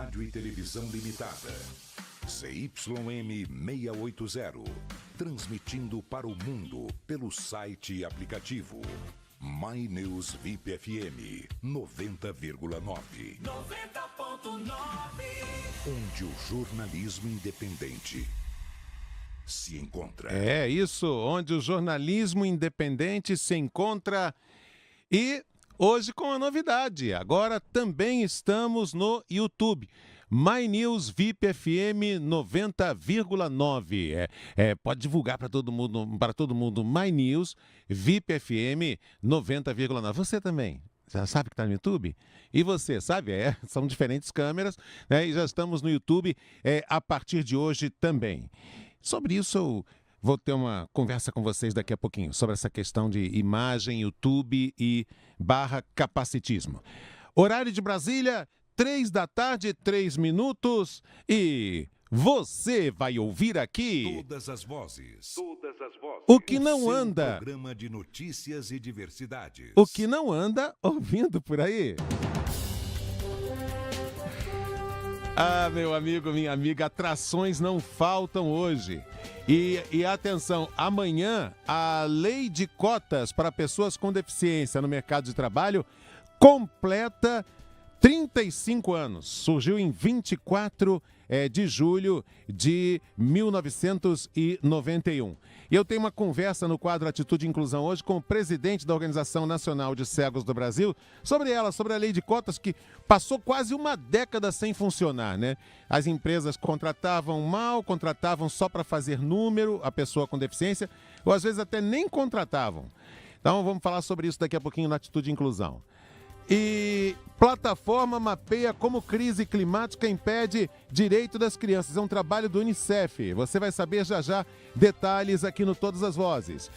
Rádio e Televisão Limitada. CYM 680. Transmitindo para o mundo pelo site e aplicativo. My News VIP FM 90,9. 90.9. Onde o jornalismo independente se encontra. É isso, onde o jornalismo independente se encontra. E hoje com a novidade, agora também estamos no YouTube. My News VIP FM 90,9. Pode divulgar para todo mundo, My News VIP FM 90,9. Você também já sabe que está no YouTube? E você, sabe? São diferentes câmeras, né? E já estamos no YouTube a partir de hoje também. Sobre isso, eu vou ter uma conversa com vocês daqui a pouquinho, sobre essa questão de imagem, YouTube e /capacitismo. Horário de Brasília, 3h, 3 minutos, e você vai ouvir aqui... Todas as vozes. O que não anda... Programa de notícias e diversidades. O que não anda ouvindo por aí. Ah, meu amigo, minha amiga, atrações não faltam hoje. E atenção, amanhã a lei de cotas para pessoas com deficiência no mercado de trabalho completa 35 anos. Surgiu em 24 de julho de 1991. E eu tenho uma conversa no quadro Atitude e Inclusão hoje com o presidente da Organização Nacional de Cegos do Brasil sobre a lei de cotas que passou quase uma década sem funcionar, né? As empresas contratavam mal, contratavam só para fazer número a pessoa com deficiência, ou às vezes até nem contratavam. Então vamos falar sobre isso daqui a pouquinho na Atitude e Inclusão. E plataforma mapeia como crise climática impede direito das crianças. É um trabalho do Unicef. Você vai saber já detalhes aqui no Todas as Vozes.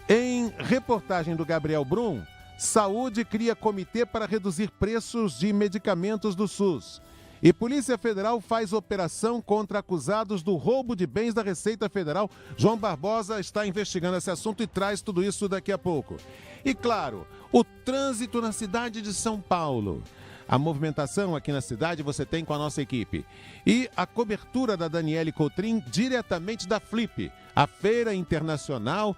Em reportagem do Gabriel Brum, Saúde cria comitê para reduzir preços de medicamentos do SUS. E Polícia Federal faz operação contra acusados do roubo de bens da Receita Federal. João Barbosa está investigando esse assunto e traz tudo isso daqui a pouco. E claro, o trânsito na cidade de São Paulo. A movimentação aqui na cidade você tem com a nossa equipe. E a cobertura da Daniele Coutrin diretamente da Flip, a Feira Internacional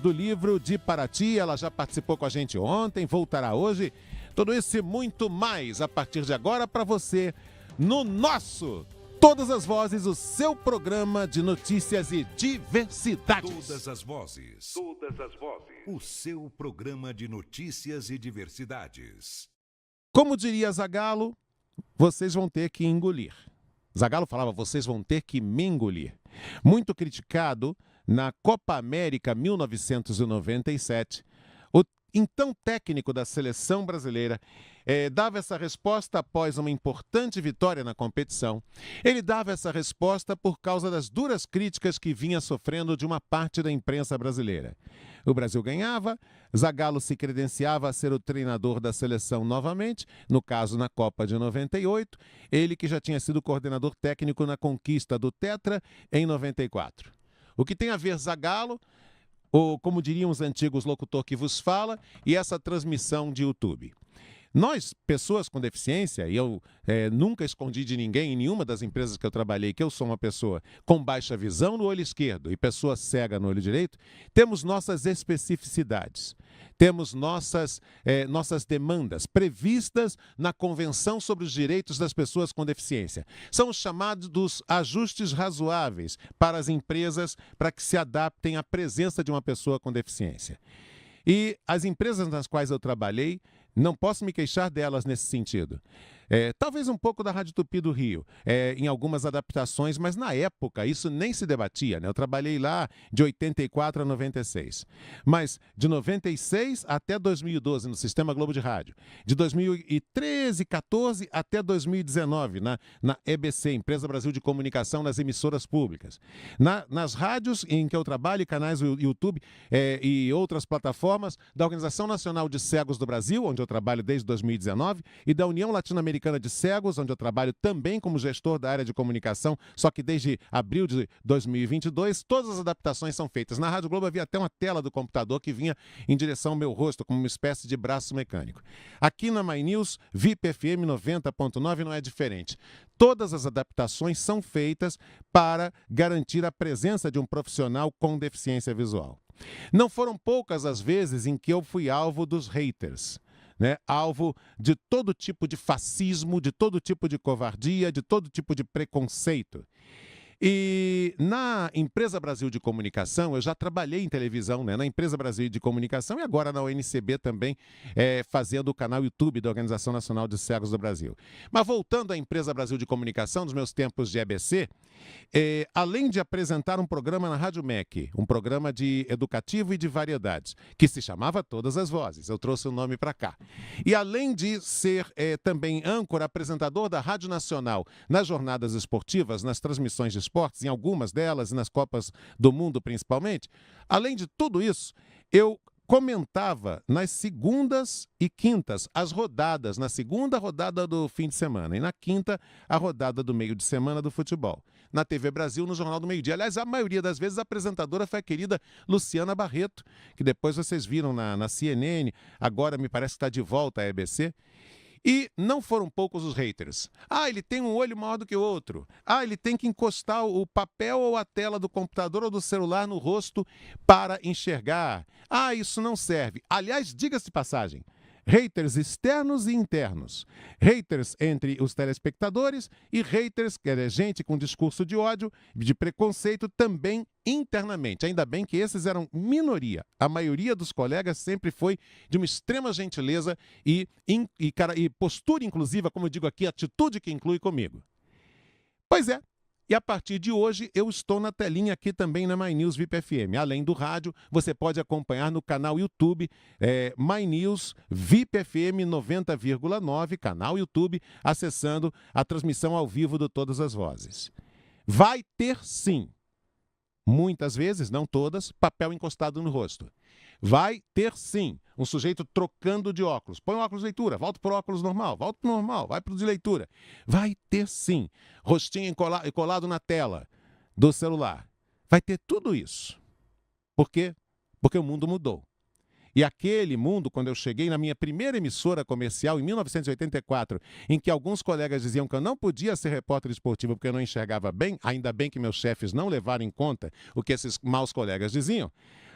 do Livro de Paraty. Ela já participou com a gente ontem, voltará hoje. Tudo isso e muito mais a partir de agora para você no nosso Todas as Vozes, o seu programa de notícias e diversidades. Todas as Vozes. O seu programa de notícias e diversidades. Como diria Zagallo, vocês vão ter que engolir. Zagallo falava, vocês vão ter que me engolir. Muito criticado na Copa América 1997, o então técnico da seleção brasileira dava essa resposta após uma importante vitória na competição. Ele dava essa resposta por causa das duras críticas que vinha sofrendo de uma parte da imprensa brasileira. O Brasil ganhava, Zagallo se credenciava a ser o treinador da seleção novamente, no caso na Copa de 98, ele que já tinha sido coordenador técnico na conquista do Tetra em 94. O que tem a ver Zagallo, ou como diriam os antigos locutor que vos fala, e essa transmissão de YouTube? Nós, pessoas com deficiência, e eu nunca escondi de ninguém em nenhuma das empresas que eu trabalhei que eu sou uma pessoa com baixa visão no olho esquerdo e pessoa cega no olho direito, temos nossas especificidades, temos nossas demandas previstas na Convenção sobre os Direitos das Pessoas com Deficiência. São os chamados ajustes razoáveis para as empresas para que se adaptem à presença de uma pessoa com deficiência. E as empresas nas quais eu trabalhei, não posso me queixar delas nesse sentido. Talvez um pouco da Rádio Tupi do Rio, em algumas adaptações, mas na época isso nem se debatia, né? Eu trabalhei lá de 84 a 96. Mas de 96 até 2012 no Sistema Globo de Rádio. De 2013, 14 até 2019 na EBC, Empresa Brasil de Comunicação, nas emissoras públicas. Nas rádios em que eu trabalho, canais do YouTube e outras plataformas da Organização Nacional de Cegos do Brasil, onde eu trabalho desde 2019, e da União Latino-Americana Americana de Cegos, onde eu trabalho também como gestor da área de comunicação, só que desde abril de 2022, todas as adaptações são feitas. Na Rádio Globo havia até uma tela do computador que vinha em direção ao meu rosto, como uma espécie de braço mecânico. Aqui na My News, VIP FM 90.9 não é diferente. Todas as adaptações são feitas para garantir a presença de um profissional com deficiência visual. Não foram poucas as vezes em que eu fui alvo dos haters, né? Alvo de todo tipo de fascismo, de todo tipo de covardia, de todo tipo de preconceito. E na Empresa Brasil de Comunicação, eu já trabalhei em televisão, né? Na Empresa Brasil de Comunicação e agora na UNCB também, fazendo o canal YouTube da Organização Nacional de Cegos do Brasil. Mas voltando à Empresa Brasil de Comunicação, nos meus tempos de EBC, além de apresentar um programa na Rádio MEC, um programa de educativo e de variedades, que se chamava Todas as Vozes, eu trouxe o nome para cá. E além de ser também âncora, apresentador da Rádio Nacional nas jornadas esportivas, nas transmissões de esportes, em algumas delas, e nas Copas do Mundo principalmente, além de tudo isso, eu comentava nas segundas e quintas as rodadas, na segunda rodada do fim de semana e na quinta a rodada do meio de semana do futebol. Na TV Brasil, no Jornal do Meio-Dia. Aliás, a maioria das vezes a apresentadora foi a querida Luciana Barreto, que depois vocês viram na CNN, agora me parece que está de volta à EBC. E não foram poucos os haters. Ele tem um olho maior do que o outro. Ele tem que encostar o papel ou a tela do computador ou do celular no rosto para enxergar. Isso não serve. Aliás, diga-se de passagem, haters externos e internos. Haters entre os telespectadores e haters, que é gente com discurso de ódio, de preconceito, também internamente. Ainda bem que esses eram minoria. A maioria dos colegas sempre foi de uma extrema gentileza e postura inclusiva, como eu digo aqui, atitude que inclui comigo. Pois é. E a partir de hoje eu estou na telinha aqui também na My News VIP FM. Além do rádio, você pode acompanhar no canal YouTube My News VIP FM 90,9, canal YouTube, acessando a transmissão ao vivo do Todas as Vozes. Vai ter sim, muitas vezes, não todas, papel encostado no rosto. Vai ter sim um sujeito trocando de óculos. Põe o óculos de leitura, volta para o óculos normal, volta para o normal, vai para o de leitura. Vai ter sim rostinho colado na tela do celular. Vai ter tudo isso. Por quê? Porque o mundo mudou. E aquele mundo, quando eu cheguei na minha primeira emissora comercial, em 1984, em que alguns colegas diziam que eu não podia ser repórter esportivo porque eu não enxergava bem, ainda bem que meus chefes não levaram em conta o que esses maus colegas diziam,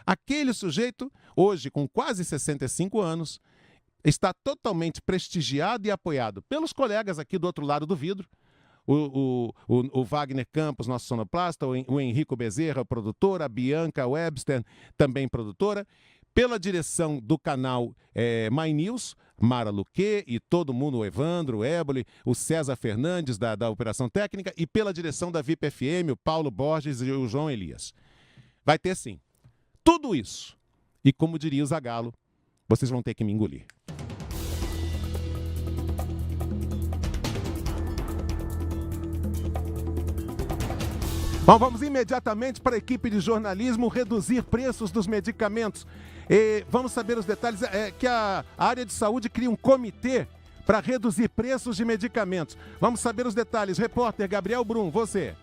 aquele sujeito, hoje com quase 65 anos, está totalmente prestigiado e apoiado pelos colegas aqui do outro lado do vidro, o Wagner Campos, nosso sonoplasta, o Henrico Bezerra, produtora, a Bianca Webster, também produtora, pela direção do canal My News, Mara Luque e todo mundo, o Evandro, o Éboli, o César Fernandes da Operação Técnica e pela direção da VIP FM, o Paulo Borges e o João Elias. Vai ter sim. Tudo isso. E como diria o Zagallo, vocês vão ter que me engolir. Bom, vamos imediatamente para a equipe de jornalismo reduzir preços dos medicamentos. Vamos saber os detalhes. Que a área de saúde cria um comitê para reduzir preços de medicamentos. Vamos saber os detalhes. Repórter Gabriel Brum, você.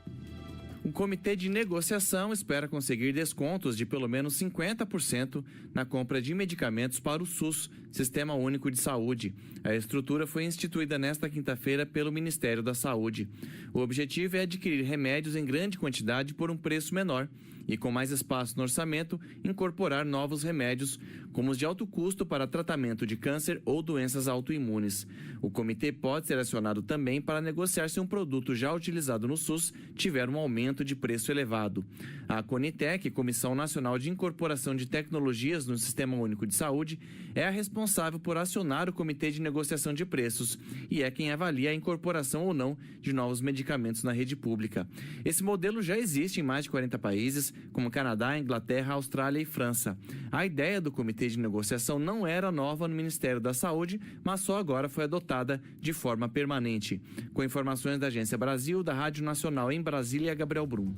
O Comitê de Negociação espera conseguir descontos de pelo menos 50% na compra de medicamentos para o SUS, Sistema Único de Saúde. A estrutura foi instituída nesta quinta-feira pelo Ministério da Saúde. O objetivo é adquirir remédios em grande quantidade por um preço menor e, com mais espaço no orçamento, incorporar novos remédios, como os de alto custo para tratamento de câncer ou doenças autoimunes. O comitê pode ser acionado também para negociar se um produto já utilizado no SUS tiver um aumento de preço elevado. A Conitec, Comissão Nacional de Incorporação de Tecnologias no Sistema Único de Saúde, é a responsável por acionar o Comitê de Negociação de Preços e é quem avalia a incorporação ou não de novos medicamentos na rede pública. Esse modelo já existe em mais de 40 países, como Canadá, Inglaterra, Austrália e França. A ideia do Comitê de Negociação não era nova no Ministério da Saúde, mas só agora foi adotada de forma permanente. Com informações da Agência Brasil, da Rádio Nacional em Brasília, Gabriel Brum.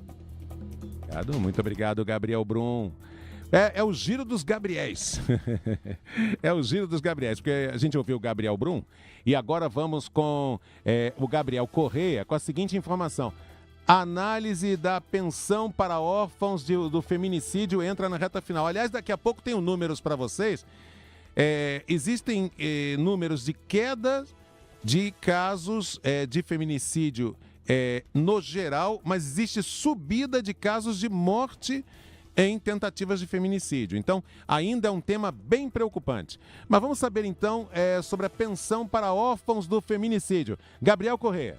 Muito obrigado, Gabriel Brum. É o giro dos Gabriéis. É o giro dos Gabriéis, porque a gente ouviu o Gabriel Brum e agora vamos com o Gabriel Correia com a seguinte informação. A análise da pensão para órfãos do feminicídio entra na reta final. Aliás, daqui a pouco tenho números para vocês. Existem números de queda de casos de feminicídio no geral, mas existe subida de casos de morte em tentativas de feminicídio. Então, ainda é um tema bem preocupante. Mas vamos saber, então, sobre a pensão para órfãos do feminicídio. Gabriel Correia.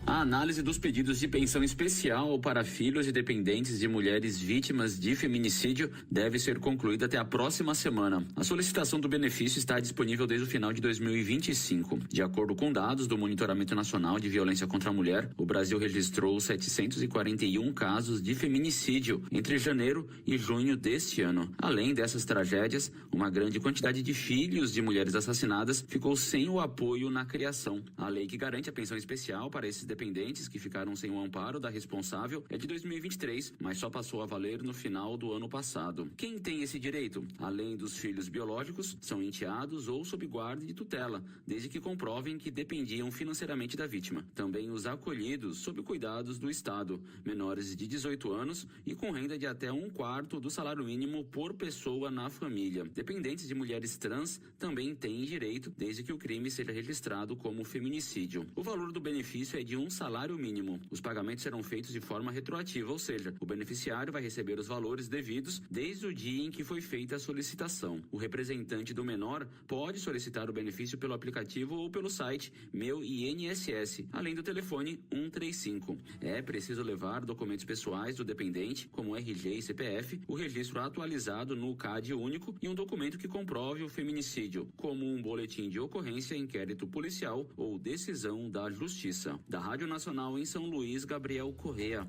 A análise dos pedidos de pensão especial para filhos e dependentes de mulheres vítimas de feminicídio deve ser concluída até a próxima semana. A solicitação do benefício está disponível desde o final de 2025. De acordo com dados do Monitoramento Nacional de Violência contra a Mulher, o Brasil registrou 741 casos de feminicídio entre janeiro e junho deste ano. Além dessas tragédias, uma grande quantidade de filhos de mulheres assassinadas ficou sem o apoio na criação. A lei que garante a pensão especial para esses dependentes que ficaram sem o amparo da responsável é de 2023, mas só passou a valer no final do ano passado. Quem tem esse direito? Além dos filhos biológicos, são enteados ou sob guarda de tutela, desde que comprovem que dependiam financeiramente da vítima. Também os acolhidos sob cuidados do Estado, menores de 18 anos e com renda de até 1/4 do salário mínimo por pessoa na família. Dependentes de mulheres trans também têm direito, desde que o crime seja registrado como feminicídio. O valor do benefício é de um salário mínimo. Os pagamentos serão feitos de forma retroativa, ou seja, o beneficiário vai receber os valores devidos desde o dia em que foi feita a solicitação. O representante do menor pode solicitar o benefício pelo aplicativo ou pelo site Meu INSS, além do telefone 135. É preciso levar documentos pessoais do dependente, como RG e CPF, o registro atualizado no CAD único e um documento que comprove o feminicídio, como um boletim de ocorrência, inquérito policial ou decisão da Justiça. Da Rádio Nacional em São Luís, Gabriel Correia.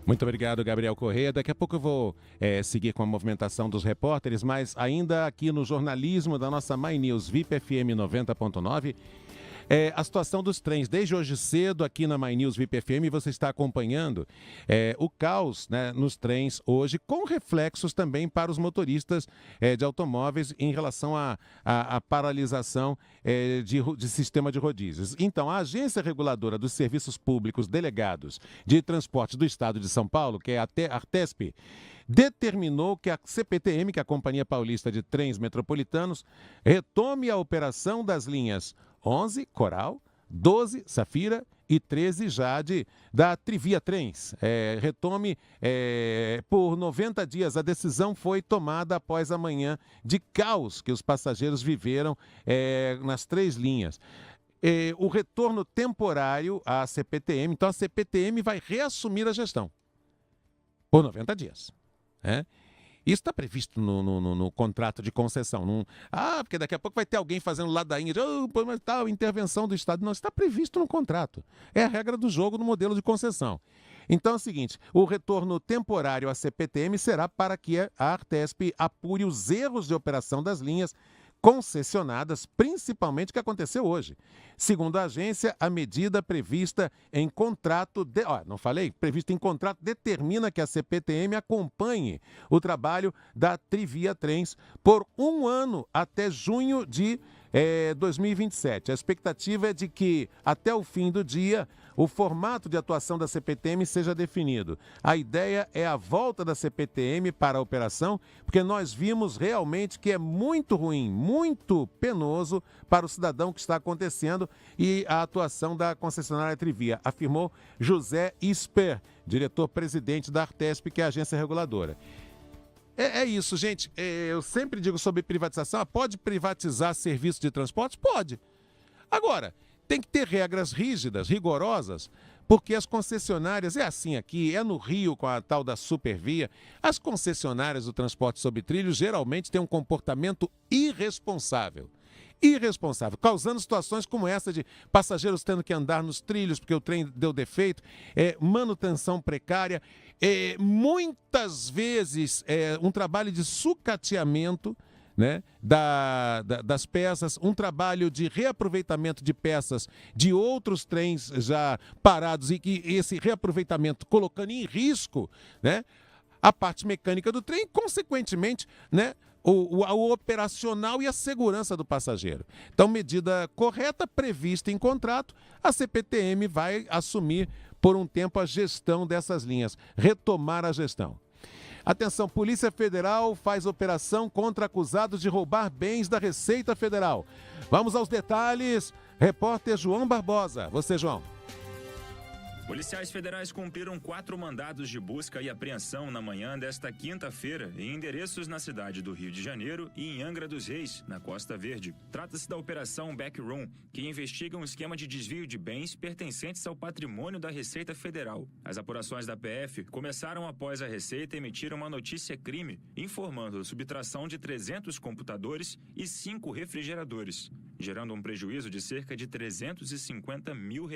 Muito obrigado, Gabriel Correia. Daqui a pouco eu vou seguir com a movimentação dos repórteres, mas ainda aqui no jornalismo da nossa My News VIP FM 90.9, a situação dos trens. Desde hoje cedo, aqui na My News VIP FM, você está acompanhando o caos, né, nos trens hoje, com reflexos também para os motoristas de automóveis em relação à paralisação de sistema de rodízios. Então, a Agência Reguladora dos Serviços Públicos Delegados de Transporte do Estado de São Paulo, que é a Artesp, determinou que a CPTM, que é a Companhia Paulista de Trens Metropolitanos, retome a operação das linhas 11, Coral, 12, Safira e 13, Jade, da Trivia Trens. Retome por 90 dias. A decisão foi tomada após a manhã de caos que os passageiros viveram nas 3 linhas. O retorno temporário à CPTM, então a CPTM vai reassumir a gestão por 90 dias. Isso está previsto no contrato de concessão. Porque daqui a pouco vai ter alguém fazendo ladainha de mas tal, intervenção do Estado. Não, está previsto no contrato. É a regra do jogo no modelo de concessão. Então é o seguinte, o retorno temporário à CPTM será para que a Artesp apure os erros de operação das linhas concessionadas, principalmente o que aconteceu hoje. Segundo a agência, a medida prevista em contrato, prevista em contrato determina que a CPTM acompanhe o trabalho da Trivia Trens por 1 ano até junho de 2027. A expectativa é de que, até o fim do dia, o formato de atuação da CPTM seja definido. A ideia é a volta da CPTM para a operação, porque nós vimos realmente que é muito ruim, muito penoso para o cidadão o que está acontecendo e a atuação da concessionária Trivia, afirmou José Isper, diretor-presidente da Artesp, que é a agência reguladora. É isso, gente. Eu sempre digo sobre privatização. Pode privatizar serviço de transporte? Pode. Agora, tem que ter regras rígidas, rigorosas, porque as concessionárias, é assim aqui, é no Rio com a tal da Supervia, as concessionárias do transporte sob trilho geralmente têm um comportamento irresponsável, causando situações como essa de passageiros tendo que andar nos trilhos porque o trem deu defeito, manutenção precária, muitas vezes um trabalho de sucateamento, né, das peças, um trabalho de reaproveitamento de peças de outros trens já parados e que esse reaproveitamento colocando em risco, né, a parte mecânica do trem, consequentemente, né, o operacional e a segurança do passageiro. Então, medida correta, prevista em contrato, a CPTM vai assumir por um tempo a gestão dessas linhas, retomar a gestão. Atenção, Polícia Federal faz operação contra acusados de roubar bens da Receita Federal. Vamos aos detalhes. Repórter João Barbosa. Você, João. Policiais federais cumpriram 4 mandados de busca e apreensão na manhã desta quinta-feira em endereços na cidade do Rio de Janeiro e em Angra dos Reis, na Costa Verde. Trata-se da Operação Backroom, que investiga um esquema de desvio de bens pertencentes ao patrimônio da Receita Federal. As apurações da PF começaram após a Receita emitir uma notícia-crime, informando a subtração de 300 computadores e 5 refrigeradores, gerando um prejuízo de cerca de R$350 mil.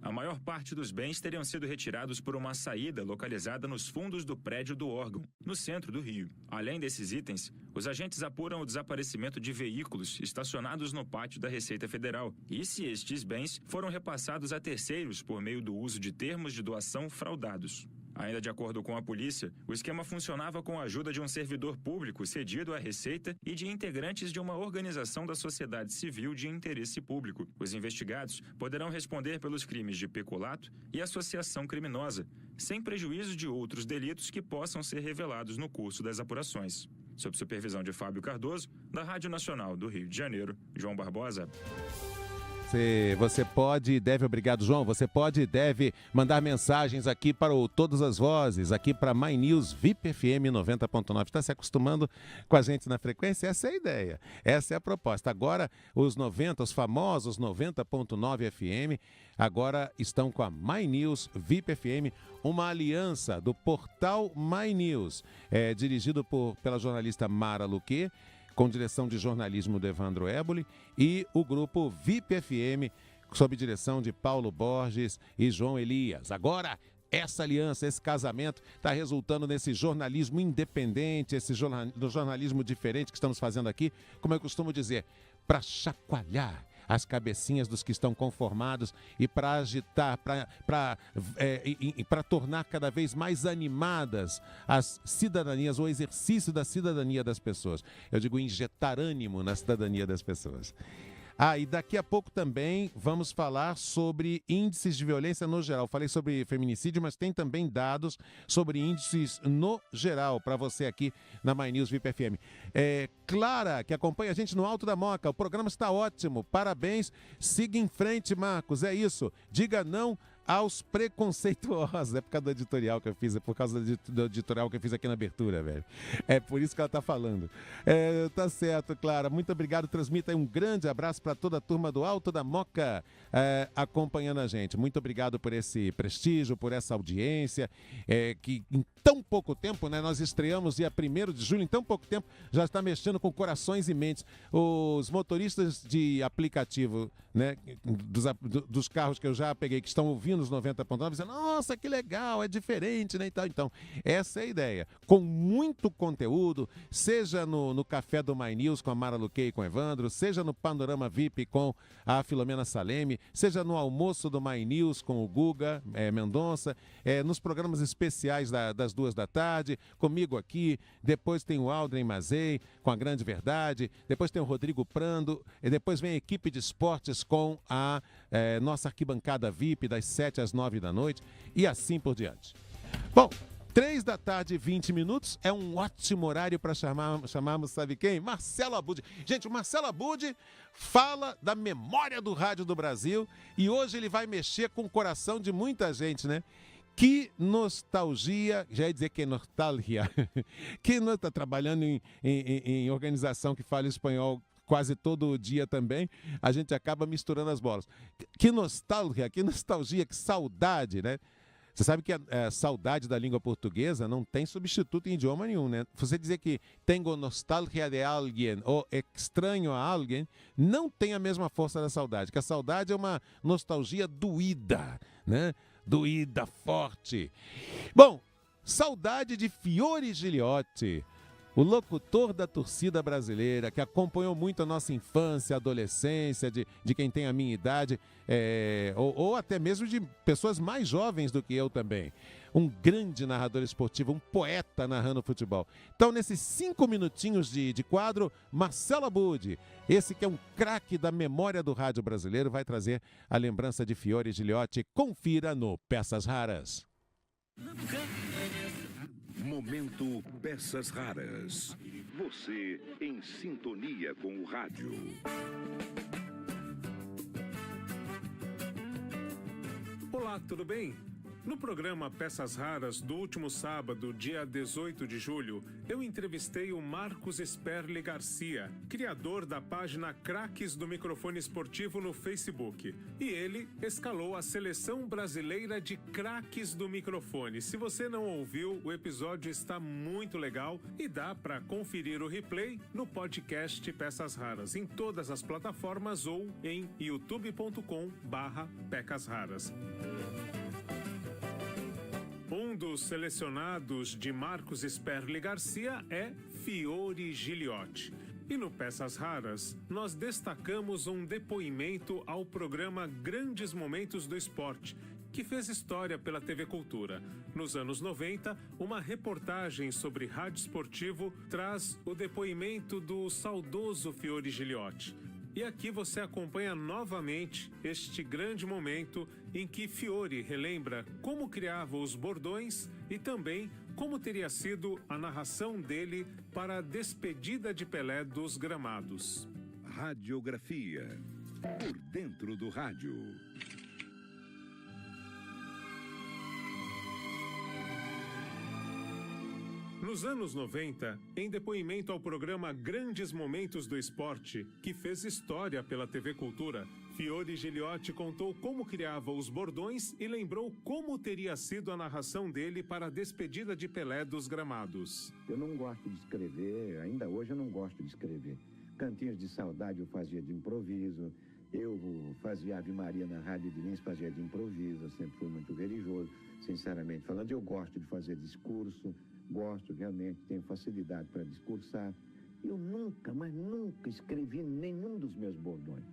A maior parte dos bens teriam sido retirados por uma saída localizada nos fundos do prédio do órgão, no centro do Rio. Além desses itens, os agentes apuram o desaparecimento de veículos estacionados no pátio da Receita Federal e se estes bens foram repassados a terceiros por meio do uso de termos de doação fraudados. Ainda de acordo com a polícia, o esquema funcionava com a ajuda de um servidor público cedido à Receita e de integrantes de uma organização da sociedade civil de interesse público. Os investigados poderão responder pelos crimes de peculato e associação criminosa, sem prejuízo de outros delitos que possam ser revelados no curso das apurações. Sob supervisão de Fábio Cardoso, da Rádio Nacional do Rio de Janeiro, João Barbosa. Você pode e deve, obrigado João, você pode e deve mandar mensagens aqui para o Todas as Vozes, aqui para My News VIP FM 90.9. Está se acostumando com a gente na frequência? Essa é a ideia, essa é a proposta. Agora os famosos 90.9 FM, agora estão com a My News VIP FM, uma aliança do portal My News, dirigido pela jornalista Mara Luque, com direção de jornalismo do Evandro Éboli, e o grupo VIP FM, sob direção de Paulo Borges e João Elias. Agora, essa aliança, esse casamento, está resultando nesse jornalismo independente, esse jornalismo diferente que estamos fazendo aqui, como eu costumo dizer, para chacoalhar as cabecinhas dos que estão conformados e para agitar, para tornar cada vez mais animadas as cidadanias, o exercício da cidadania das pessoas. Eu digo injetar ânimo na cidadania das pessoas. E daqui a pouco também vamos falar sobre índices de violência no geral. Falei sobre feminicídio, mas tem também dados sobre índices no geral para você aqui na My News VIP FM. Clara, que acompanha a gente no Alto da Moca, o programa está ótimo, parabéns, siga em frente, Marcos, é isso, diga não aos preconceituosos. É por causa do editorial que eu fiz, é por causa do editorial que eu fiz aqui na abertura, velho. É por isso que ela tá falando. Tá certo, Clara. Muito obrigado. Transmita aí um grande abraço para toda a turma do Alto da Moca acompanhando a gente. Muito obrigado por esse prestígio, por essa audiência, que em tão pouco tempo, né? Nós estreamos dia 1º de julho, em tão pouco tempo, já está mexendo com corações e mentes. Os motoristas de aplicativo, né? Dos carros que eu já peguei, que estão ouvindo os 90.9, dizendo, nossa, que legal, é diferente, né? Então, essa é a ideia. Com muito conteúdo, seja no Café do My News com a Mara Luque e com o Evandro, seja no Panorama VIP com a Filomena Saleme, seja no Almoço do My News com o Guga Mendonça, nos programas especiais das 2h, comigo aqui, depois tem o Aldrin Mazei com a Grande Verdade, depois tem o Rodrigo Prando, e depois vem a equipe de esportes com a nossa arquibancada VIP das 7 às 9 da noite e assim por diante. Bom, 3h20 é um ótimo horário para chamarmos, sabe quem? Marcelo Abud. Gente, o Marcelo Abud fala da memória do rádio do Brasil e hoje ele vai mexer com o coração de muita gente, né? Que nostalgia, já ia dizer que é nostalgia, que não está trabalhando em organização que fala espanhol quase todo dia também, a gente acaba misturando as bolas. Que nostalgia, que saudade, né? Você sabe que a saudade da língua portuguesa não tem substituto em idioma nenhum, né? Você dizer que tenho nostalgia de alguém ou estranho a alguém, não tem a mesma força da saudade, que a saudade é uma nostalgia doída, né? Doída, forte. Bom, saudade de Fiore Giliotti. o locutor da torcida brasileira, que acompanhou muito a nossa infância, adolescência, de quem tem a minha idade, ou até mesmo de pessoas mais jovens do que eu também. Um grande narrador esportivo, um poeta narrando futebol. Então, nesses 5 minutinhos de quadro, Marcelo Abud, esse que é um craque da memória do rádio brasileiro, vai trazer a lembrança de Fiore e Giliotti. Confira no Peças Raras. Momento Peças Raras. Você em sintonia com o rádio. Olá, tudo bem? No programa Peças Raras do último sábado, dia 18 de julho, eu entrevistei o Marcos Sperli Garcia, criador da página Craques do Microfone Esportivo no Facebook. E ele escalou a seleção brasileira de craques do microfone. Se você não ouviu, o episódio está muito legal e dá para conferir o replay no podcast Peças Raras, em todas as plataformas ou em youtube.com/Pecas Raras. Um dos selecionados de Marcos Sperli Garcia é Fiore Giliotti. E no Peças Raras, nós destacamos um depoimento ao programa Grandes Momentos do Esporte, que fez história pela TV Cultura. Nos anos 90, uma reportagem sobre rádio esportivo traz o depoimento do saudoso Fiore Giliotti. E aqui você acompanha novamente este grande momento em que Fiore relembra como criava os bordões e também como teria sido a narração dele para a despedida de Pelé dos gramados. Radiografia. Por dentro do rádio. Nos anos 90, em depoimento ao programa Grandes Momentos do Esporte, que fez história pela TV Cultura, Fiore Giliotti contou como criava os bordões e lembrou como teria sido a narração dele para a despedida de Pelé dos gramados. Eu não gosto de escrever, ainda hoje eu não gosto de escrever. Cantinhos de saudade eu fazia de improviso, eu fazia Ave Maria na Rádio de Lins, fazia de improviso, eu sempre fui muito religioso, sinceramente falando. Eu gosto de fazer discurso, gosto realmente, tenho facilidade para discursar. Eu nunca, mas nunca escrevi nenhum dos meus bordões.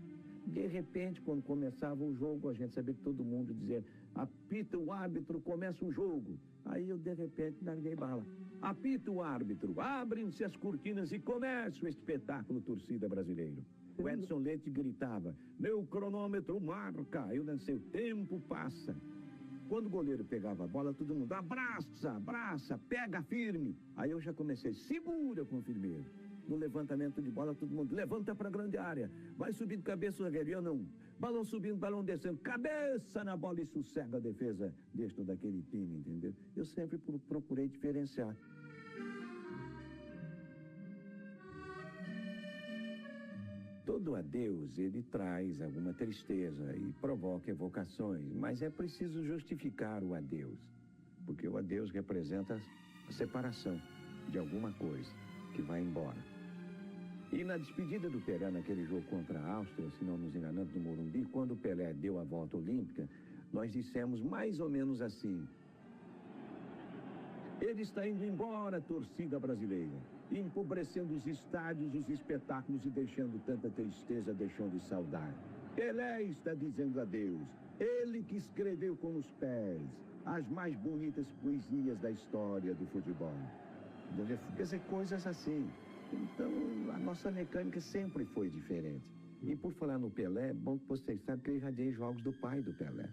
De repente, quando começava o jogo, a gente sabia que todo mundo dizia: apita o árbitro, começa o jogo. Aí eu, de repente, larguei bala. Apita o árbitro, abrem-se as cortinas e começa o espetáculo Torcida Brasileiro. O Edson Leite gritava: meu cronômetro marca. Eu lancei: o tempo passa. Quando o goleiro pegava a bola, todo mundo: abraça, abraça, pega firme. Aí eu já comecei: segura com firmeza. No levantamento de bola, todo mundo: levanta para a grande área, vai subindo cabeça, eu não. Balão subindo, balão descendo, cabeça na bola e sossega a defesa deste ou daquele time, entendeu? Eu sempre procurei diferenciar. Todo adeus, ele traz alguma tristeza e provoca evocações, mas é preciso justificar o adeus, porque o adeus representa a separação de alguma coisa que vai embora. E na despedida do Pelé naquele jogo contra a Áustria, se não nos enganamos, no Morumbi, quando o Pelé deu a volta olímpica, nós dissemos mais ou menos assim: ele está indo embora, torcida brasileira, empobrecendo os estádios, os espetáculos e deixando tanta tristeza, deixando saudade. Pelé está dizendo adeus, ele que escreveu com os pés as mais bonitas poesias da história do futebol. Quer dizer, coisas assim. Então, a nossa mecânica sempre foi diferente. E por falar no Pelé, bom que vocês sabem que eu irradiei jogos do pai do Pelé,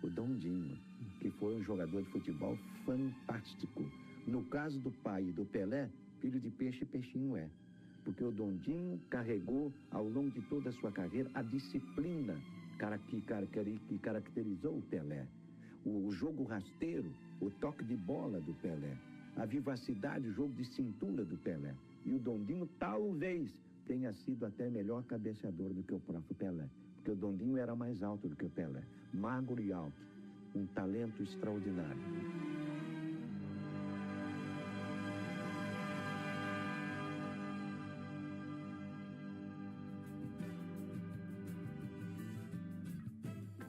o Dondinho, que foi um jogador de futebol fantástico. No caso do pai e do Pelé, filho de peixe, peixinho é. Porque o Dondinho carregou, ao longo de toda a sua carreira, a disciplina que caracterizou o Pelé. O jogo rasteiro, o toque de bola do Pelé, a vivacidade, o jogo de cintura do Pelé. E o Dondinho talvez tenha sido até melhor cabeceador do que o próprio Pelé. Porque o Dondinho era mais alto do que o Pelé. Magro e alto. Um talento extraordinário.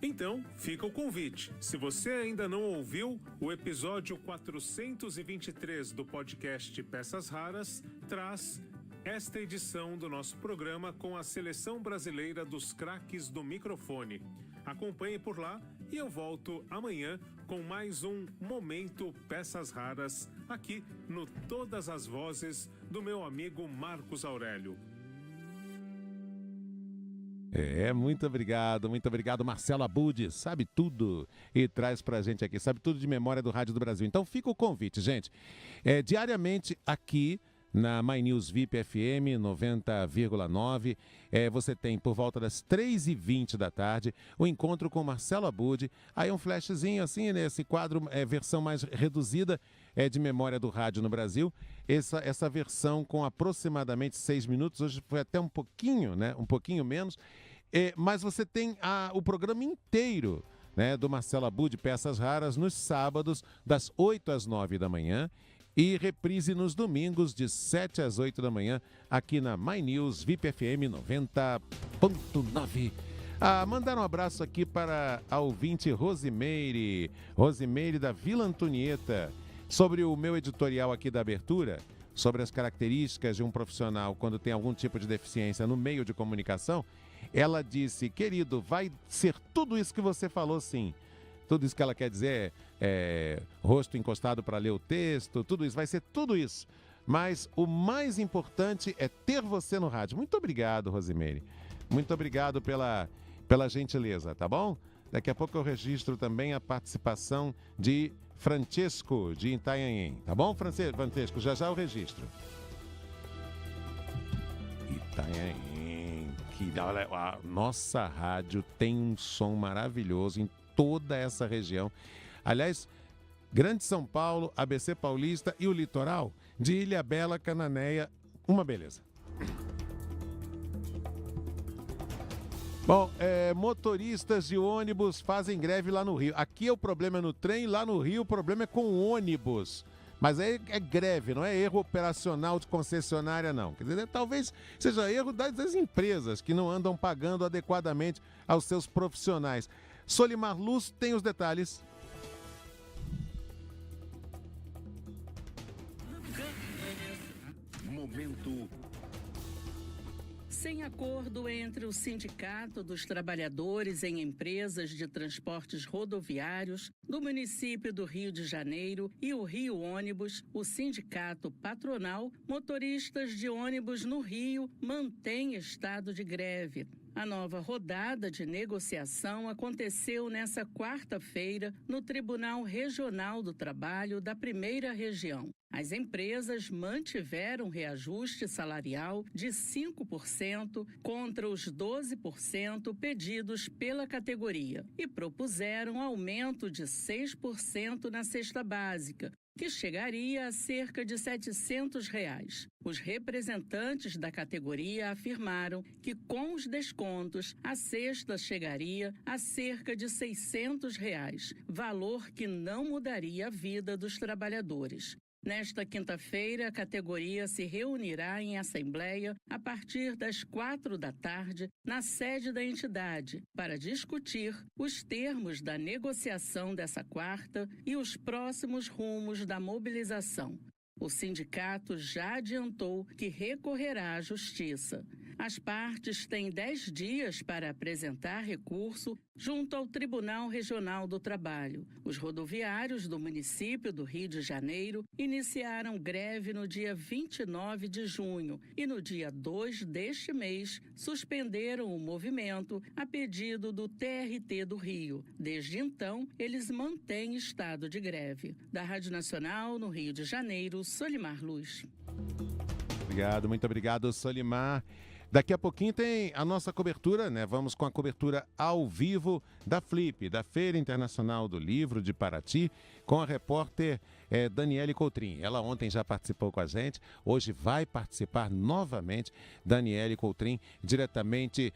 Então, fica o convite. Se você ainda não ouviu, o episódio 423 do podcast Peças Raras traz esta edição do nosso programa com a seleção brasileira dos craques do microfone. Acompanhe por lá e eu volto amanhã com mais um Momento Peças Raras, aqui no Todas as Vozes do meu amigo Marcos Aurélio. Muito obrigado, Marcelo Abud, sabe tudo e traz pra gente aqui, sabe tudo de memória do Rádio do Brasil. Então fica o convite, gente, diariamente aqui na My News VIP FM 90,9, você tem por volta das 3h20 da tarde o encontro com Marcelo Abud, aí um flashzinho assim, nesse quadro, versão mais reduzida de memória do rádio no Brasil, essa versão com aproximadamente 6 minutos, hoje foi até um pouquinho, né, um pouquinho menos, mas você tem o programa inteiro, né, do Marcelo Abud, Peças Raras, nos sábados, das 8 às 9 da manhã, e reprise nos domingos, de 7 às 8 da manhã, aqui na My News VIP FM 90.9. Mandar um abraço aqui para a ouvinte Rosimeire da Vila Antonieta, sobre o meu editorial aqui da abertura, sobre as características de um profissional quando tem algum tipo de deficiência no meio de comunicação. Ela disse: querido, vai ser tudo isso que você falou, sim. Tudo isso que ela quer dizer rosto encostado para ler o texto, tudo isso, vai ser tudo isso. Mas o mais importante é ter você no rádio. Muito obrigado, Rosimeire. Muito obrigado pela gentileza, tá bom? Daqui a pouco eu registro também a participação de Francesco, de Itanhaém. Tá bom, Francesco? Já eu registro. Itanhaém. Olha, a nossa rádio tem um som maravilhoso em toda essa região. Aliás, Grande São Paulo, ABC Paulista e o litoral de Ilhabela, Cananéia, uma beleza. Bom, motoristas de ônibus fazem greve lá no Rio. Aqui o problema é no trem, lá no Rio o problema é com o ônibus. Mas aí é greve, não é erro operacional de concessionária, não. Quer dizer, talvez seja erro das empresas que não andam pagando adequadamente aos seus profissionais. Solimar Luz tem os detalhes. Momento. Sem acordo entre o Sindicato dos Trabalhadores em Empresas de Transportes Rodoviários do município do Rio de Janeiro e o Rio Ônibus, o sindicato patronal, motoristas de ônibus no Rio mantém estado de greve. A nova rodada de negociação aconteceu nesta quarta-feira no Tribunal Regional do Trabalho da Primeira Região. As empresas mantiveram reajuste salarial de 5% contra os 12% pedidos pela categoria e propuseram aumento de 6% na cesta básica, que chegaria a cerca de R$ 700. Os representantes da categoria afirmaram que, com os descontos, a cesta chegaria a cerca de R$ 600, valor que não mudaria a vida dos trabalhadores. Nesta quinta-feira, a categoria se reunirá em assembleia a partir das 16h na sede da entidade para discutir os termos da negociação dessa quarta e os próximos rumos da mobilização. O sindicato já adiantou que recorrerá à justiça. As partes têm 10 dias para apresentar recurso junto ao Tribunal Regional do Trabalho. Os rodoviários do município do Rio de Janeiro iniciaram greve no dia 29 de junho e no dia 2 deste mês suspenderam o movimento a pedido do TRT do Rio. Desde então, eles mantêm estado de greve. Da Rádio Nacional, no Rio de Janeiro, Solimar Luz. Obrigado, muito obrigado, Solimar. Daqui a pouquinho tem a nossa cobertura, né? Vamos com a cobertura ao vivo da Flip, da Feira Internacional do Livro de Paraty, com a repórter Daniele Coutrin. Ela ontem já participou com a gente, hoje vai participar novamente, Daniele Coutrin, diretamente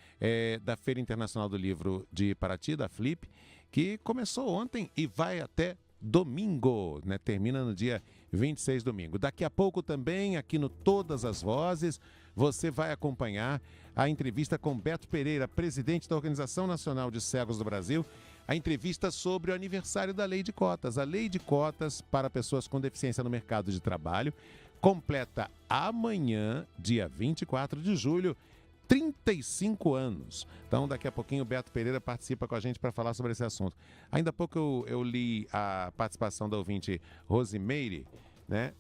da Feira Internacional do Livro de Paraty, da Flip, que começou ontem e vai até domingo, né? Termina no dia 26 domingo. Daqui a pouco também, aqui no Todas as Vozes, você vai acompanhar a entrevista com Beto Pereira, presidente da Organização Nacional de Cegos do Brasil, a entrevista sobre o aniversário da Lei de Cotas. A Lei de Cotas para pessoas com deficiência no mercado de trabalho completa amanhã, dia 24 de julho, 35 anos. Então, daqui a pouquinho o Beto Pereira participa com a gente para falar sobre esse assunto. Ainda há pouco eu li a participação da ouvinte Rosimeire, né?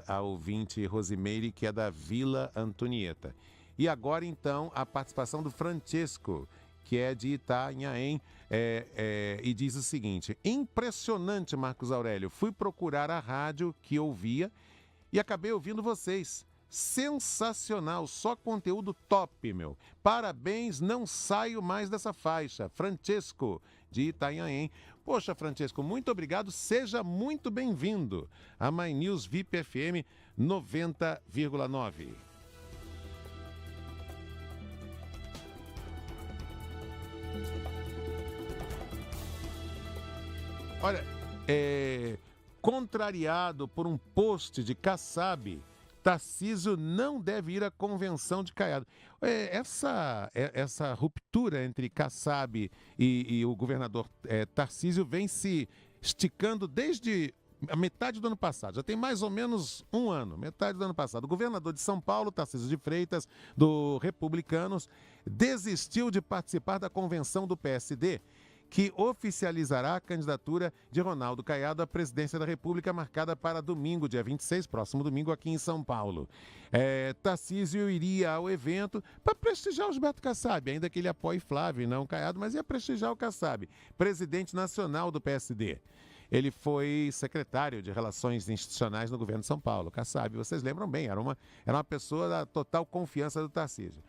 A ouvinte Rosimeire, que é da Vila Antonieta. E agora, então, a participação do Francesco, que é de Itanhaém, e diz o seguinte: impressionante, Marcos Aurélio, fui procurar a rádio que ouvia e acabei ouvindo vocês. Sensacional, só conteúdo top, meu. Parabéns, não saio mais dessa faixa. Francesco, de Itanhaém. Poxa, Francesco, muito obrigado, seja muito bem-vindo a My News VIP FM 90,9. Olha, contrariado por um post de Kassab, Tarcísio não deve ir à convenção de Caiado. Essa ruptura entre Kassab e o governador Tarcísio vem se esticando desde a metade do ano passado. Já tem mais ou menos um ano, metade do ano passado. O governador de São Paulo, Tarcísio de Freitas, do Republicanos, desistiu de participar da convenção do PSD, que oficializará a candidatura de Ronaldo Caiado à presidência da República, marcada para domingo, dia 26, próximo domingo, aqui em São Paulo. Tarcísio iria ao evento para prestigiar o Gilberto Kassab, ainda que ele apoie Flávio e não Caiado, mas ia prestigiar o Kassab, presidente nacional do PSD. Ele foi secretário de Relações Institucionais no governo de São Paulo. Kassab, vocês lembram bem, era uma pessoa da total confiança do Tarcísio.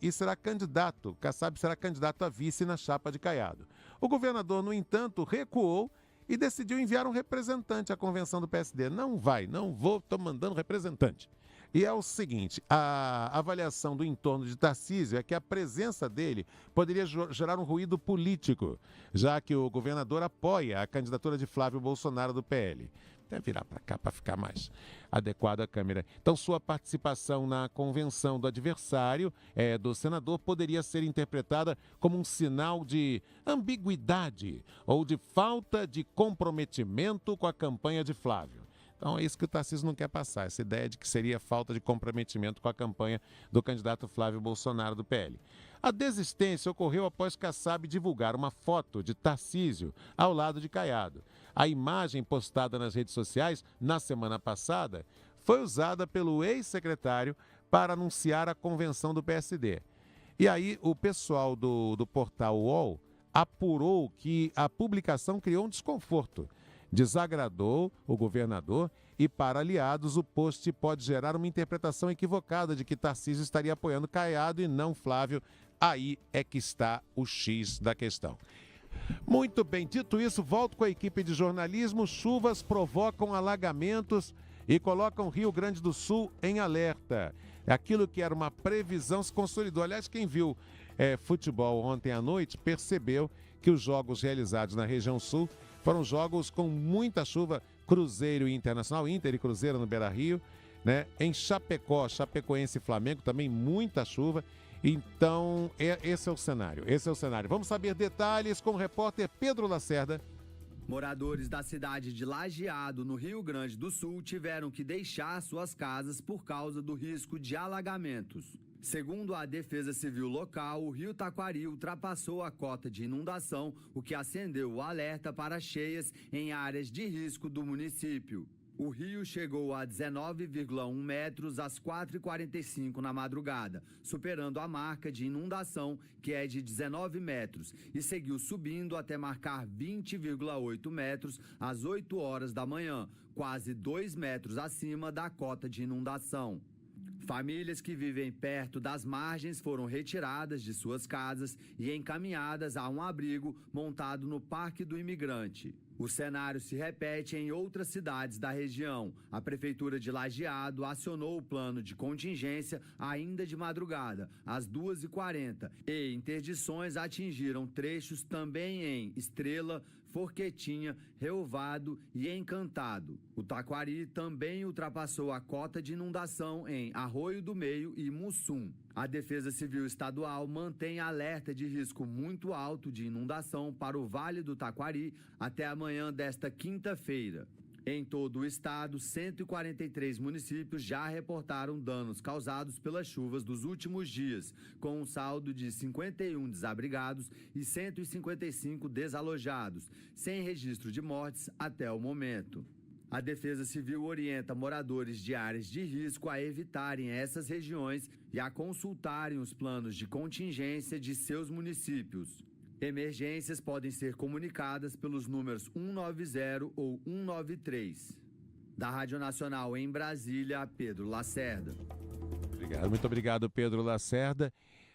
E será candidato, Kassab será candidato a vice na chapa de Caiado. O governador, no entanto, recuou e decidiu enviar um representante à convenção do PSD. Não vou, estou mandando representante. E é o seguinte, a avaliação do entorno de Tarcísio é que a presença dele poderia gerar um ruído político, já que o governador apoia a candidatura de Flávio Bolsonaro do PL. Até virar para cá para ficar mais adequado à câmera. Então, sua participação na convenção do adversário do senador poderia ser interpretada como um sinal de ambiguidade ou de falta de comprometimento com a campanha de Flávio. Então, é isso que o Tarcísio não quer passar, essa ideia de que seria falta de comprometimento com a campanha do candidato Flávio Bolsonaro do PL. A desistência ocorreu após Kassab divulgar uma foto de Tarcísio ao lado de Caiado. A imagem postada nas redes sociais na semana passada foi usada pelo ex-secretário para anunciar a convenção do PSD. E aí o pessoal do portal UOL apurou que a publicação criou um desconforto. Desagradou o governador e, para aliados, o post pode gerar uma interpretação equivocada de que Tarcísio estaria apoiando Caiado e não Flávio. Aí é que está o X da questão. Muito bem, dito isso, volto com a equipe de jornalismo. Chuvas provocam alagamentos e colocam Rio Grande do Sul em alerta. Aquilo que era uma previsão se consolidou. Aliás, quem viu futebol ontem à noite percebeu que os jogos realizados na região sul foram jogos com muita chuva. Cruzeiro e Internacional, Inter e Cruzeiro no Beira-Rio, né? Em Chapecó, Chapecoense e Flamengo, também muita chuva. Então, esse é o cenário. Vamos saber detalhes com o repórter Pedro Lacerda. Moradores da cidade de Lajeado, no Rio Grande do Sul, tiveram que deixar suas casas por causa do risco de alagamentos. Segundo a Defesa Civil local, o rio Taquari ultrapassou a cota de inundação, o que acendeu o alerta para cheias em áreas de risco do município. O rio chegou a 19,1 metros às 4h45 na madrugada, superando a marca de inundação, que é de 19 metros, e seguiu subindo até marcar 20,8 metros às 8 horas da manhã, quase 2 metros acima da cota de inundação. Famílias que vivem perto das margens foram retiradas de suas casas e encaminhadas a um abrigo montado no Parque do Imigrante. O cenário se repete em outras cidades da região. A Prefeitura de Lajeado acionou o plano de contingência ainda de madrugada, às 2h40, e interdições atingiram trechos também em Estrela, Forquetinha, Reovado e Encantado. O Taquari também ultrapassou a cota de inundação em Arroio do Meio e Mussum. A Defesa Civil Estadual mantém alerta de risco muito alto de inundação para o Vale do Taquari até amanhã desta quinta-feira. Em todo o estado, 143 municípios já reportaram danos causados pelas chuvas dos últimos dias, com um saldo de 51 desabrigados e 155 desalojados, sem registro de mortes até o momento. A Defesa Civil orienta moradores de áreas de risco a evitarem essas regiões e a consultarem os planos de contingência de seus municípios. Emergências podem ser comunicadas pelos números 190 ou 193. Da Rádio Nacional em Brasília, Pedro Lacerda. Muito obrigado, Pedro Lacerda.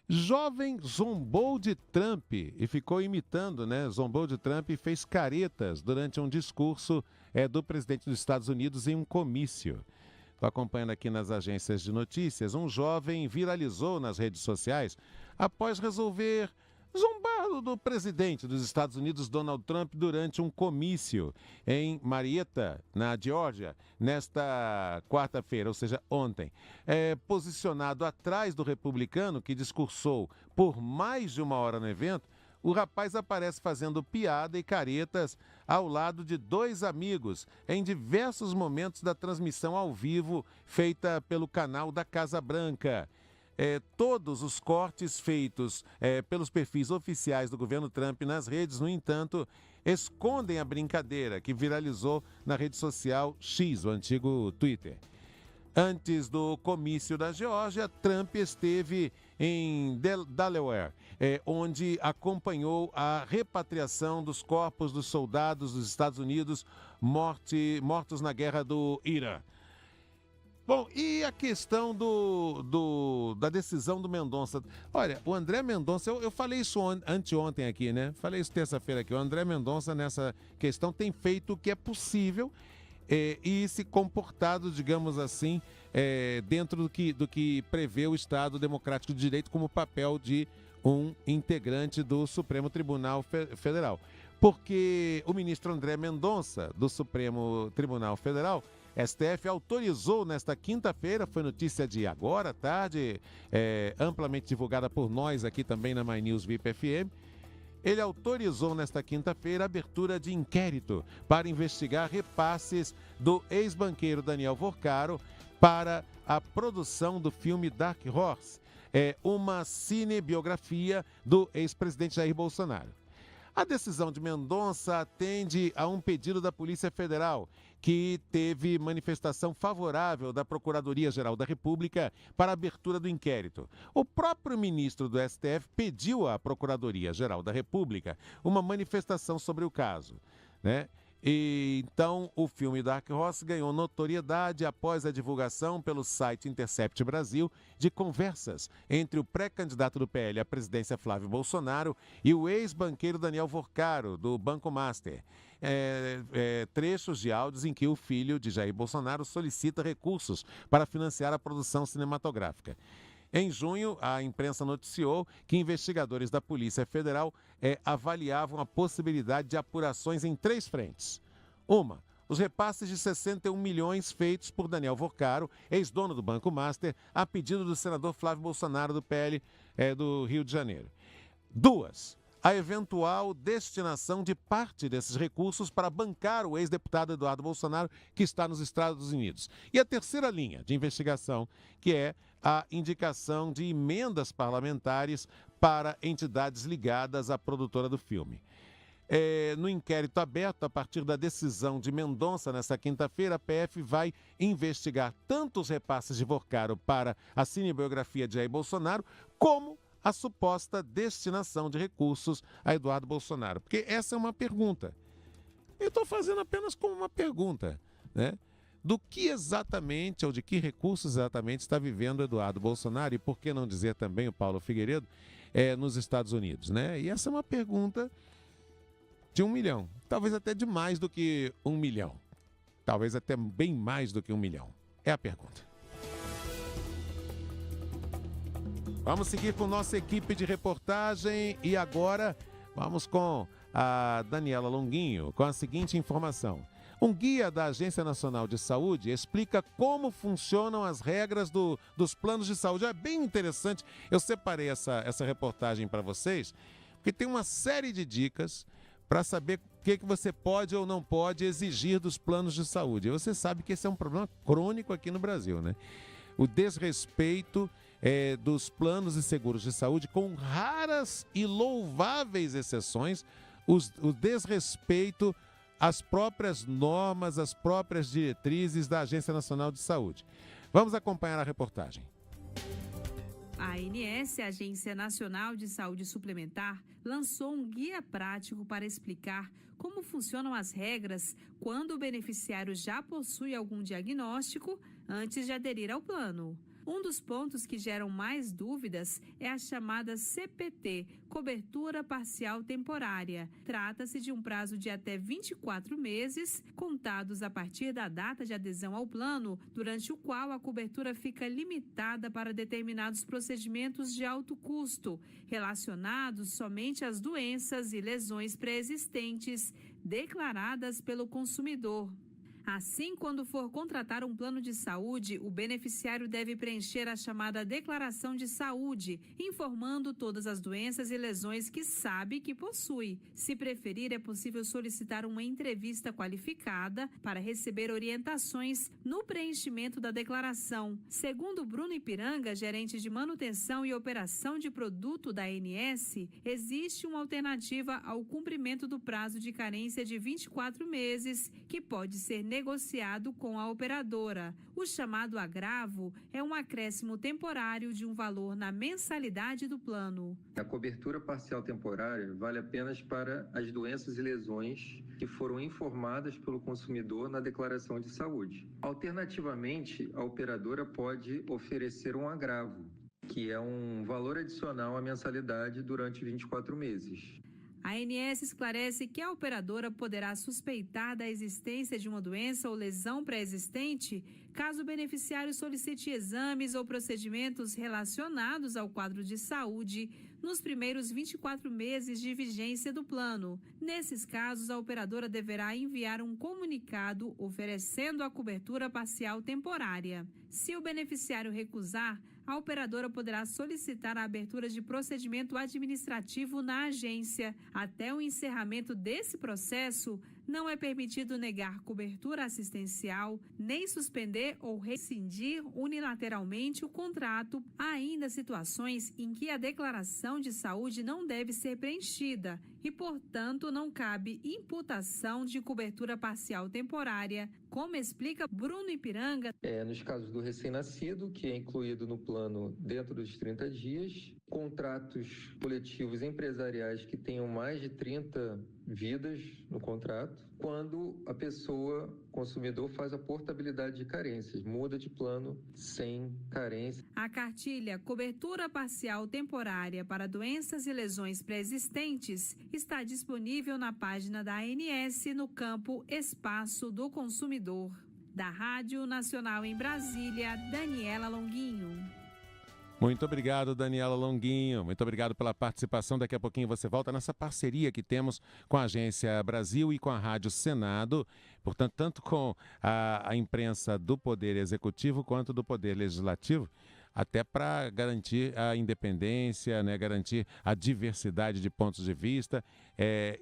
Jovem zombou de Trump e ficou imitando, né? Zombou de Trump e fez caretas durante um discurso do presidente dos Estados Unidos em um comício. Estou acompanhando aqui nas agências de notícias. Um jovem viralizou nas redes sociais após resolver zombar do presidente dos Estados Unidos, Donald Trump, durante um comício em Marietta, na Geórgia, nesta quarta-feira, ou seja, ontem. Posicionado atrás do republicano, que discursou por mais de uma hora no evento, o rapaz aparece fazendo piada e caretas ao lado de dois amigos em diversos momentos da transmissão ao vivo feita pelo canal da Casa Branca. Todos os cortes feitos pelos perfis oficiais do governo Trump nas redes, no entanto, escondem a brincadeira que viralizou na rede social X, o antigo Twitter. Antes do comício da Geórgia, Trump esteve em Delaware, onde acompanhou a repatriação dos corpos dos soldados dos Estados Unidos mortos na guerra do Irã. Bom, e a questão da decisão do Mendonça? Olha, o André Mendonça, eu falei isso anteontem aqui, né? Falei isso terça-feira aqui. O André Mendonça, nessa questão, tem feito o que é possível e se comportado, digamos assim, dentro do que prevê o Estado Democrático de Direito como papel de um integrante do Supremo Tribunal Federal. Porque o ministro André Mendonça, do Supremo Tribunal Federal, STF, autorizou nesta quinta-feira, foi notícia de agora à tarde, amplamente divulgada por nós aqui também na My News VIP FM, ele autorizou nesta quinta-feira a abertura de inquérito para investigar repasses do ex-banqueiro Daniel Vorcaro para a produção do filme Dark Horse, uma cinebiografia do ex-presidente Jair Bolsonaro. A decisão de Mendonça atende a um pedido da Polícia Federal, que teve manifestação favorável da Procuradoria-Geral da República para a abertura do inquérito. O próprio ministro do STF pediu à Procuradoria-Geral da República uma manifestação sobre o caso, né? E então o filme Dark Horse ganhou notoriedade após a divulgação pelo site Intercept Brasil de conversas entre o pré-candidato do PL à presidência Flávio Bolsonaro e o ex-banqueiro Daniel Vorcaro, do Banco Master. Trechos de áudios em que o filho de Jair Bolsonaro solicita recursos para financiar a produção cinematográfica. Em junho, a imprensa noticiou que investigadores da Polícia Federal avaliavam a possibilidade de apurações em 3 frentes. Uma, os repasses de 61 milhões feitos por Daniel Vorcaro, ex-dono do Banco Master, a pedido do senador Flávio Bolsonaro, do PL do Rio de Janeiro. 2, a eventual destinação de parte desses recursos para bancar o ex-deputado Eduardo Bolsonaro, que está nos Estados Unidos. E a terceira linha de investigação, que é a indicação de emendas parlamentares para entidades ligadas à produtora do filme. No inquérito aberto, a partir da decisão de Mendonça, nesta quinta-feira, a PF vai investigar tanto os repasses de Vorcaro para a cinebiografia de Jair Bolsonaro, como a suposta destinação de recursos a Eduardo Bolsonaro. Porque essa é uma pergunta. Eu estou fazendo apenas como uma pergunta, né? Do que exatamente, ou de que recursos exatamente está vivendo Eduardo Bolsonaro, e por que não dizer também o Paulo Figueiredo, nos Estados Unidos, né? E essa é uma pergunta de 1 milhão, talvez até de mais do que 1 milhão, talvez até bem mais do que 1 milhão, é a pergunta. Vamos seguir com nossa equipe de reportagem e agora vamos com a Daniela Longuinho com a seguinte informação. Um guia da Agência Nacional de Saúde explica como funcionam as regras dos planos de saúde. É bem interessante. Eu separei essa reportagem para vocês, porque tem uma série de dicas para saber o que você pode ou não pode exigir dos planos de saúde. E você sabe que esse é um problema crônico aqui no Brasil, né? O desrespeito dos planos e seguros de saúde, com raras e louváveis exceções, o desrespeito às próprias normas, às próprias diretrizes da Agência Nacional de Saúde. Vamos acompanhar a reportagem. A ANS, Agência Nacional de Saúde Suplementar, lançou um guia prático para explicar como funcionam as regras quando o beneficiário já possui algum diagnóstico antes de aderir ao plano. Um dos pontos que geram mais dúvidas é a chamada CPT, Cobertura Parcial Temporária. Trata-se de um prazo de até 24 meses, contados a partir da data de adesão ao plano, durante o qual a cobertura fica limitada para determinados procedimentos de alto custo, relacionados somente às doenças e lesões pré-existentes, declaradas pelo consumidor. Assim, quando for contratar um plano de saúde, o beneficiário deve preencher a chamada declaração de saúde, informando todas as doenças e lesões que sabe que possui. Se preferir, é possível solicitar uma entrevista qualificada para receber orientações no preenchimento da declaração. Segundo Bruno Ipiranga, gerente de manutenção e operação de produto da ANS, existe uma alternativa ao cumprimento do prazo de carência de 24 meses, que pode ser negociado com a operadora. O chamado agravo é um acréscimo temporário de um valor na mensalidade do plano. A cobertura parcial temporária vale apenas para as doenças e lesões que foram informadas pelo consumidor na declaração de saúde. Alternativamente, a operadora pode oferecer um agravo, que é um valor adicional à mensalidade durante 24 meses. A ANS esclarece que a operadora poderá suspeitar da existência de uma doença ou lesão pré-existente caso o beneficiário solicite exames ou procedimentos relacionados ao quadro de saúde nos primeiros 24 meses de vigência do plano. Nesses casos, a operadora deverá enviar um comunicado oferecendo a cobertura parcial temporária. Se o beneficiário recusar, a operadora poderá solicitar a abertura de procedimento administrativo na agência. Até o encerramento desse processo, não é permitido negar cobertura assistencial, nem suspender ou rescindir unilateralmente o contrato. Há ainda situações em que a declaração de saúde não deve ser preenchida e, portanto, não cabe imputação de cobertura parcial temporária, como explica Bruno Ipiranga. Nos casos do recém-nascido, que é incluído no plano dentro dos 30 dias, contratos coletivos empresariais que tenham mais de 30 vidas no contrato, quando a pessoa, consumidor, faz a portabilidade de carências, muda de plano sem carência. A cartilha Cobertura Parcial Temporária para Doenças e Lesões Pré-Existentes está disponível na página da ANS no campo Espaço do Consumidor. Da Rádio Nacional em Brasília, Daniela Longuinho. Muito obrigado, Daniela Longuinho. Muito obrigado pela participação. Daqui a pouquinho você volta nessa parceria que temos com a Agência Brasil e com a Rádio Senado. Portanto, tanto com a imprensa do Poder Executivo quanto do Poder Legislativo, até para garantir a independência, né, garantir a diversidade de pontos de vista,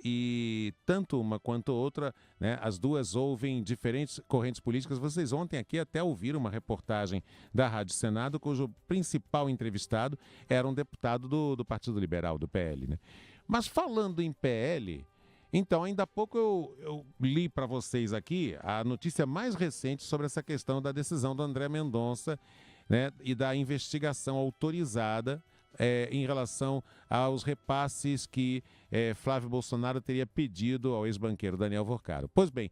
e tanto uma quanto outra, né, as duas ouvem diferentes correntes políticas. Vocês ontem aqui até ouviram uma reportagem da Rádio Senado, cujo principal entrevistado era um deputado do Partido Liberal, do PL, né? Mas falando em PL, então, ainda há pouco eu li para vocês aqui a notícia mais recente sobre essa questão da decisão do André Mendonça, né, e da investigação autorizada em relação aos repasses que Flávio Bolsonaro teria pedido ao ex-banqueiro Daniel Vorcaro. Pois bem,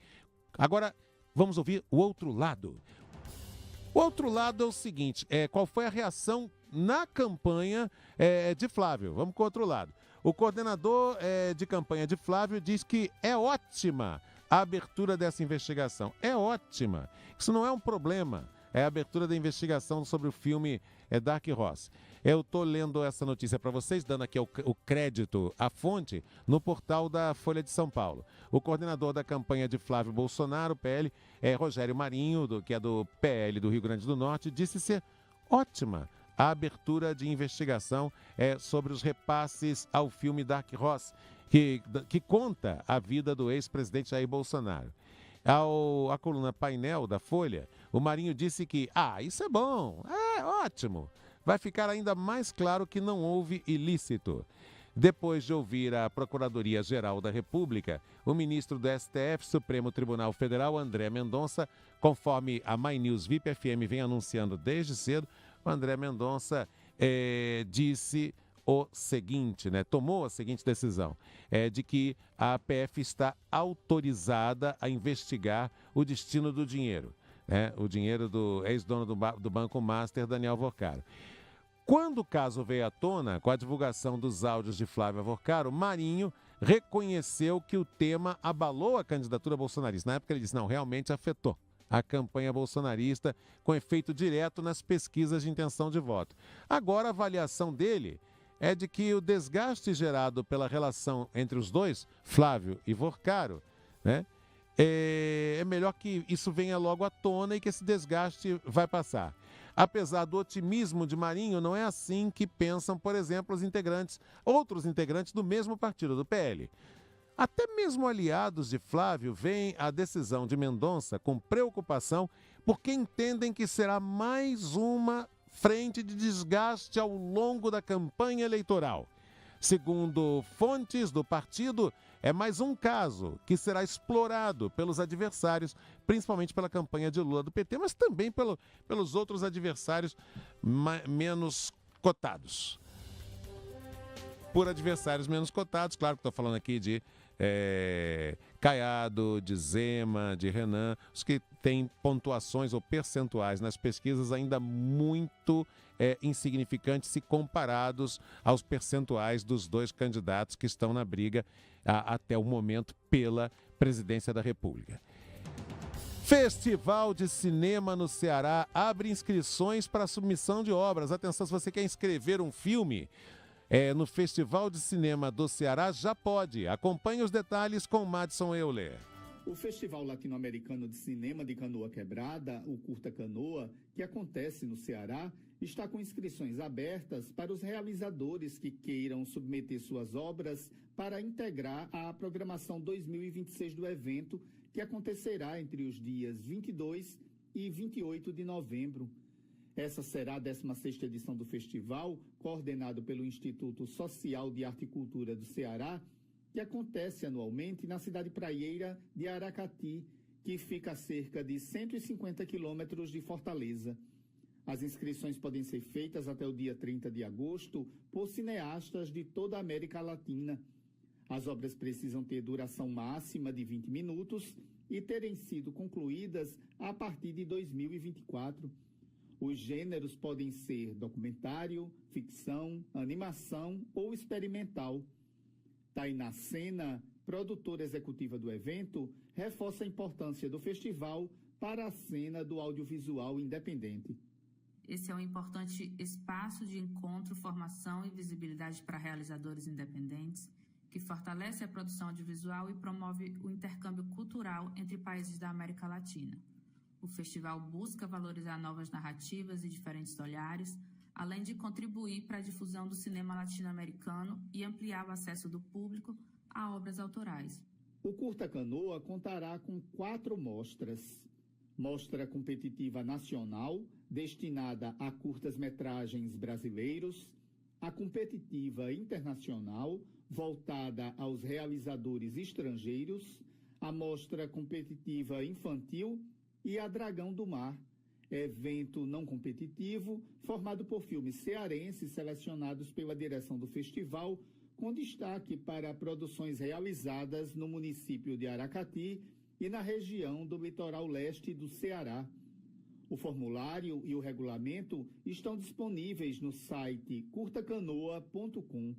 agora vamos ouvir o outro lado. O outro lado é o seguinte, qual foi a reação na campanha de Flávio? Vamos com o outro lado. O coordenador de campanha de Flávio diz que é ótima a abertura dessa investigação. É ótima. Isso não é um problema. É a abertura da investigação sobre o filme Dark Horse. Eu estou lendo essa notícia para vocês, dando aqui o crédito à fonte, no portal da Folha de São Paulo. O coordenador da campanha de Flávio Bolsonaro, PL, Rogério Marinho, que é do PL do Rio Grande do Norte, disse ser ótima a abertura de investigação sobre os repasses ao filme Dark Horse, que conta a vida do ex-presidente Jair Bolsonaro. A coluna Painel da Folha, o Marinho disse que, isso é bom, ótimo. Vai ficar ainda mais claro que não houve ilícito. Depois de ouvir a Procuradoria-Geral da República, o ministro do STF, Supremo Tribunal Federal, André Mendonça, conforme a My News VIP FM vem anunciando desde cedo, o André Mendonça disse o seguinte, tomou a seguinte decisão, de que a PF está autorizada a investigar o destino do dinheiro, o dinheiro do ex-dono do Banco Master, Daniel Avocaro. Quando o caso veio à tona, com a divulgação dos áudios de Flávio Avocaro, Marinho reconheceu que o tema abalou a candidatura bolsonarista. Na época ele disse, não, realmente afetou a campanha bolsonarista com efeito direto nas pesquisas de intenção de voto. Agora a avaliação dele é de que o desgaste gerado pela relação entre os dois, Flávio e Avocaro, é melhor que isso venha logo à tona e que esse desgaste vai passar. Apesar do otimismo de Marinho, não é assim que pensam, por exemplo, outros integrantes do mesmo partido, do PL. Até mesmo aliados de Flávio veem a decisão de Mendonça com preocupação, porque entendem que será mais uma frente de desgaste ao longo da campanha eleitoral. Segundo fontes do partido, é mais um caso que será explorado pelos adversários, principalmente pela campanha de Lula do PT, mas também pelos outros adversários menos cotados. Por adversários menos cotados, claro que estou falando aqui de Caiado, de Zema, de Renan, os que têm pontuações ou percentuais nas pesquisas ainda muito insignificantes se comparados aos percentuais dos dois candidatos que estão na briga até o momento pela presidência da República. Festival de Cinema no Ceará abre inscrições para submissão de obras. Atenção, se você quer inscrever um filme no Festival de Cinema do Ceará, já pode. Acompanhe os detalhes com Madison Euler. O Festival Latino-Americano de Cinema de Canoa Quebrada, o Curta Canoa, que acontece no Ceará, está com inscrições abertas para os realizadores que queiram submeter suas obras para integrar a programação 2026 do evento, que acontecerá entre os dias 22 e 28 de novembro. Essa será a 16ª edição do festival, coordenado pelo Instituto Social de Arte e Cultura do Ceará, que acontece anualmente na cidade praieira de Aracati, que fica a cerca de 150 quilômetros de Fortaleza. As inscrições podem ser feitas até o dia 30 de agosto por cineastas de toda a América Latina. As obras precisam ter duração máxima de 20 minutos e terem sido concluídas a partir de 2024. Os gêneros podem ser documentário, ficção, animação ou experimental. Tainá Sena, produtora executiva do evento, reforça a importância do festival para a cena do audiovisual independente. Esse é um importante espaço de encontro, formação e visibilidade para realizadores independentes, que fortalece a produção audiovisual e promove o intercâmbio cultural entre países da América Latina. O festival busca valorizar novas narrativas e diferentes olhares, além de contribuir para a difusão do cinema latino-americano e ampliar o acesso do público a obras autorais. O Curta Canoa contará com 4 mostras. Mostra competitiva nacional, destinada a curtas-metragens brasileiros, a competitiva internacional, voltada aos realizadores estrangeiros, a mostra competitiva infantil e a Dragão do Mar, evento não competitivo formado por filmes cearenses selecionados pela direção do festival, com destaque para produções realizadas no município de Aracati e na região do litoral leste do Ceará. O formulário e o regulamento estão disponíveis no site curtacanoa.com.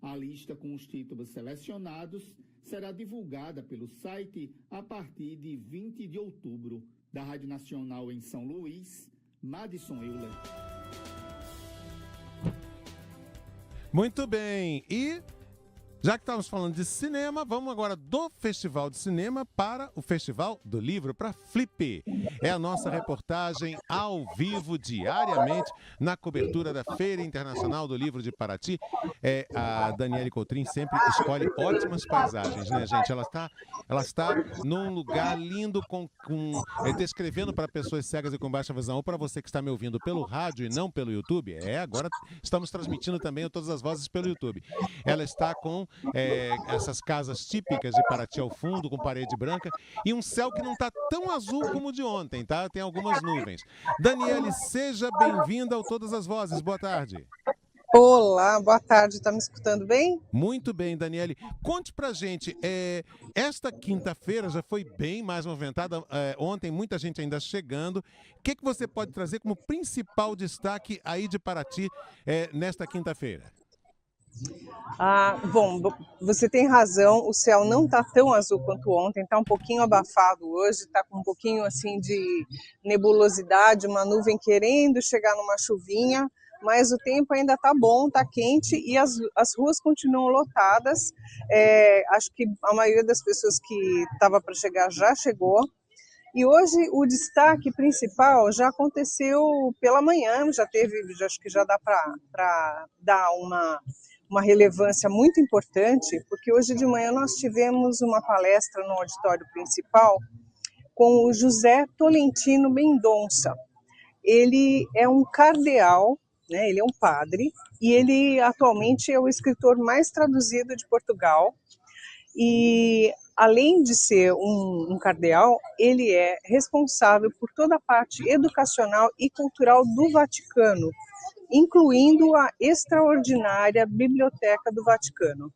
A lista com os títulos selecionados será divulgada pelo site a partir de 20 de outubro. Da Rádio Nacional em São Luís, Madison Euler. Muito bem. E já que estamos falando de cinema, vamos agora do Festival de Cinema para o Festival do Livro, para Flip. É a nossa reportagem ao vivo, diariamente, na cobertura da Feira Internacional do Livro de Paraty. A Daniele Coutrin sempre escolhe ótimas paisagens, né, gente? Ela está num lugar lindo, descrevendo para pessoas cegas e com baixa visão, ou para você que está me ouvindo pelo rádio e não pelo YouTube. Agora estamos transmitindo também todas as vozes pelo YouTube. Ela está com essas casas típicas de Paraty ao fundo, com parede branca, e um céu que não está tão azul como o de ontem, tá? Tem algumas nuvens. Daniele, seja bem-vinda ao Todas as Vozes. Boa tarde. Olá, boa tarde. Tá me escutando bem? Muito bem, Daniele. Conte pra gente, esta quinta-feira já foi bem mais movimentada, ontem muita gente ainda chegando. O que você pode trazer como principal destaque aí de Paraty nesta quinta-feira? Bom, você tem razão, o céu não está tão azul quanto ontem, está um pouquinho abafado hoje, está com um pouquinho assim de nebulosidade, uma nuvem querendo chegar numa chuvinha, mas o tempo ainda está bom, está quente e as ruas continuam lotadas. Acho que a maioria das pessoas que estava para chegar já chegou. E hoje o destaque principal já aconteceu pela manhã, acho que já dá para dar uma relevância muito importante, porque hoje de manhã nós tivemos uma palestra no auditório principal com o José Tolentino Mendonça. Ele é um cardeal, né? Ele é um padre, e ele atualmente é o escritor mais traduzido de Portugal. E além de ser um cardeal, ele é responsável por toda a parte educacional e cultural do Vaticano, incluindo a extraordinária Biblioteca do Vaticano.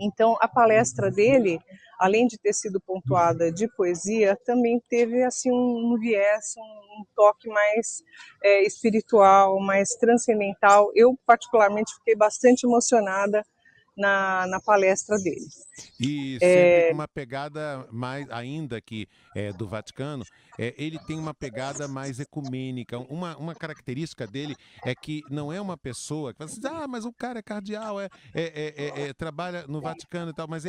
Então, a palestra dele, além de ter sido pontuada de poesia, também teve assim um viés, um toque mais espiritual, mais transcendental. Eu, particularmente, fiquei bastante emocionada na palestra dele. E sempre com uma pegada mais, ainda que do Vaticano, ele tem uma pegada mais ecumênica. Uma característica dele é que não é uma pessoa que fala assim, mas o cara é cardeal, trabalha no Vaticano e tal, mas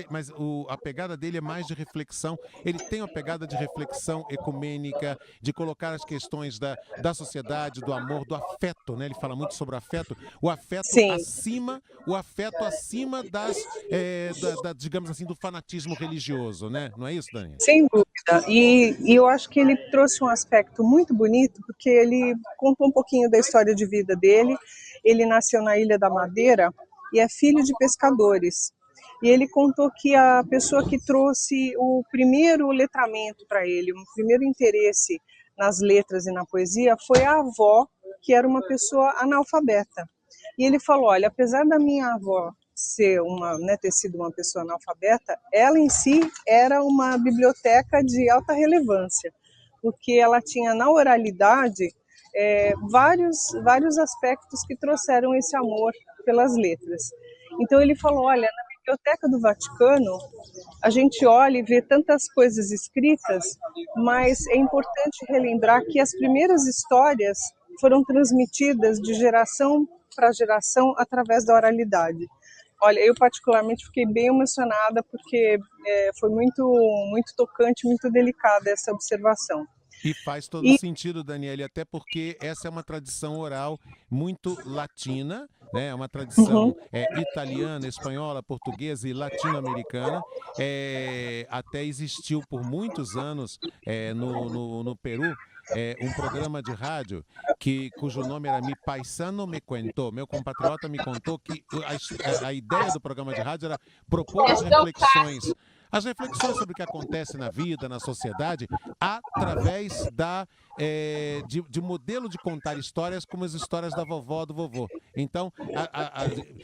a pegada dele é mais de reflexão. Ele tem uma pegada de reflexão ecumênica, de colocar as questões da sociedade, do amor, do afeto, né? Ele fala muito sobre o afeto. O afeto acima digamos assim, do fanatismo religioso, né? Não é isso, Dani? Sem dúvida. E eu acho que ele trouxe um aspecto muito bonito, porque ele contou um pouquinho da história de vida dele. Ele nasceu na Ilha da Madeira e é filho de pescadores. E ele contou que a pessoa que trouxe o primeiro letramento para ele, o primeiro interesse nas letras e na poesia, foi a avó, que era uma pessoa analfabeta. E ele falou, olha, apesar da minha avó ter sido uma pessoa analfabeta, ela em si era uma biblioteca de alta relevância, porque ela tinha na oralidade vários aspectos que trouxeram esse amor pelas letras. Então ele falou, olha, na Biblioteca do Vaticano, a gente olha e vê tantas coisas escritas, mas é importante relembrar que as primeiras histórias foram transmitidas de geração para geração através da oralidade. Olha, eu particularmente fiquei bem emocionada porque foi muito, muito tocante, muito delicada essa observação. E faz todo sentido, Daniele, até porque essa é uma tradição oral muito latina, né? É uma tradição italiana, espanhola, portuguesa e latino-americana. Até existiu por muitos anos no Peru um programa de rádio cujo nome era Mi Paisano Me Contou. Meu compatriota me contou que a ideia do programa de rádio era propor as reflexões sobre o que acontece na vida, na sociedade, através de modelo de contar histórias como as histórias da vovó, do vovô. Então,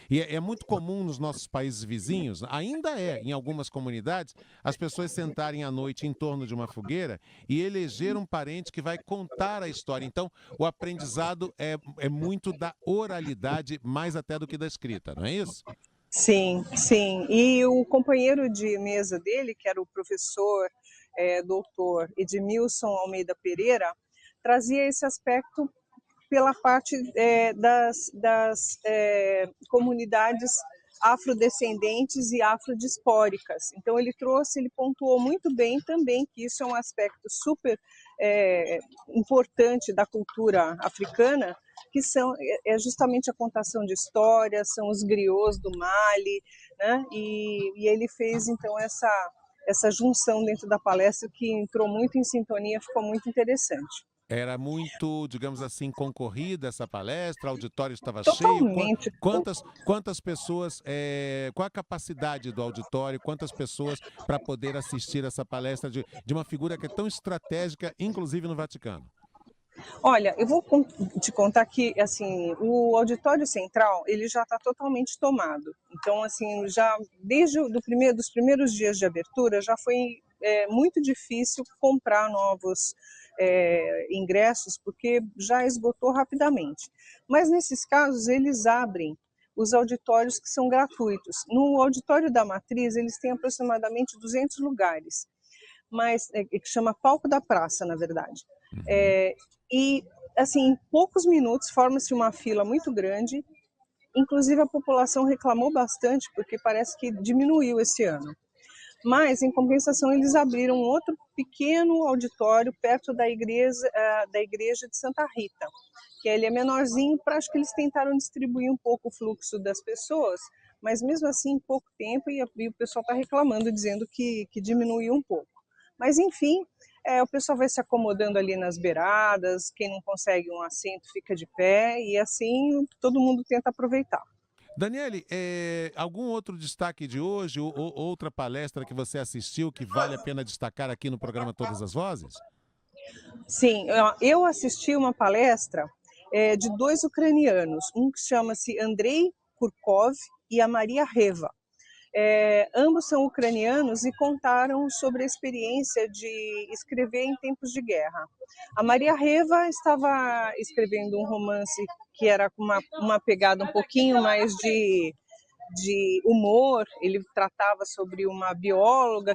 é muito comum nos nossos países vizinhos, ainda em algumas comunidades, as pessoas sentarem à noite em torno de uma fogueira e eleger um parente que vai contar a história. Então, o aprendizado é muito da oralidade, mais até do que da escrita, não é isso? Sim, sim. E o companheiro de mesa dele, que era o professor doutor Edmilson Almeida Pereira, trazia esse aspecto pela parte das comunidades afrodescendentes e afrodispóricas. Então ele pontuou muito bem também que isso é um aspecto super importante da cultura africana, que é justamente a contação de histórias, são os griots do Mali, né? E ele fez então essa junção dentro da palestra que entrou muito em sintonia, ficou muito interessante. Era muito, digamos assim, concorrida essa palestra, o auditório estava Totalmente. cheio. Quantas pessoas, qual a capacidade do auditório, quantas pessoas para poder assistir essa palestra de uma figura que é tão estratégica, inclusive no Vaticano? Olha, eu vou te contar que assim, o auditório central ele já está totalmente tomado. Então, assim, já desde dos primeiros dias de abertura já foi muito difícil comprar novos ingressos, porque já esgotou rapidamente. Mas nesses casos eles abrem os auditórios que são gratuitos. No auditório da Matriz eles têm aproximadamente 200 lugares, mas que chama Palco da Praça, na verdade. E, assim, em poucos minutos forma-se uma fila muito grande, inclusive a população reclamou bastante, porque parece que diminuiu esse ano. Mas, em compensação, eles abriram outro pequeno auditório perto da igreja de Santa Rita, que ele é menorzinho, acho que eles tentaram distribuir um pouco o fluxo das pessoas, mas mesmo assim, em pouco tempo, e o pessoal está reclamando, dizendo que diminuiu um pouco. Mas, enfim, o pessoal vai se acomodando ali nas beiradas, quem não consegue um assento fica de pé, e assim todo mundo tenta aproveitar. Daniele, algum outro destaque de hoje, ou outra palestra que você assistiu que vale a pena destacar aqui no programa Todas as Vozes? Sim, eu assisti uma palestra de 2 ucranianos, um que chama-se Andrei Kurkov e a Maria Reva. Ambos são ucranianos e contaram sobre a experiência de escrever em tempos de guerra. A Maria Reva estava escrevendo um romance que era com uma pegada um pouquinho mais de humor. Ele tratava sobre uma bióloga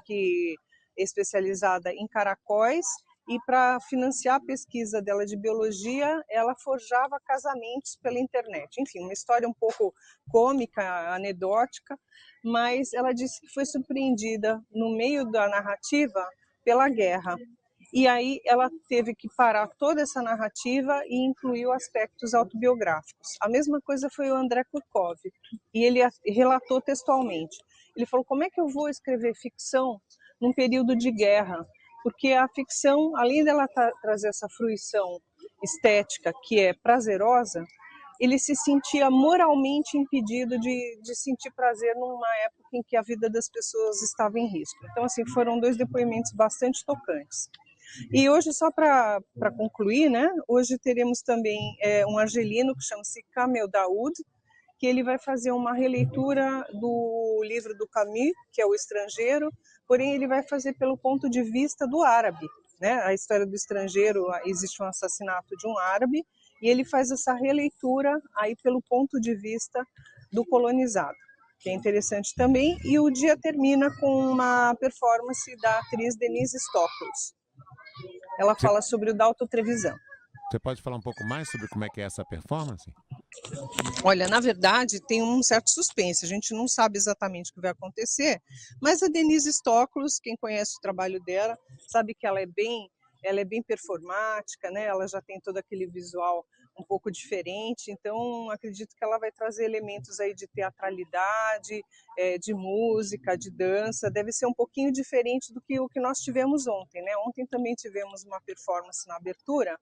especializada em caracóis, e para financiar a pesquisa dela de biologia, ela forjava casamentos pela internet. Enfim, uma história um pouco cômica, anedótica, mas ela disse que foi surpreendida no meio da narrativa pela guerra. E aí ela teve que parar toda essa narrativa e incluiu aspectos autobiográficos. A mesma coisa foi o Andrei Kurkov, e ele relatou textualmente. Ele falou, como é que eu vou escrever ficção num período de guerra? Porque a ficção, além dela trazer essa fruição estética que é prazerosa, ele se sentia moralmente impedido de sentir prazer numa época em que a vida das pessoas estava em risco. Então, assim, foram 2 depoimentos bastante tocantes. E hoje, só para concluir, né, hoje teremos também um argelino que chama-se Kamel Daoud, que ele vai fazer uma releitura do livro do Camus, que é O Estrangeiro, porém ele vai fazer pelo ponto de vista do árabe, né? A história do estrangeiro, existe um assassinato de um árabe, e ele faz essa releitura aí pelo ponto de vista do colonizado, que é interessante também. E o dia termina com uma performance da atriz Denise Stoklos. Ela fala sobre o Dalton Trevisan. Você pode falar um pouco mais sobre como é que é essa performance? Olha, na verdade, tem um certo suspense, a gente não sabe exatamente o que vai acontecer, mas a Denise Stoklos, quem conhece o trabalho dela, sabe que ela é bem performática, né? Ela já tem todo aquele visual um pouco diferente, então acredito que ela vai trazer elementos aí de teatralidade, de música, de dança. Deve ser um pouquinho diferente do que o que nós tivemos ontem, né? Ontem também tivemos uma performance na abertura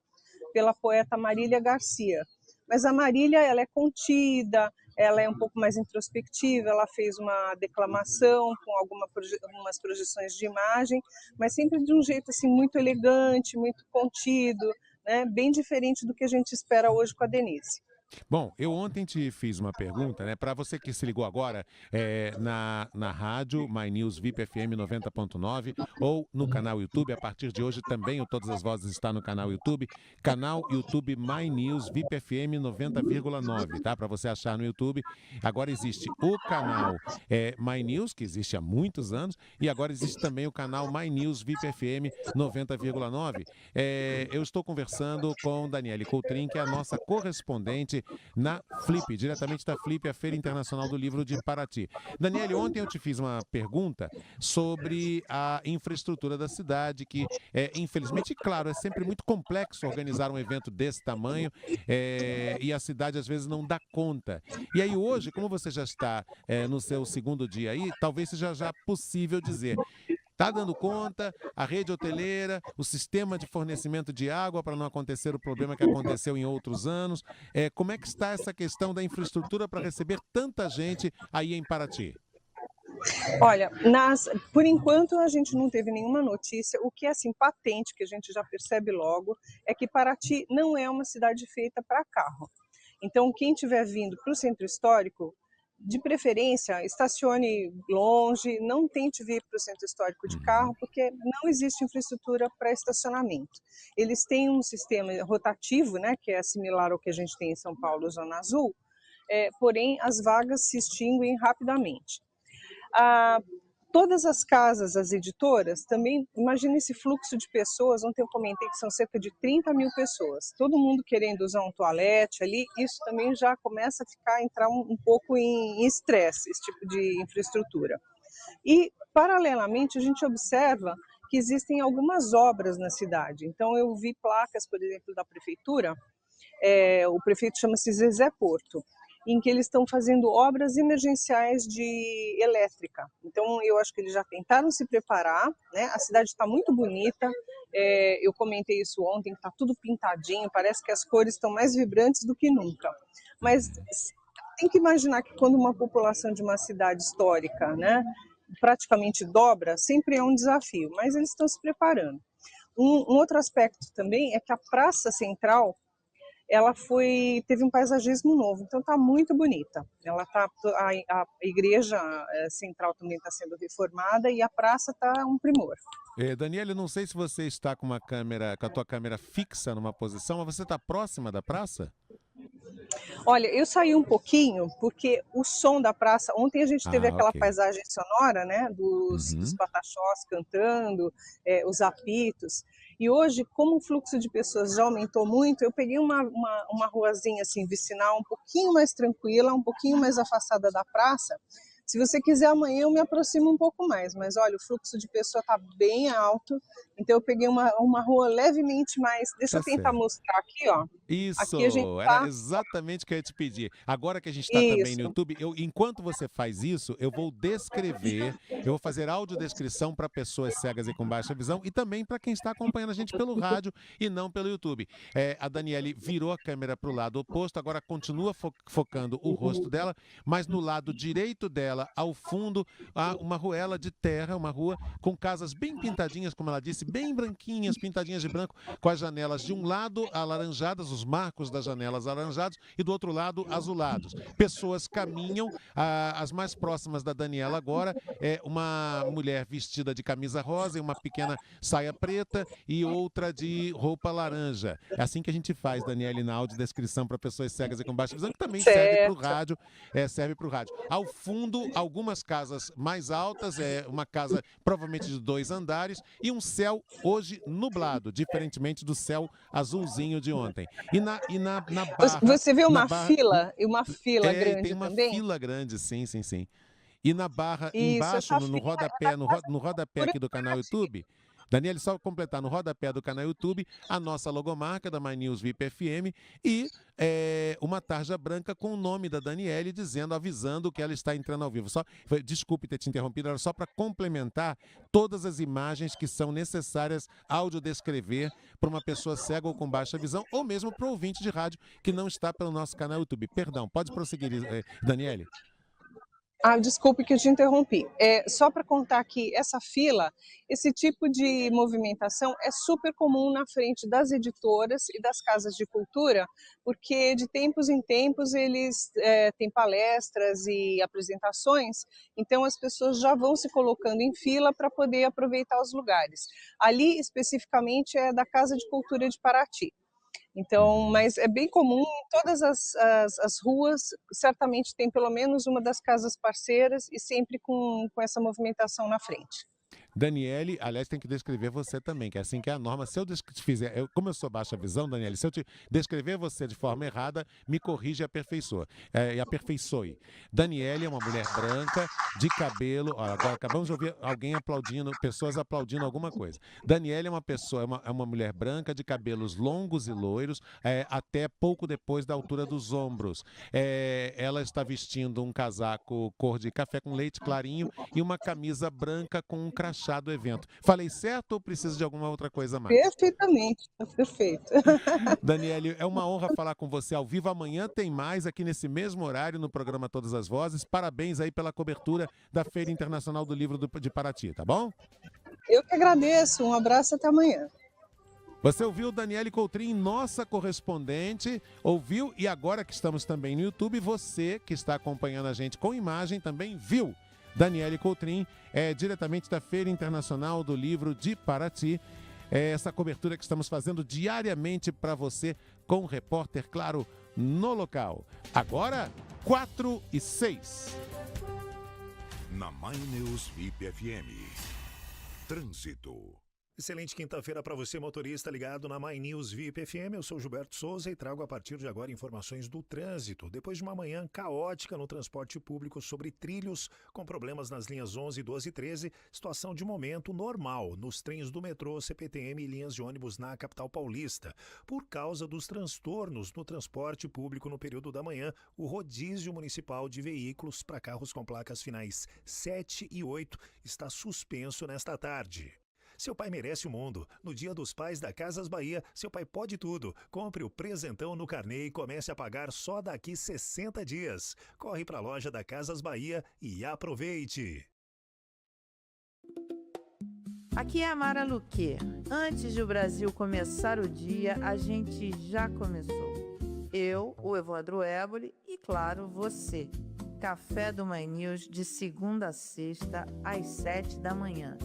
pela poeta Marília Garcia. Mas a Marília, ela é contida, ela é um pouco mais introspectiva, ela fez uma declamação com algumas projeções de imagem, mas sempre de um jeito assim muito elegante, muito contido, né? Bem diferente do que a gente espera hoje com a Denise. Bom, eu ontem te fiz uma pergunta, né? Para você que se ligou agora na rádio My News VIP FM 90.9 ou no canal YouTube. A partir de hoje também o Todas as Vozes está no canal YouTube. Canal YouTube My News VIP FM 90,9, tá? Para você achar no YouTube. Agora existe o canal My News, que existe há muitos anos, e agora existe também o canal My News VIP FM 90,9. Eu estou conversando com Daniele Coutrin, que é a nossa correspondente na Flip, diretamente da Flip, a Feira Internacional do Livro de Paraty. Daniele, ontem eu te fiz uma pergunta sobre a infraestrutura da cidade, que infelizmente, claro, é sempre muito complexo organizar um evento desse tamanho e a cidade às vezes não dá conta. E aí hoje, como você já está no seu segundo dia aí, talvez seja já possível dizer: está dando conta, a rede hoteleira, o sistema de fornecimento de água para não acontecer o problema que aconteceu em outros anos. Como é que está essa questão da infraestrutura para receber tanta gente aí em Paraty? Olha, por enquanto a gente não teve nenhuma notícia. O que é assim, patente, que a gente já percebe logo, é que Paraty não é uma cidade feita para carro. Então, quem estiver vindo para o centro histórico, de preferência, estacione longe, não tente vir para o centro histórico de carro, porque não existe infraestrutura para estacionamento. Eles têm um sistema rotativo, né, que é similar ao que a gente tem em São Paulo, Zona Azul, porém as vagas se extinguem rapidamente. Todas as casas, as editoras, também, imagina esse fluxo de pessoas. Ontem eu comentei que são cerca de 30 mil pessoas, todo mundo querendo usar um toalete ali, isso também já começa a entrar um pouco em estresse, esse tipo de infraestrutura. E, paralelamente, a gente observa que existem algumas obras na cidade. Então, eu vi placas, por exemplo, da prefeitura, o prefeito chama-se Zezé Porto, em que eles estão fazendo obras emergenciais de elétrica. Então, eu acho que eles já tentaram se preparar, né? A cidade está muito bonita, eu comentei isso ontem, está tudo pintadinho, parece que as cores estão mais vibrantes do que nunca. Mas tem que imaginar que quando uma população de uma cidade histórica, né, praticamente dobra, sempre é um desafio, mas eles estão se preparando. Um outro aspecto também é que a Praça Central, ela teve um paisagismo novo, então está muito bonita. A igreja central também está sendo reformada e a praça está um primor. Daniele, não sei se você está com a tua câmera fixa numa posição, mas você está próxima da praça? Olha, eu saí um pouquinho porque o som da praça, ontem a gente teve aquela paisagem sonora, né, dos pataxós cantando, os apitos, e hoje, como o fluxo de pessoas já aumentou muito, eu peguei uma ruazinha assim, vicinal, um pouquinho mais tranquila, um pouquinho mais afastada da praça. Se você quiser, amanhã eu me aproximo um pouco mais, mas olha, o fluxo de pessoa está bem alto, então eu peguei uma rua levemente mais. Deixa eu tentar mostrar aqui, ó. Isso, aqui era exatamente o que eu ia te pedir. Agora que a gente está também no YouTube, enquanto você faz isso, eu vou fazer audiodescrição para pessoas cegas e com baixa visão e também para quem está acompanhando a gente pelo rádio e não pelo YouTube. A Daniele virou a câmera para o lado oposto, agora continua focando o rosto dela, mas no lado direito dela, ao fundo, há uma ruela de terra, uma rua com casas bem pintadinhas, como ela disse, bem branquinhas, pintadinhas de branco, com as janelas de um lado alaranjadas, os marcos das janelas alaranjados, e do outro lado azulados. Pessoas caminham, as mais próximas da Daniela agora é uma mulher vestida de camisa rosa e uma pequena saia preta e outra de roupa laranja. É assim que a gente faz, Daniela, na audiodescrição para pessoas cegas e com baixa visão, que também serve para o rádio. Ao fundo, algumas casas mais altas, uma casa provavelmente de 2 andares e um céu hoje nublado, diferentemente do céu azulzinho de ontem. E na barra... Você vê uma fila grande tem uma também? fila grande, sim. E na barra, Isso, embaixo, no rodapé aqui do canal YouTube... Daniele, só completar, no rodapé do canal YouTube, a nossa logomarca da My News VIP FM e uma tarja branca com o nome da Daniele, avisando que ela está entrando ao vivo. Desculpe ter te interrompido, era só para complementar todas as imagens que são necessárias audiodescrever para uma pessoa cega ou com baixa visão, ou mesmo para o ouvinte de rádio que não está pelo nosso canal YouTube. Perdão, pode prosseguir, Daniele. Desculpe que eu te interrompi. Só para contar que essa fila, esse tipo de movimentação é super comum na frente das editoras e das casas de cultura, porque de tempos em tempos eles têm palestras e apresentações, então as pessoas já vão se colocando em fila para poder aproveitar os lugares. Ali, especificamente, é da Casa de Cultura de Paraty. Então, mas é bem comum, em todas as ruas, certamente tem pelo menos uma das casas parceiras e sempre com essa movimentação na frente. Daniele, aliás, tem que descrever você também, que é assim que é a norma. Se eu fizer, como eu sou baixa visão, Daniele, se eu te descrever você de forma errada, me corrige e aperfeiçoe. Daniele é uma mulher branca, de cabelo. Olha, agora acabamos de ouvir alguém aplaudindo, pessoas aplaudindo alguma coisa. Daniele é uma pessoa, é uma mulher branca, de cabelos longos e loiros, até pouco depois da altura dos ombros. Ela está vestindo um casaco cor de café com leite clarinho e uma camisa branca com um crachá do evento. Falei certo ou precisa de alguma outra coisa mais? Perfeitamente, perfeito. Daniele, é uma honra falar com você ao vivo. Amanhã tem mais aqui nesse mesmo horário no programa Todas as Vozes. Parabéns aí pela cobertura da Feira Internacional do Livro de Paraty, tá bom? Eu que agradeço. Um abraço, até amanhã. Você ouviu Daniele Coutrin, nossa correspondente, ouviu, e agora que estamos também no YouTube, você que está acompanhando a gente com imagem também viu. Daniele Coutrin, diretamente da Feira Internacional do Livro de Paraty. Essa cobertura que estamos fazendo diariamente para você com o repórter, claro, no local. Agora, 4:06. Na My News VIP FM. Trânsito. Excelente quinta-feira para você, motorista ligado na My News VIP FM. Eu sou Gilberto Souza e trago a partir de agora informações do trânsito. Depois de uma manhã caótica no transporte público sobre trilhos, com problemas nas linhas 11, 12 e 13, situação de momento normal nos trens do metrô, CPTM e linhas de ônibus na capital paulista. Por causa dos transtornos no transporte público no período da manhã, o rodízio municipal de veículos para carros com placas finais 7 e 8 está suspenso nesta tarde. Seu pai merece o mundo. No Dia dos Pais da Casas Bahia, seu pai pode tudo. Compre o presentão no carnê e comece a pagar só daqui 60 dias. Corre para a loja da Casas Bahia e aproveite. Aqui é a Mara Luque. Antes de o Brasil começar o dia, a gente já começou. Eu, o Evandro Éboli e, claro, você. Café do My News de segunda a sexta, às 7 da manhã.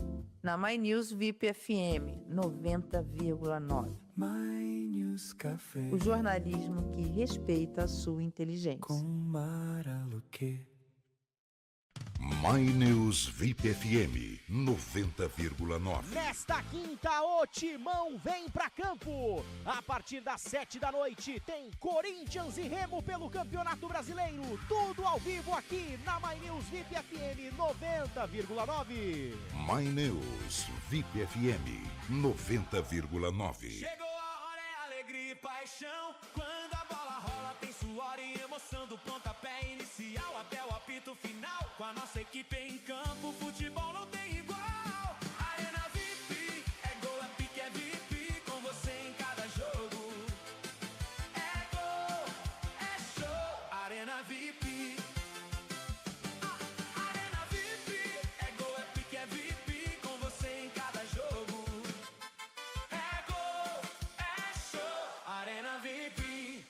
Na My News VIP FM 90,9. My News Café. O jornalismo que respeita a sua inteligência. Com Mara Luque. My News VIP FM 90,9. Nesta quinta, o Timão vem pra campo. A partir das 7 da noite tem Corinthians e Remo pelo Campeonato Brasileiro. Tudo ao vivo aqui na My News VIP FM 90,9. My News VIP FM 90,9. Chegou a hora, é alegria e paixão. Quando a bola rola, tem suor e emoção do pontapé inicial até o apito final. Com a nossa equipe em campo, futebol não tem igual. Arena VIP, é gol, é pique, é VIP. Com você em cada jogo. É gol, é show. Arena VIP. Arena VIP, é gol, é pique, é VIP. Com você em cada jogo. É gol, é show. Arena VIP.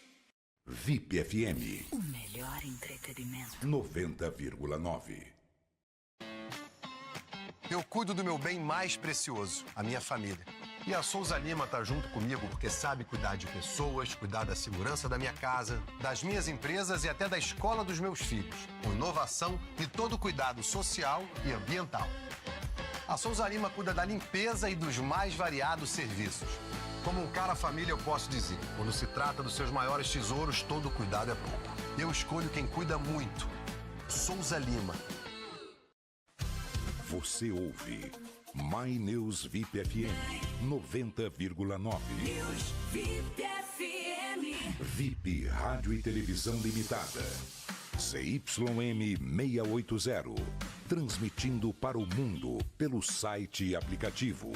VIP FM. O melhor entretenimento. 90,9. Eu cuido do meu bem mais precioso, a minha família. E a Souza Lima tá junto comigo porque sabe cuidar de pessoas, cuidar da segurança da minha casa, das minhas empresas e até da escola dos meus filhos, com inovação e todo cuidado social e ambiental. A Souza Lima cuida da limpeza e dos mais variados serviços. Como um cara família, eu posso dizer, quando se trata dos seus maiores tesouros, todo cuidado é pouco. Eu escolho quem cuida muito. Souza Lima. Você ouve My News VIP FM 90,9. News VIP FM. VIP Rádio e Televisão Limitada. CYM 680. Transmitindo para o mundo pelo site e aplicativo.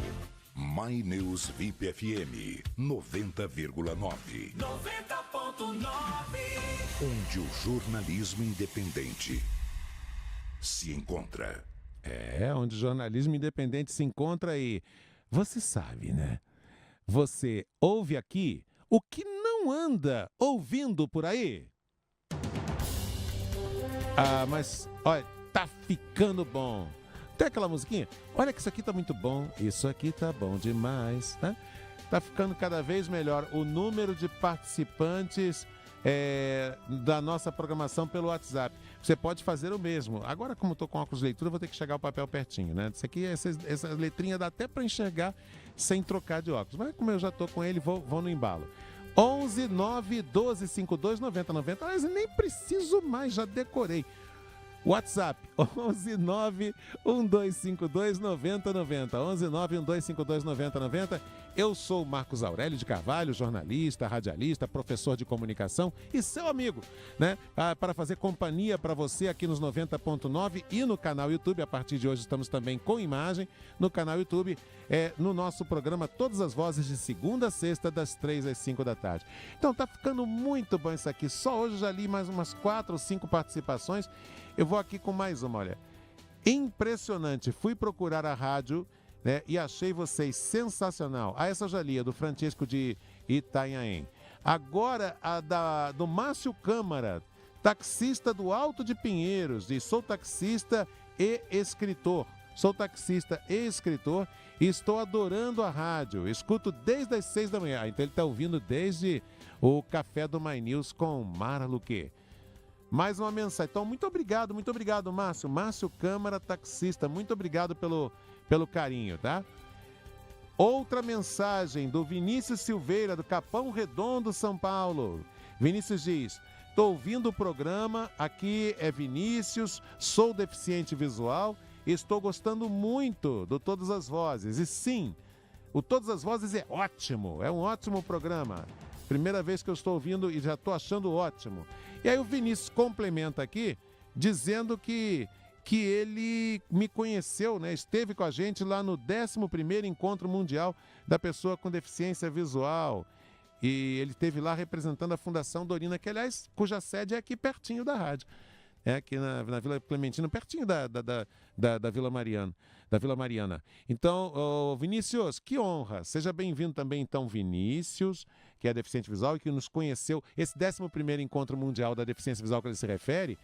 My News VIP FM 90,9. 90,9. Onde o jornalismo independente se encontra. Onde o jornalismo independente se encontra aí. Você sabe, né? Você ouve aqui o que não anda ouvindo por aí. Mas, olha, tá ficando bom. Tem aquela musiquinha? Olha que isso aqui tá muito bom. Isso aqui tá bom demais, né? Tá ficando cada vez melhor o número de participantes da nossa programação pelo WhatsApp. Você pode fazer o mesmo. Agora, como estou com óculos de leitura, vou ter que chegar o papel pertinho, né? Isso aqui, essa letrinha dá até para enxergar sem trocar de óculos. Mas como eu já estou com ele, vou no embalo. 11 9 12 52 90 90. Mas nem preciso mais, já decorei. WhatsApp, 11 9 1252 90 90. 11 9 1252 90 90. Eu sou Marcos Aurélio de Carvalho, jornalista, radialista, professor de comunicação e seu amigo, né? Para fazer companhia para você aqui nos 90.9 e no canal YouTube. A partir de hoje estamos também com imagem no canal YouTube, no nosso programa Todas as Vozes, de segunda a sexta, das 3 às 5 da tarde. Então tá ficando muito bom isso aqui. Só hoje eu já li mais umas 4 ou 5 participações. Eu vou aqui com mais uma, olha. Impressionante. Fui procurar a rádio, né, e achei vocês sensacional. Essa eu já li, do Francisco de Itanhaém. Agora a do Márcio Câmara, taxista do Alto de Pinheiros, diz: sou taxista e escritor. Sou taxista e escritor e estou adorando a rádio. Escuto desde as 6 da manhã. Então ele está ouvindo desde o Café do My News com Mara Luque. Mais uma mensagem. Então, muito obrigado, Márcio. Márcio Câmara, taxista. Muito obrigado pelo carinho, tá? Outra mensagem do Vinícius Silveira, do Capão Redondo, São Paulo. Vinícius diz: estou ouvindo o programa, aqui é Vinícius, sou deficiente visual, estou gostando muito do Todas as Vozes. E sim, o Todas as Vozes é ótimo, é um ótimo programa. Primeira vez que eu estou ouvindo e já estou achando ótimo. E aí o Vinícius complementa aqui, dizendo que ele me conheceu, né? Esteve com a gente lá no 11º Encontro Mundial da Pessoa com Deficiência Visual. E ele esteve lá representando a Fundação Dorina, que, aliás, cuja sede é aqui pertinho da rádio. É aqui na Vila Clementina, pertinho da Vila Mariana. Então, Vinícius, que honra. Seja bem-vindo também, então, Vinícius, que é deficiente visual e que nos conheceu. Esse 11º Encontro Mundial da Deficiência Visual que ele se refere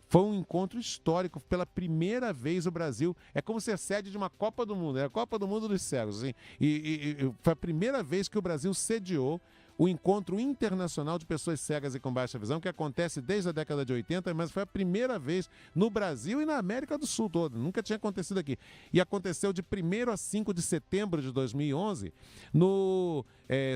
foi um encontro histórico. Pela primeira vez o Brasil, é como ser sede de uma Copa do Mundo, é a Copa do Mundo dos Cegos. Assim, e foi a primeira vez que o Brasil sediou o Encontro Internacional de Pessoas Cegas e com Baixa Visão, que acontece desde a década de 80, mas foi a primeira vez no Brasil e na América do Sul toda. Nunca tinha acontecido aqui. E aconteceu de 1º a 5 de setembro de 2011 no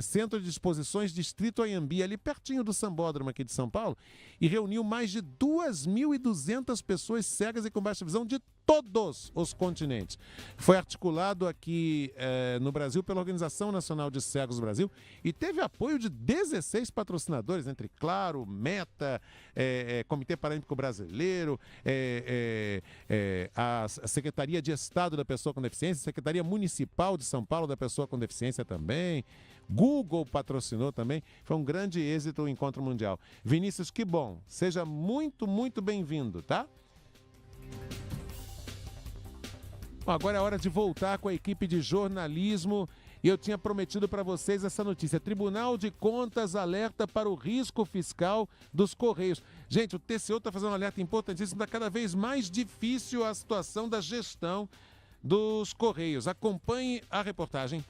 Centro de Exposições Distrito Anhembi, ali pertinho do Sambódromo aqui de São Paulo, e reuniu mais de 2.200 pessoas cegas e com baixa visão de todos os continentes. Foi articulado aqui no Brasil pela Organização Nacional de Cegos do Brasil e teve apoio de 16 patrocinadores, entre Claro, Meta, Comitê Paralímpico Brasileiro, a Secretaria de Estado da Pessoa com Deficiência, Secretaria Municipal de São Paulo da Pessoa com Deficiência também, Google patrocinou também. Foi um grande êxito o Encontro Mundial. Vinícius, que bom. Seja muito, muito bem-vindo, tá? Bom, agora é hora de voltar com a equipe de jornalismo e eu tinha prometido para vocês essa notícia. Tribunal de Contas alerta para o risco fiscal dos Correios. Gente, o TCU está fazendo um alerta importantíssimo. Está cada vez mais difícil a situação da gestão dos Correios. Acompanhe a reportagem.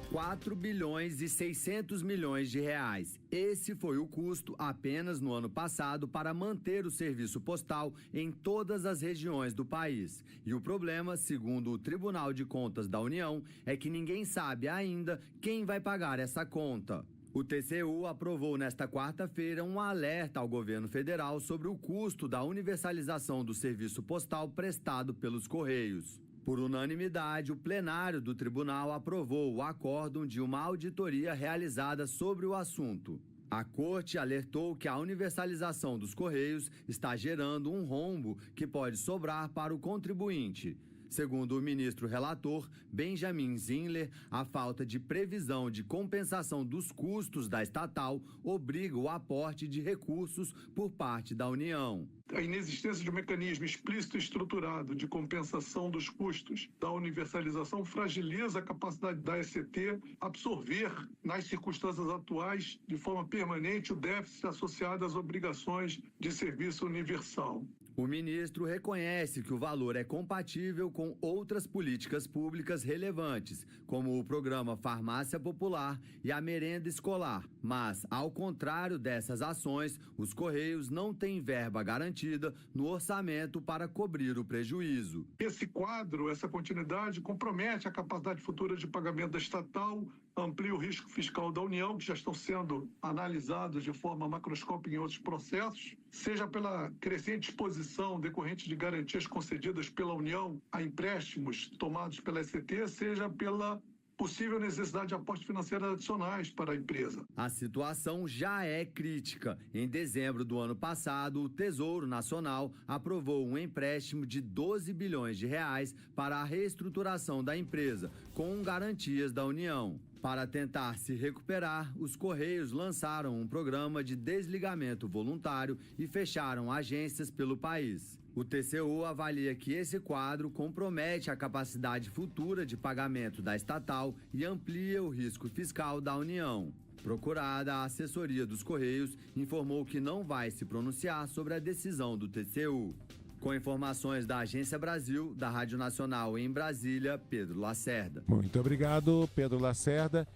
4 bilhões e 600 milhões de reais. Esse foi o custo apenas no ano passado para manter o serviço postal em todas as regiões do país. E o problema, segundo o Tribunal de Contas da União, é que ninguém sabe ainda quem vai pagar essa conta. O TCU aprovou nesta quarta-feira um alerta ao governo federal sobre o custo da universalização do serviço postal prestado pelos Correios. Por unanimidade, o plenário do tribunal aprovou o acórdão de uma auditoria realizada sobre o assunto. A corte alertou que a universalização dos Correios está gerando um rombo que pode sobrar para o contribuinte. Segundo o ministro relator, Benjamin Zinler, a falta de previsão de compensação dos custos da estatal obriga o aporte de recursos por parte da União. A inexistência de um mecanismo explícito e estruturado de compensação dos custos da universalização fragiliza a capacidade da ECT absorver, nas circunstâncias atuais, de forma permanente, o déficit associado às obrigações de serviço universal. O ministro reconhece que o valor é compatível com outras políticas públicas relevantes, como o programa Farmácia Popular e a merenda escolar. Mas, ao contrário dessas ações, os Correios não têm verba garantida no orçamento para cobrir o prejuízo. Esse quadro, essa continuidade, compromete a capacidade futura de pagamento da estatal, amplia o risco fiscal da União, que já estão sendo analisados de forma macroscópica em outros processos, seja pela crescente exposição decorrente de garantias concedidas pela União a empréstimos tomados pela ECT, seja pela possível necessidade de aportes financeiros adicionais para a empresa. A situação já é crítica. Em dezembro do ano passado, o Tesouro Nacional aprovou um empréstimo de 12 bilhões de reais para a reestruturação da empresa, com garantias da União. Para tentar se recuperar, os Correios lançaram um programa de desligamento voluntário e fecharam agências pelo país. O TCU avalia que esse quadro compromete a capacidade futura de pagamento da estatal e amplia o risco fiscal da União. Procurada, a assessoria dos Correios informou que não vai se pronunciar sobre a decisão do TCU. Com informações da Agência Brasil, da Rádio Nacional em Brasília, Pedro Lacerda. Muito obrigado, Pedro Lacerda.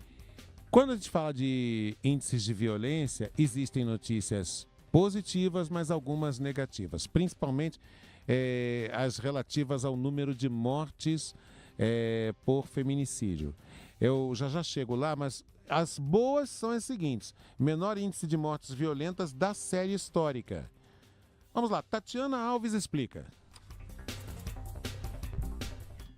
Quando a gente fala de índices de violência, existem notícias positivas, mas algumas negativas, principalmente as relativas ao número de mortes por feminicídio. Eu já chego lá, mas as boas são as seguintes: menor índice de mortes violentas da série histórica. Vamos lá, Tatiana Alves explica.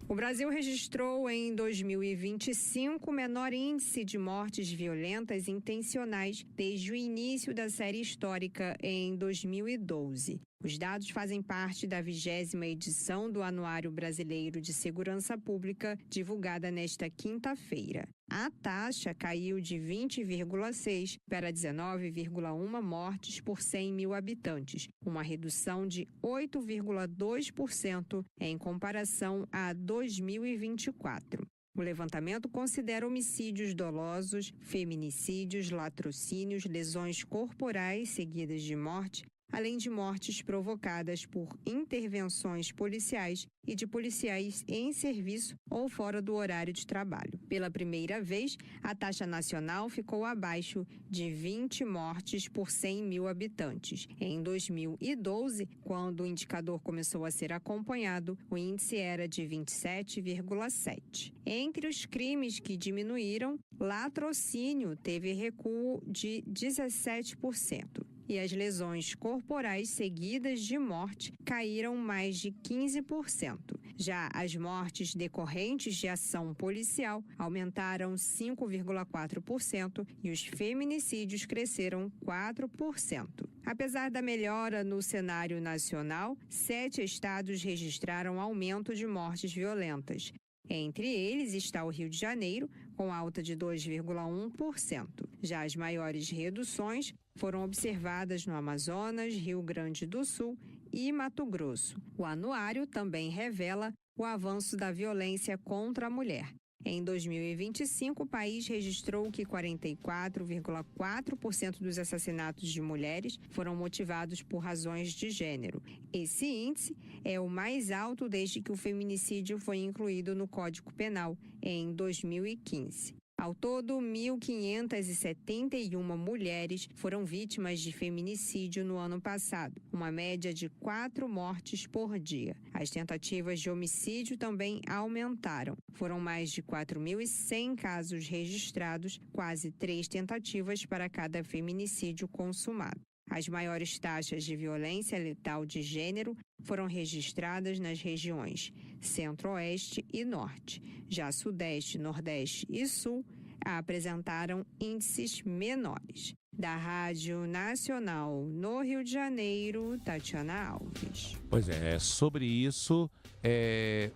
O Brasil registrou em 2025 o menor índice de mortes violentas intencionais desde o início da série histórica em 2012. Os dados fazem parte da 20ª edição do Anuário Brasileiro de Segurança Pública, divulgada nesta quinta-feira. A taxa caiu de 20,6 para 19,1 mortes por 100 mil habitantes, uma redução de 8,2% em comparação a 2024. O levantamento considera homicídios dolosos, feminicídios, latrocínios, lesões corporais seguidas de morte, além de mortes provocadas por intervenções policiais e de policiais em serviço ou fora do horário de trabalho. Pela primeira vez, a taxa nacional ficou abaixo de 20 mortes por 100 mil habitantes. Em 2012, quando o indicador começou a ser acompanhado, o índice era de 27,7. Entre os crimes que diminuíram, latrocínio teve recuo de 17%. E as lesões corporais seguidas de morte caíram mais de 15%. Já as mortes decorrentes de ação policial aumentaram 5,4% e os feminicídios cresceram 4%. Apesar da melhora no cenário nacional, 7 estados registraram aumento de mortes violentas. Entre eles está o Rio de Janeiro, com alta de 2,1%. Já as maiores reduções foram observadas no Amazonas, Rio Grande do Sul e Mato Grosso. O anuário também revela o avanço da violência contra a mulher. Em 2025, o país registrou que 44,4% dos assassinatos de mulheres foram motivados por razões de gênero. Esse índice é o mais alto desde que o feminicídio foi incluído no Código Penal, em 2015. Ao todo, 1.571 mulheres foram vítimas de feminicídio no ano passado, uma média de 4 mortes por dia. As tentativas de homicídio também aumentaram. Foram mais de 4.100 casos registrados, quase 3 tentativas para cada feminicídio consumado. As maiores taxas de violência letal de gênero foram registradas nas regiões Centro-Oeste e Norte. Já Sudeste, Nordeste e Sul apresentaram índices menores. Da Rádio Nacional no Rio de Janeiro, Tatiana Alves. Pois é sobre isso,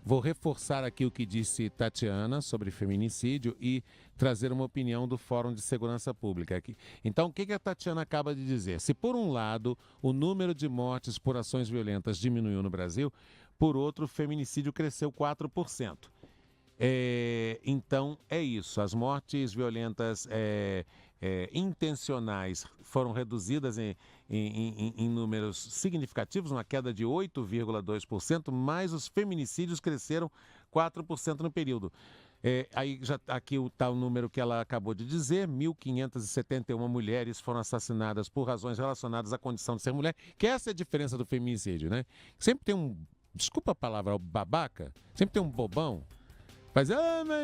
vou reforçar aqui o que disse Tatiana sobre feminicídio e trazer uma opinião do Fórum de Segurança Pública aqui. Então, o que a Tatiana acaba de dizer? Se, por um lado, o número de mortes por ações violentas diminuiu no Brasil, por outro, o feminicídio cresceu 4%. Então, é isso. As mortes violentas intencionais foram reduzidas em números significativos, uma queda de 8,2%, mas os feminicídios cresceram 4% no período. Aí já aqui está o número que ela acabou de dizer: 1.571 mulheres foram assassinadas por razões relacionadas à condição de ser mulher, que essa é a diferença do feminicídio, né? Sempre tem um, desculpa a palavra, babaca, sempre tem um bobão. Mas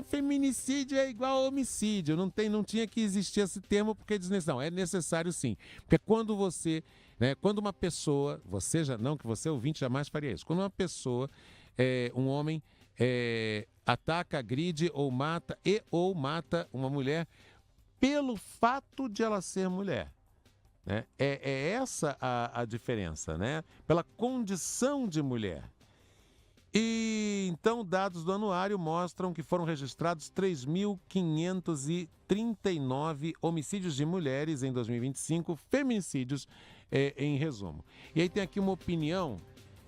feminicídio é igual a homicídio, não tinha que existir esse termo porque diz, não, é necessário sim. Porque quando você, quando uma pessoa, não que você ouvinte jamais faria isso, quando uma pessoa, um homem ataca, agride ou mata uma mulher pelo fato de ela ser mulher. Né? É essa a diferença, né? Pela condição de mulher. E então, dados do anuário mostram que foram registrados 3.539 homicídios de mulheres em 2025, feminicídios em resumo. E aí tem aqui uma opinião,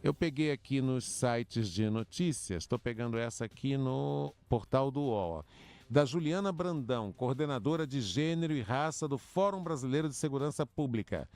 eu peguei aqui nos sites de notícias, estou pegando essa aqui no portal do UOL, da Juliana Brandão, coordenadora de Gênero e Raça do Fórum Brasileiro de Segurança Pública.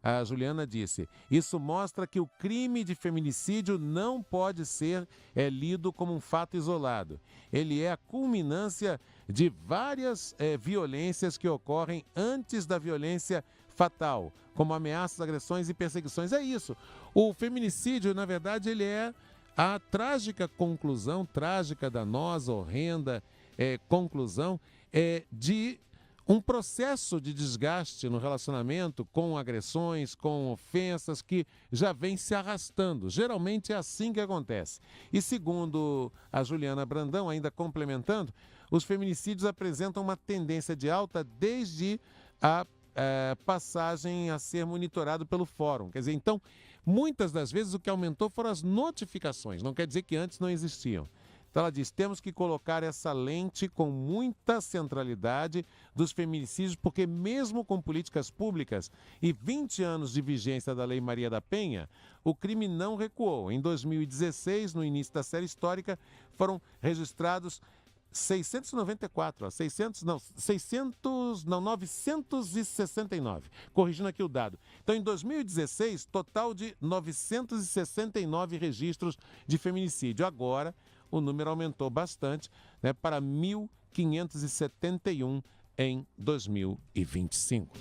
A Juliana disse: isso mostra que o crime de feminicídio não pode ser lido como um fato isolado. Ele é a culminância de várias violências que ocorrem antes da violência fatal, como ameaças, agressões e perseguições. É isso. O feminicídio, na verdade, ele é a trágica conclusão, trágica, danosa, horrenda conclusão de um processo de desgaste no relacionamento com agressões, com ofensas que já vem se arrastando. Geralmente é assim que acontece. E segundo a Juliana Brandão, ainda complementando, os feminicídios apresentam uma tendência de alta desde a passagem a ser monitorado pelo fórum. Quer dizer, então, muitas das vezes o que aumentou foram as notificações, não quer dizer que antes não existiam. Então ela diz, temos que colocar essa lente com muita centralidade dos feminicídios, porque mesmo com políticas públicas e 20 anos de vigência da Lei Maria da Penha, o crime não recuou. Em 2016, no início da série histórica, foram registrados 969. Corrigindo aqui o dado. Então, em 2016, total de 969 registros de feminicídio. Agora, o número aumentou bastante, para 1.571 em 2025.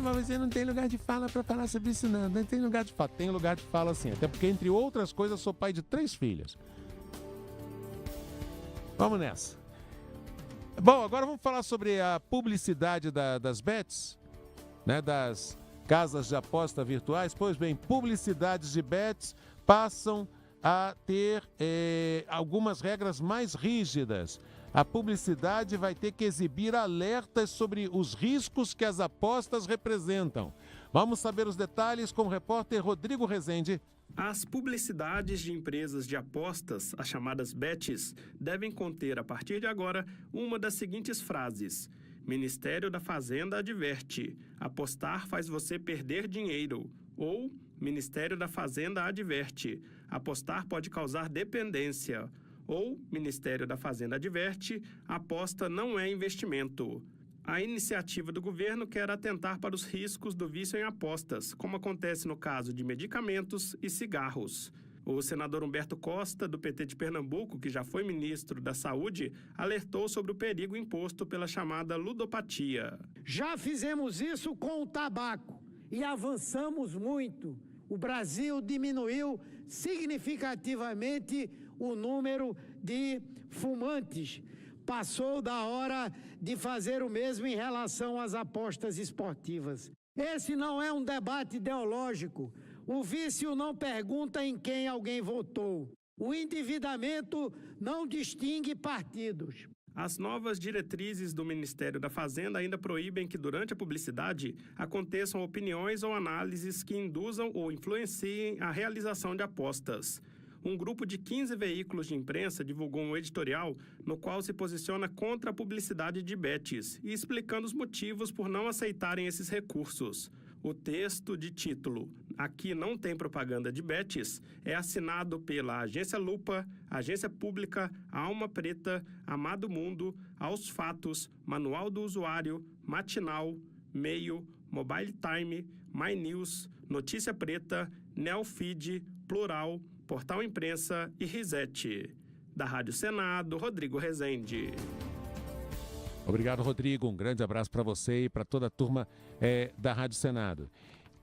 Mas você não tem lugar de fala para falar sobre isso, não. Não tem lugar de fala. Tem lugar de fala, sim. Até porque, entre outras coisas, sou pai de 3 filhas. Vamos nessa. Bom, agora vamos falar sobre a publicidade das bets, das casas de aposta virtuais. Pois bem, publicidades de bets passam a ter algumas regras mais rígidas. A publicidade vai ter que exibir alertas sobre os riscos que as apostas representam. Vamos saber os detalhes com o repórter Rodrigo Rezende. As publicidades de empresas de apostas, as chamadas bets, devem conter, a partir de agora, uma das seguintes frases: Ministério da Fazenda adverte, apostar faz você perder dinheiro. Ou, Ministério da Fazenda adverte, apostar pode causar dependência. Ou, Ministério da Fazenda adverte, aposta não é investimento. A iniciativa do governo quer atentar para os riscos do vício em apostas, como acontece no caso de medicamentos e cigarros. O senador Humberto Costa, do PT de Pernambuco, que já foi ministro da Saúde, alertou sobre o perigo imposto pela chamada ludopatia. Já fizemos isso com o tabaco e avançamos muito. O Brasil diminuiu significativamente o número de fumantes. Passou da hora de fazer o mesmo em relação às apostas esportivas. Esse não é um debate ideológico. O vício não pergunta em quem alguém votou. O endividamento não distingue partidos. As novas diretrizes do Ministério da Fazenda ainda proíbem que, durante a publicidade, aconteçam opiniões ou análises que induzam ou influenciem a realização de apostas. Um grupo de 15 veículos de imprensa divulgou um editorial no qual se posiciona contra a publicidade de bets e explicando os motivos por não aceitarem esses recursos. O texto de título "Aqui não tem propaganda de bets" é assinado pela Agência Lupa, Agência Pública, Alma Preta, Amado Mundo, Aos Fatos, Manual do Usuário, Matinal, Meio, Mobile Time, My News, Notícia Preta, Neofeed, Plural, Portal Imprensa e Reset. Da Rádio Senado, Rodrigo Rezende. Obrigado, Rodrigo. Um grande abraço para você e para toda a turma da Rádio Senado.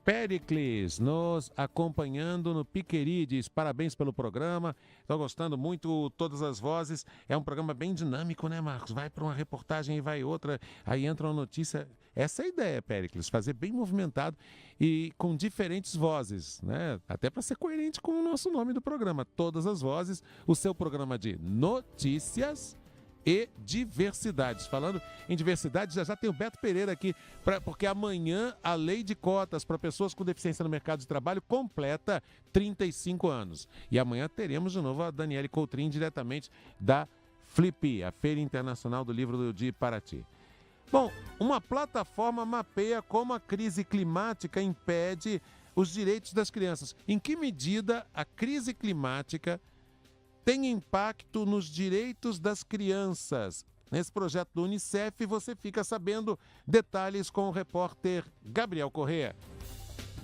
Péricles nos acompanhando no Piqueri, diz parabéns pelo programa, estou gostando muito, todas as vozes, é um programa bem dinâmico, né, Marcos? Vai para uma reportagem e vai outra, aí entra uma notícia. Essa é a ideia, Péricles, fazer bem movimentado e com diferentes vozes, né? Até para ser coerente com o nosso nome do programa, todas as vozes, o seu programa de notícias e diversidades. Falando em diversidade, já tem o Beto Pereira aqui, porque amanhã a lei de cotas para pessoas com deficiência no mercado de trabalho completa 35 anos. E amanhã teremos de novo a Daniele Coutrin, diretamente da Flip, a Feira Internacional do Livro de Paraty. Bom, uma plataforma mapeia como a crise climática impede os direitos das crianças. Em que medida a crise climática tem impacto nos direitos das crianças? Nesse projeto do Unicef, você fica sabendo detalhes com o repórter Gabriel Corrêa.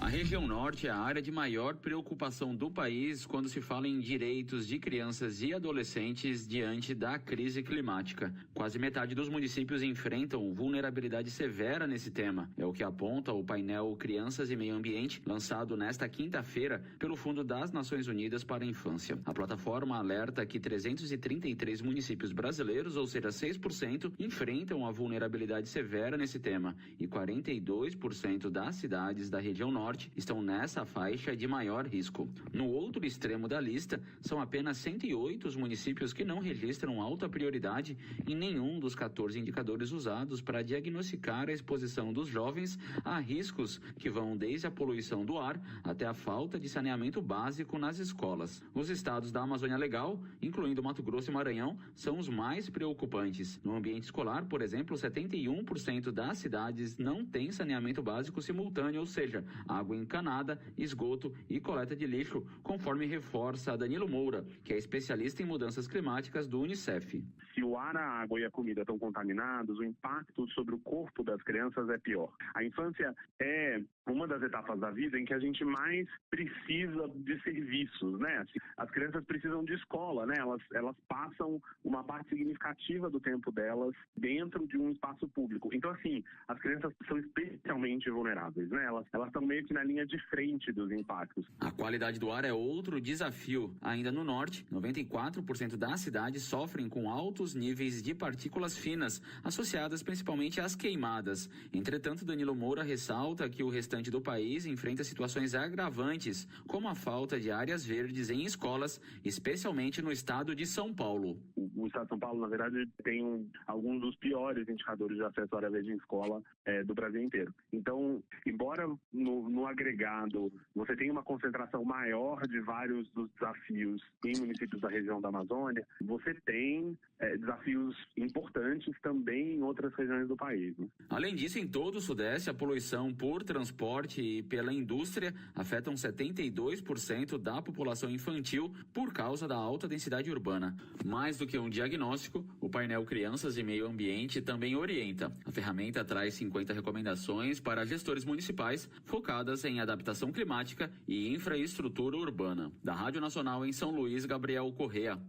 A região norte é a área de maior preocupação do país quando se fala em direitos de crianças e adolescentes diante da crise climática. Quase metade dos municípios enfrentam vulnerabilidade severa nesse tema. É o que aponta o painel Crianças e Meio Ambiente, lançado nesta quinta-feira pelo Fundo das Nações Unidas para a Infância. A plataforma alerta que 333 municípios brasileiros, ou seja, 6%, enfrentam a vulnerabilidade severa nesse tema e 42% das cidades da região norte estão nessa faixa de maior risco. No outro extremo da lista, são apenas 108 os municípios que não registram alta prioridade em nenhum dos 14 indicadores usados para diagnosticar a exposição dos jovens a riscos que vão desde a poluição do ar até a falta de saneamento básico nas escolas. Os estados da Amazônia Legal, incluindo Mato Grosso e Maranhão, são os mais preocupantes. No ambiente escolar, por exemplo, 71% das cidades não têm saneamento básico simultâneo, ou seja, água encanada, esgoto e coleta de lixo, conforme reforça Danilo Moura, que é especialista em mudanças climáticas do Unicef. Se o ar, a água e a comida estão contaminados, o impacto sobre o corpo das crianças é pior. A infância é uma das etapas da vida em que a gente mais precisa de serviços, né? As crianças precisam de escola, né? Elas passam uma parte significativa do tempo delas dentro de um espaço público. Então, assim, as crianças são especialmente vulneráveis, né? Elas estão meio que na linha de frente dos impactos. A qualidade do ar é outro desafio. Ainda no norte, 94% das cidades sofrem com altos níveis de partículas finas, associadas principalmente às queimadas. Entretanto, Danilo Moura ressalta que o restante do país enfrenta situações agravantes, como a falta de áreas verdes em escolas, especialmente no estado de São Paulo. O estado de São Paulo, na verdade, tem alguns dos piores indicadores de acesso à área verde em escola do Brasil inteiro. Então, embora no agregado você tenha uma concentração maior de vários dos desafios em municípios da região da Amazônia, você tem desafios importantes também em outras regiões do país, né? Além disso, em todo o Sudeste, a poluição por transporte e pela indústria afetam 72% da população infantil por causa da alta densidade urbana. Mais do que um diagnóstico, o painel Crianças e Meio Ambiente também orienta. A ferramenta traz 50 recomendações para gestores municipais focadas em adaptação climática e infraestrutura urbana. Da Rádio Nacional em São Luís, Gabriel Corrêa.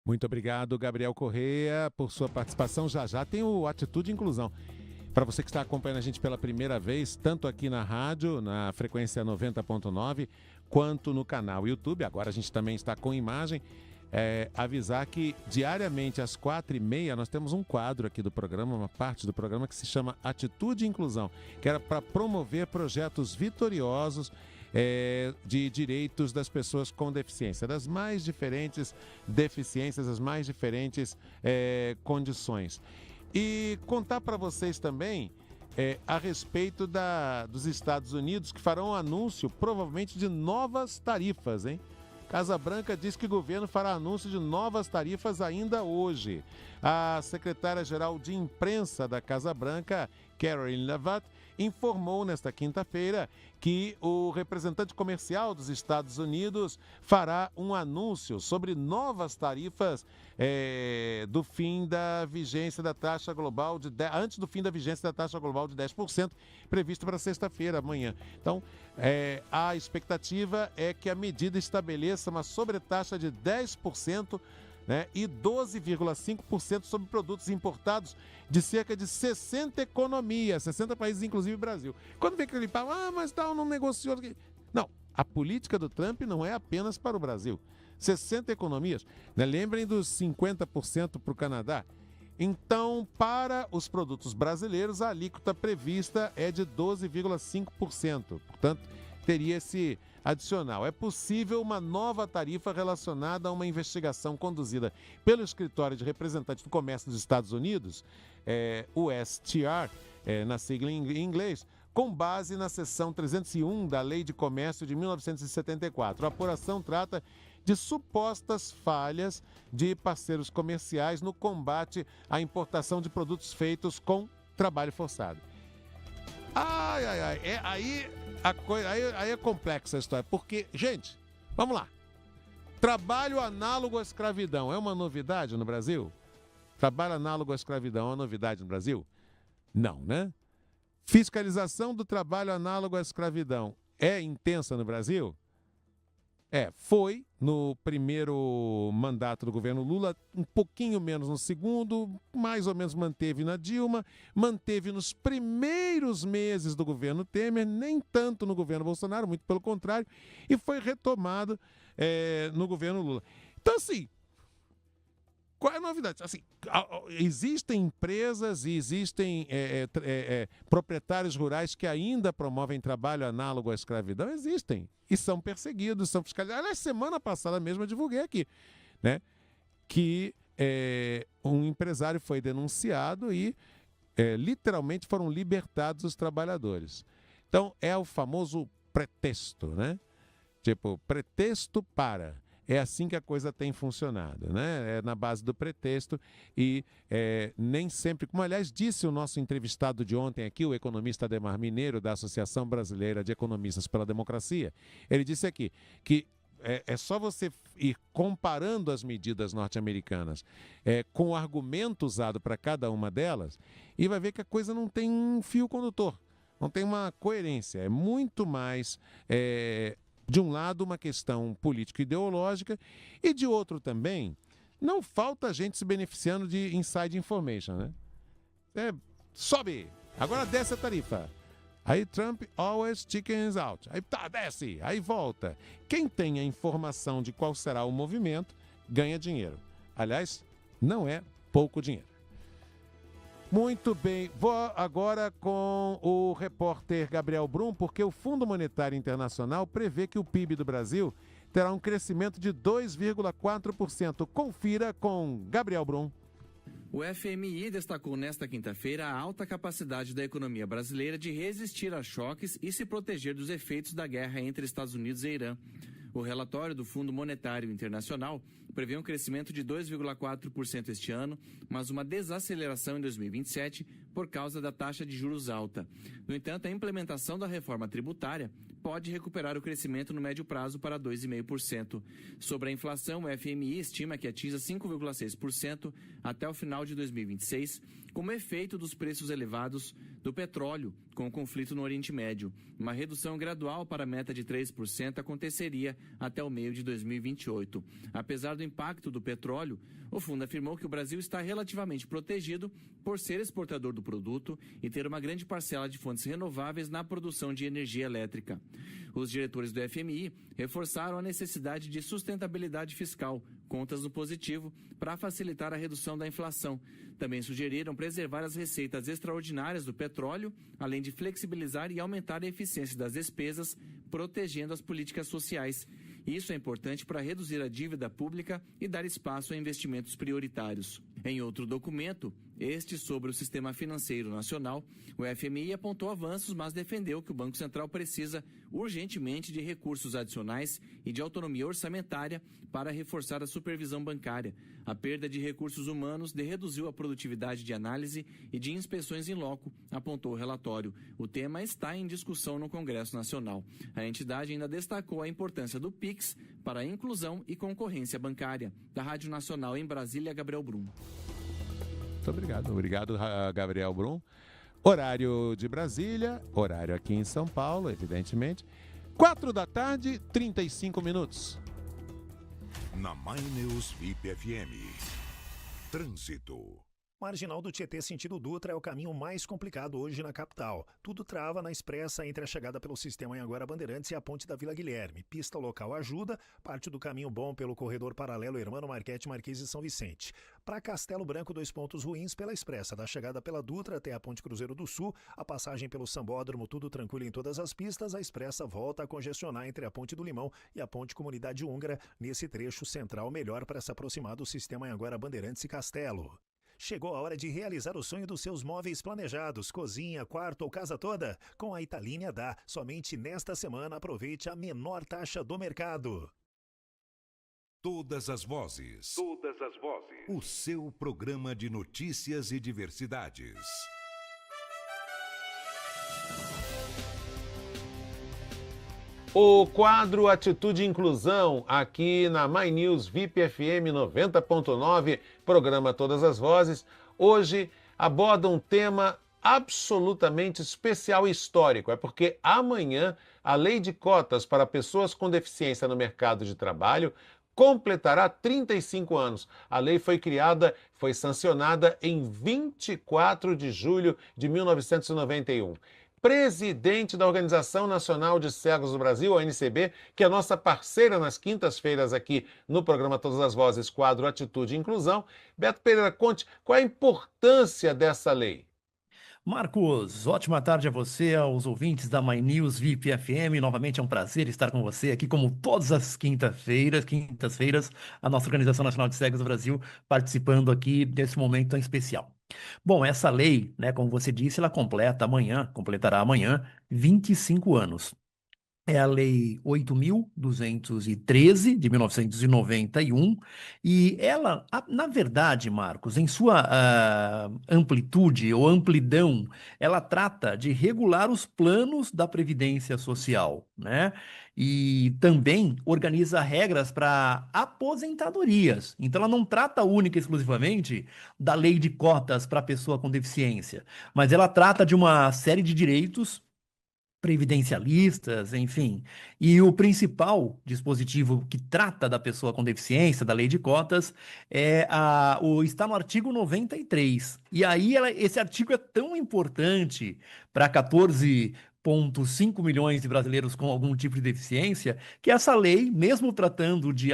Muito obrigado, Gabriel Corrêa, por sua participação. Já tem o Atitude e Inclusão. Para você que está acompanhando a gente pela primeira vez, tanto aqui na rádio, na frequência 90.9, quanto no canal YouTube, agora a gente também está com imagem, avisar que diariamente às 4h30 nós temos um quadro aqui do programa, uma parte do programa que se chama Atitude e Inclusão, que era para promover projetos vitoriosos de direitos das pessoas com deficiência, das mais diferentes deficiências, as mais diferentes condições. E contar para vocês também a respeito dos Estados Unidos, que farão um anúncio provavelmente de novas tarifas, hein? Casa Branca diz que o governo fará anúncio de novas tarifas ainda hoje. A secretária-geral de imprensa da Casa Branca, Karen Leavitt, informou nesta quinta-feira que o representante comercial dos Estados Unidos fará um anúncio sobre novas tarifas do fim da vigência da taxa global antes do fim da vigência da taxa global de 10%, previsto para sexta-feira, amanhã. Então, a expectativa é que a medida estabeleça uma sobretaxa de 10%, né, e 12,5% sobre produtos importados de cerca de 60 economias, 60 países, inclusive Brasil. Quando vem aquele papo, mas tal, não negociou. Não, a política do Trump não é apenas para o Brasil. 60 economias, né? Lembrem dos 50% para o Canadá. Então, para os produtos brasileiros, a alíquota prevista é de 12,5%. Portanto, teria esse adicional. É possível uma nova tarifa relacionada a uma investigação conduzida pelo Escritório de Representantes do Comércio dos Estados Unidos, o STR, na sigla em inglês, com base na seção 301 da Lei de Comércio de 1974. A apuração trata de supostas falhas de parceiros comerciais no combate à importação de produtos feitos com trabalho forçado. Aí é complexa a história, porque, gente, vamos lá. Trabalho análogo à escravidão é uma novidade no Brasil? Trabalho análogo à escravidão é uma novidade no Brasil? Não, né? Fiscalização do trabalho análogo à escravidão é intensa no Brasil? Foi no primeiro mandato do governo Lula, um pouquinho menos no segundo, mais ou menos manteve na Dilma, manteve nos primeiros meses do governo Temer, nem tanto no governo Bolsonaro, muito pelo contrário, e foi retomado no governo Lula. Então, assim, qual é a novidade? Assim, existem empresas e existem proprietários rurais que ainda promovem trabalho análogo à escravidão? Existem. E são perseguidos, são fiscalizados. Aliás, semana passada mesmo eu divulguei aqui, né, que um empresário foi denunciado e literalmente foram libertados os trabalhadores. Então, é o famoso pretexto, né? Tipo, pretexto para... É assim que a coisa tem funcionado, né? É na base do pretexto e nem sempre, como aliás disse o nosso entrevistado de ontem aqui, o economista Ademar Mineiro, da Associação Brasileira de Economistas pela Democracia, ele disse aqui que é só você ir comparando as medidas norte-americanas com o argumento usado para cada uma delas e vai ver que a coisa não tem um fio condutor, não tem uma coerência, é muito mais... de um lado, uma questão político-ideológica e de outro também, não falta gente se beneficiando de inside information, né? Sobe, agora desce a tarifa. Aí Trump always chickens out. Aí desce, aí volta. Quem tem a informação de qual será o movimento, ganha dinheiro. Aliás, não é pouco dinheiro. Muito bem, vou agora com o repórter Gabriel Brum, porque o Fundo Monetário Internacional prevê que o PIB do Brasil terá um crescimento de 2,4%. Confira com Gabriel Brum. O FMI destacou nesta quinta-feira a alta capacidade da economia brasileira de resistir a choques e se proteger dos efeitos da guerra entre Estados Unidos e Irã. O relatório do Fundo Monetário Internacional prevê um crescimento de 2,4% este ano, mas uma desaceleração em 2027 por causa da taxa de juros alta. No entanto, a implementação da reforma tributária pode recuperar o crescimento no médio prazo para 2,5%. Sobre a inflação, o FMI estima que atinja 5,6% até o final de 2026, como efeito dos preços elevados do petróleo com o conflito no Oriente Médio. Uma redução gradual para a meta de 3% aconteceria até o meio de 2028. Apesar do impacto do petróleo, o fundo afirmou que o Brasil está relativamente protegido por ser exportador do produto e ter uma grande parcela de fontes renováveis na produção de energia elétrica. Os diretores do FMI reforçaram a necessidade de sustentabilidade fiscal, contas no positivo, para facilitar a redução da inflação. Também sugeriram preservar as receitas extraordinárias do petróleo, além de flexibilizar e aumentar a eficiência das despesas, protegendo as políticas sociais. Isso é importante para reduzir a dívida pública e dar espaço a investimentos prioritários. Em outro documento, este sobre o sistema financeiro nacional, o FMI apontou avanços, mas defendeu que o Banco Central precisa urgentemente de recursos adicionais e de autonomia orçamentária para reforçar a supervisão bancária. A perda de recursos humanos reduziu a produtividade de análise e de inspeções em loco, apontou o relatório. O tema está em discussão no Congresso Nacional. A entidade ainda destacou a importância do PIX para a inclusão e concorrência bancária. Da Rádio Nacional em Brasília, Gabriel Brum. Muito obrigado. Obrigado, Gabriel Brum. Horário de Brasília, horário aqui em São Paulo, evidentemente. 4h, 35 minutos. Na My News VIP FM. Trânsito. Marginal do Tietê sentido Dutra é o caminho mais complicado hoje na capital. Tudo trava na expressa entre a chegada pelo sistema Anhanguera Bandeirantes e a ponte da Vila Guilherme. Pista local ajuda, parte do caminho bom pelo corredor paralelo Hermano Marquete, Marquês e São Vicente. Para Castelo Branco, 2 pontos ruins pela expressa, da chegada pela Dutra até a ponte Cruzeiro do Sul, a passagem pelo Sambódromo, tudo tranquilo em todas as pistas, a expressa volta a congestionar entre a ponte do Limão e a ponte Comunidade Húngara, nesse trecho central melhor para se aproximar do sistema Anhanguera Bandeirantes e Castelo. Chegou a hora de realizar o sonho dos seus móveis planejados, cozinha, quarto ou casa toda? Com a Italínia dá. Somente nesta semana aproveite a menor taxa do mercado. Todas as vozes. Todas as vozes. O seu programa de notícias e diversidades. O quadro Atitude e Inclusão, aqui na My News VIP FM 90.9, programa Todas as Vozes, hoje aborda um tema absolutamente especial e histórico. É porque amanhã a Lei de Cotas para Pessoas com Deficiência no Mercado de Trabalho completará 35 anos. A lei foi criada, foi sancionada em 24 de julho de 1991. Presidente da Organização Nacional de Cegos do Brasil, a ONCB, que é nossa parceira nas quintas-feiras aqui no programa Todas as Vozes, quadro Atitude e Inclusão. Beto Pereira, conte qual é a importância dessa lei. Marcos, ótima tarde a você, aos ouvintes da My News VIP FM. Novamente é um prazer estar com você aqui, como todas as quintas-feiras, a nossa Organização Nacional de Cegos do Brasil participando aqui desse momento tão especial. Bom, essa lei, né, como você disse, ela completará amanhã 25 anos. É a Lei 8.213, de 1991, e ela, na verdade, Marcos, em sua amplitude ou amplidão, ela trata de regular os planos da Previdência Social, né? E também organiza regras para aposentadorias. Então, ela não trata única e exclusivamente da lei de cotas para pessoa com deficiência, mas ela trata de uma série de direitos previdencialistas, enfim. E o principal dispositivo que trata da pessoa com deficiência, da lei de cotas, está no artigo 93. E aí esse artigo é tão importante para 14,5 milhões de brasileiros com algum tipo de deficiência, que essa lei, mesmo tratando de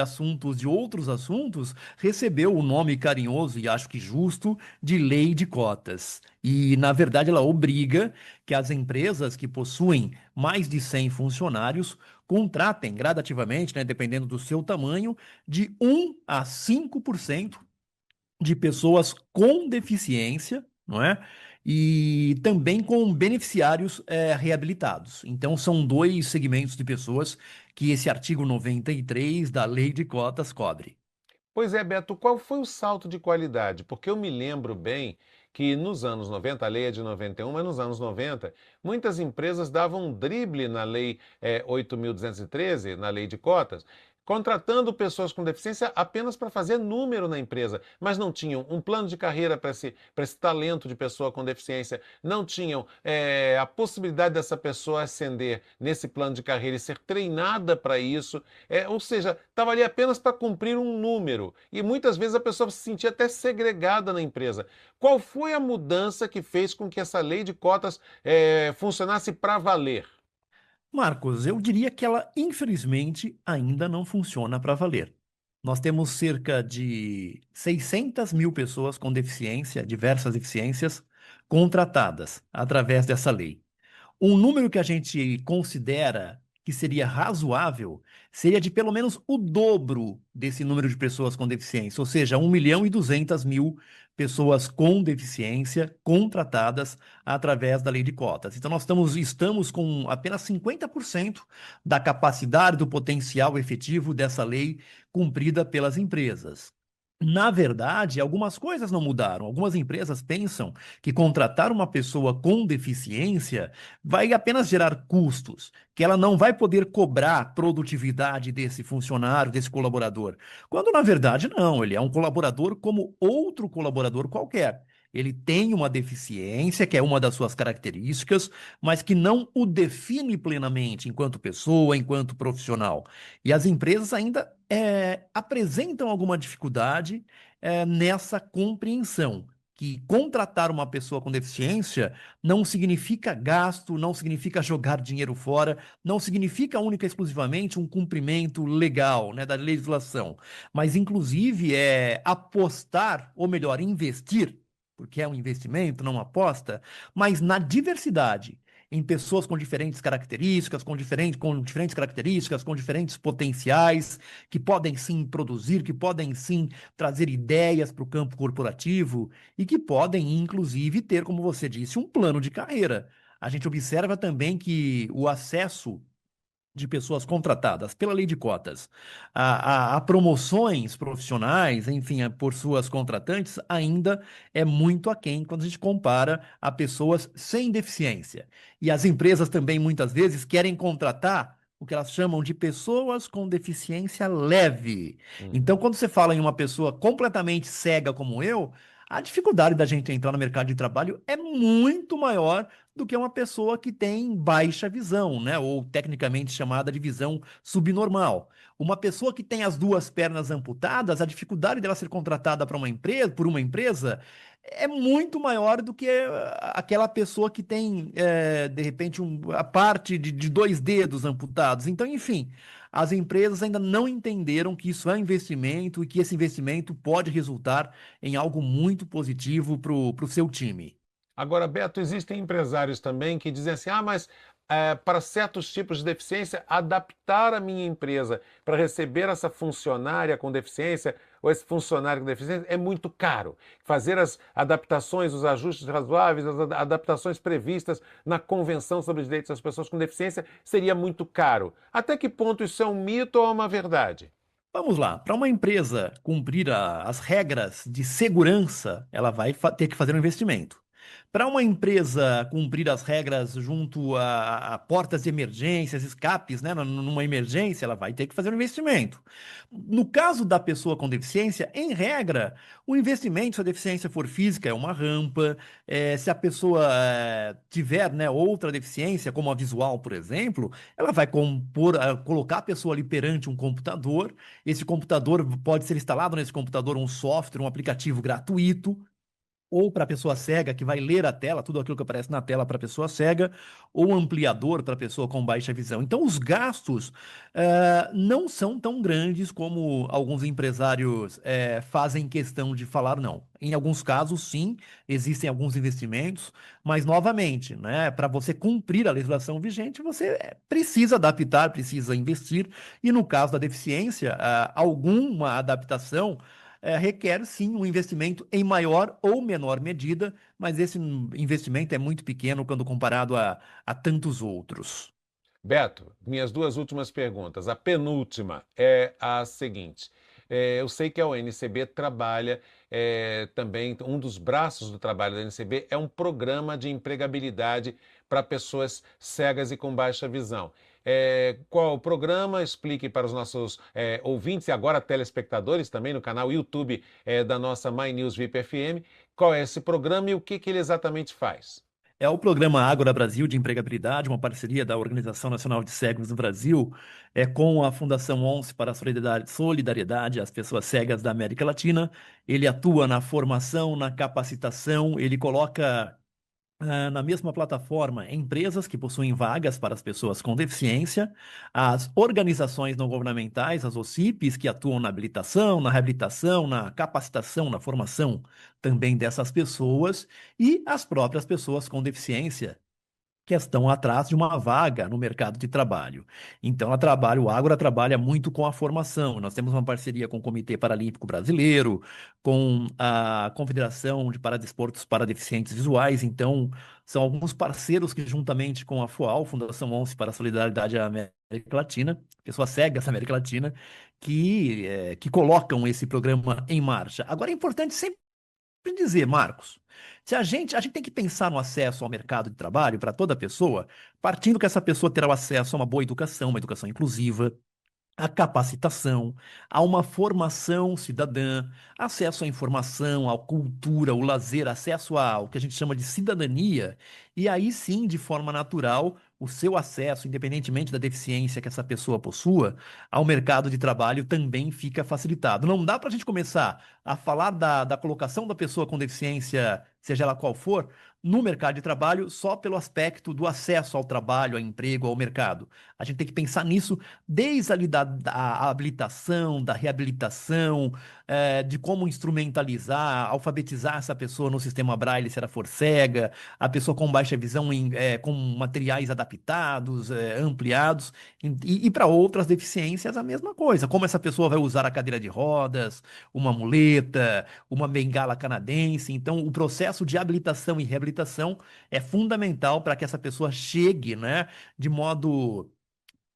outros assuntos, recebeu o nome carinhoso e acho que justo de Lei de Cotas. E, na verdade, ela obriga que as empresas que possuem mais de 100 funcionários contratem gradativamente, né, dependendo do seu tamanho, de 1 a 5% de pessoas com deficiência, não é? E também com beneficiários reabilitados. Então, são 2 segmentos de pessoas que esse artigo 93 da Lei de Cotas cobre. Pois é, Beto, qual foi o salto de qualidade? Porque eu me lembro bem que nos anos 90, a lei é de 91, mas nos anos 90, muitas empresas davam um drible na lei 8.213, na lei de cotas, contratando pessoas com deficiência apenas para fazer número na empresa, mas não tinham um plano de carreira para esse talento de pessoa com deficiência, não tinham a possibilidade dessa pessoa ascender nesse plano de carreira e ser treinada para isso, ou seja, estava ali apenas para cumprir um número. E muitas vezes a pessoa se sentia até segregada na empresa. Qual foi a mudança que fez com que essa lei de cotas funcionasse para valer? Marcos, eu diria que ela, infelizmente, ainda não funciona para valer. Nós temos cerca de 600 mil pessoas com deficiência, diversas deficiências, contratadas através dessa lei. Um número que a gente considera que seria razoável seria de pelo menos o dobro desse número de pessoas com deficiência, ou seja, 1.200.000 pessoas com deficiência contratadas através da lei de cotas. Então, nós estamos com apenas 50% da capacidade, do potencial efetivo dessa lei cumprida pelas empresas. Na verdade, algumas coisas não mudaram. Algumas empresas pensam que contratar uma pessoa com deficiência vai apenas gerar custos, que ela não vai poder cobrar a produtividade desse funcionário, desse colaborador. Quando, na verdade, não. Ele é um colaborador como outro colaborador qualquer. Ele tem uma deficiência, que é uma das suas características, mas que não o define plenamente enquanto pessoa, enquanto profissional. E as empresas ainda apresentam alguma dificuldade nessa compreensão, que contratar uma pessoa com deficiência não significa gasto, não significa jogar dinheiro fora, não significa única e exclusivamente um cumprimento legal, né, da legislação, mas inclusive apostar, ou melhor, investir, porque é um investimento, não uma aposta, mas na diversidade, em pessoas com diferentes características, com diferentes características, com diferentes potenciais, que podem sim produzir, que podem sim trazer ideias para o campo corporativo e que podem, inclusive, ter, como você disse, um plano de carreira. A gente observa também que o acesso de pessoas contratadas pela lei de cotas a promoções profissionais, enfim, por suas contratantes, ainda é muito aquém quando a gente compara a pessoas sem deficiência. E as empresas também, muitas vezes, querem contratar o que elas chamam de pessoas com deficiência leve. Então, quando você fala em uma pessoa completamente cega como eu, a dificuldade da gente entrar no mercado de trabalho é muito maior do que uma pessoa que tem baixa visão, né? Ou tecnicamente chamada de visão subnormal. Uma pessoa que tem as duas pernas amputadas, a dificuldade dela ser contratada por uma empresa é muito maior do que aquela pessoa que tem, de repente, a parte de 2 dedos amputados. Então, enfim, as empresas ainda não entenderam que isso é um investimento e que esse investimento pode resultar em algo muito positivo para o seu time. Agora, Beto, existem empresários também que dizem assim, mas para certos tipos de deficiência, adaptar a minha empresa para receber essa funcionária com deficiência ou esse funcionário com deficiência é muito caro. Fazer as adaptações, os ajustes razoáveis, as adaptações previstas na Convenção sobre os Direitos das Pessoas com Deficiência seria muito caro. Até que ponto isso é um mito ou é uma verdade? Vamos lá, para uma empresa cumprir as regras de segurança, ela vai ter que fazer um investimento. Para uma empresa cumprir as regras junto a portas de emergências, escapes, né, numa emergência, ela vai ter que fazer um investimento. No caso da pessoa com deficiência, em regra, o investimento, se a deficiência for física, é uma rampa. Se a pessoa tiver, né, outra deficiência, como a visual, por exemplo, ela vai colocar a pessoa ali perante um computador. Esse computador pode ser instalado nesse computador um software, um aplicativo gratuito, ou para a pessoa cega, que vai ler a tela, tudo aquilo que aparece na tela para a pessoa cega, ou ampliador para a pessoa com baixa visão. Então, os gastos não são tão grandes como alguns empresários fazem questão de falar, não. Em alguns casos, sim, existem alguns investimentos, mas, novamente, né, para você cumprir a legislação vigente, você precisa adaptar, precisa investir, e no caso da deficiência, alguma adaptação requer, sim, um investimento em maior ou menor medida, mas esse investimento é muito pequeno quando comparado a tantos outros. Beto, minhas 2 últimas perguntas. A penúltima é a seguinte. Eu sei que a UNCB trabalha também, um dos braços do trabalho da UNCB é um programa de empregabilidade para pessoas cegas e com baixa visão. qual o programa, explique para os nossos ouvintes e agora telespectadores também no canal YouTube da nossa My News VIP FM, qual é esse programa e o que ele exatamente faz. É o programa Ágora Brasil de Empregabilidade, uma parceria da Organização Nacional de Cegos do Brasil, com a Fundação ONCE para a Solidariedade às Pessoas Cegas da América Latina. Ele atua na formação, na capacitação, ele coloca na mesma plataforma empresas que possuem vagas para as pessoas com deficiência, as organizações não governamentais, as OCIPs, que atuam na habilitação, na reabilitação, na capacitação, na formação também dessas pessoas, e as próprias pessoas com deficiência que estão atrás de uma vaga no mercado de trabalho. Então, o Ágora trabalha muito com a formação. Nós temos uma parceria com o Comitê Paralímpico Brasileiro, com a Confederação de Paradesportos para Deficientes Visuais. Então, são alguns parceiros que, juntamente com a FOAL, Fundação ONCE para a Solidariedade à América Latina, pessoas cegas da América Latina, que colocam esse programa em marcha. Agora, é importante sempre dizer, Marcos, a gente tem que pensar no acesso ao mercado de trabalho para toda pessoa, partindo que essa pessoa terá o acesso a uma boa educação, uma educação inclusiva, a capacitação, a uma formação cidadã, acesso à informação, à cultura, ao lazer, acesso ao que a gente chama de cidadania, e aí sim, de forma natural, o seu acesso, independentemente da deficiência que essa pessoa possua, ao mercado de trabalho também fica facilitado. Não dá para a gente começar a falar da colocação da pessoa com deficiência, seja ela qual for, no mercado de trabalho só pelo aspecto do acesso ao trabalho, ao emprego, ao mercado. A gente tem que pensar nisso desde ali da habilitação, da reabilitação, de como instrumentalizar, alfabetizar essa pessoa no sistema Braille se ela for cega, a pessoa com baixa visão com materiais adaptados, ampliados, e para outras deficiências a mesma coisa. Como essa pessoa vai usar a cadeira de rodas, uma muleta, uma bengala canadense. Então, o processo de habilitação e reabilitação é fundamental para que essa pessoa chegue, né, de modo...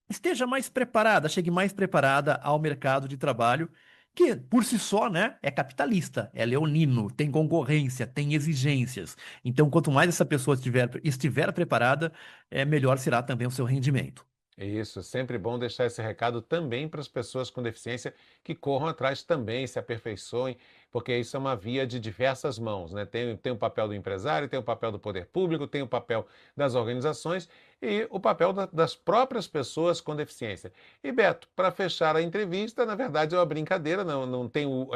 esteja mais preparada, chegue mais preparada ao mercado de trabalho, que por si só, né, é capitalista, é leonino, tem concorrência, tem exigências. Então, quanto mais essa pessoa estiver preparada, melhor será também o seu rendimento. Isso, sempre bom deixar esse recado também para as pessoas com deficiência que corram atrás também, se aperfeiçoem, porque isso é uma via de diversas mãos, né? Tem o papel do empresário, tem o papel do poder público, tem o papel das organizações e o papel das próprias pessoas com deficiência. E Beto, para fechar a entrevista, na verdade é uma brincadeira, não tenho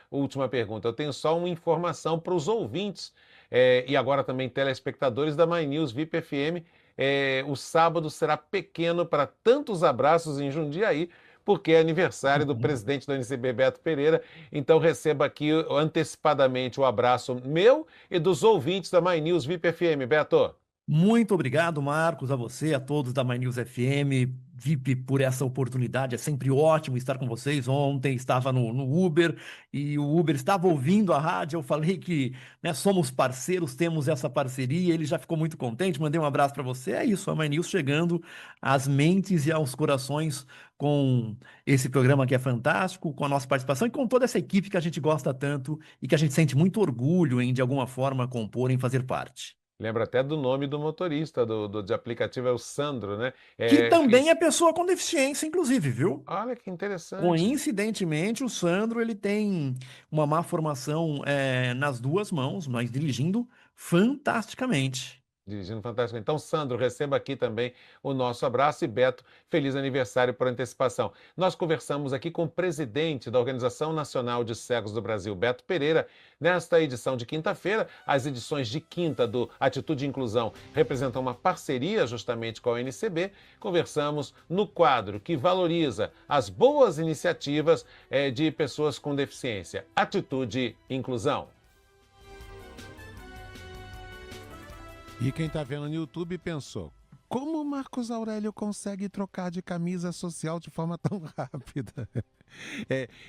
última pergunta, eu tenho só uma informação para os ouvintes e agora também telespectadores da My News VIP FM. O sábado será pequeno para tantos abraços em Jundiaí, porque é aniversário do presidente do NCB, Beto Pereira. Então receba aqui antecipadamente o abraço meu e dos ouvintes da My News VIP FM. Beto. Muito obrigado, Marcos, a você, a todos da My News FM, VIP, por essa oportunidade. É sempre ótimo estar com vocês. Ontem estava no Uber e o Uber estava ouvindo a rádio. Eu falei que, né, somos parceiros, temos essa parceria. Ele já ficou muito contente, mandei um abraço para você. É isso, a My News chegando às mentes e aos corações com esse programa que é fantástico, com a nossa participação e com toda essa equipe que a gente gosta tanto e que a gente sente muito orgulho em, de alguma forma, compor, em fazer parte. Lembra até do nome do motorista de aplicativo, é o Sandro, né? Que também é pessoa com deficiência, inclusive, viu? Olha que interessante. Coincidentemente, o Sandro ele tem uma má formação nas duas mãos, mas dirigindo fantasticamente. Dirigindo fantástico. Então, Sandro, receba aqui também o nosso abraço e Beto, feliz aniversário por antecipação. Nós conversamos aqui com o presidente da Organização Nacional de Cegos do Brasil, Beto Pereira. Nesta edição de quinta-feira, as edições de quinta do Atitude e Inclusão representam uma parceria justamente com a ONCB. Conversamos no quadro que valoriza as boas iniciativas de pessoas com deficiência. Atitude e Inclusão. E quem está vendo no YouTube pensou, como o Marcos Aurélio consegue trocar de camisa social de forma tão rápida?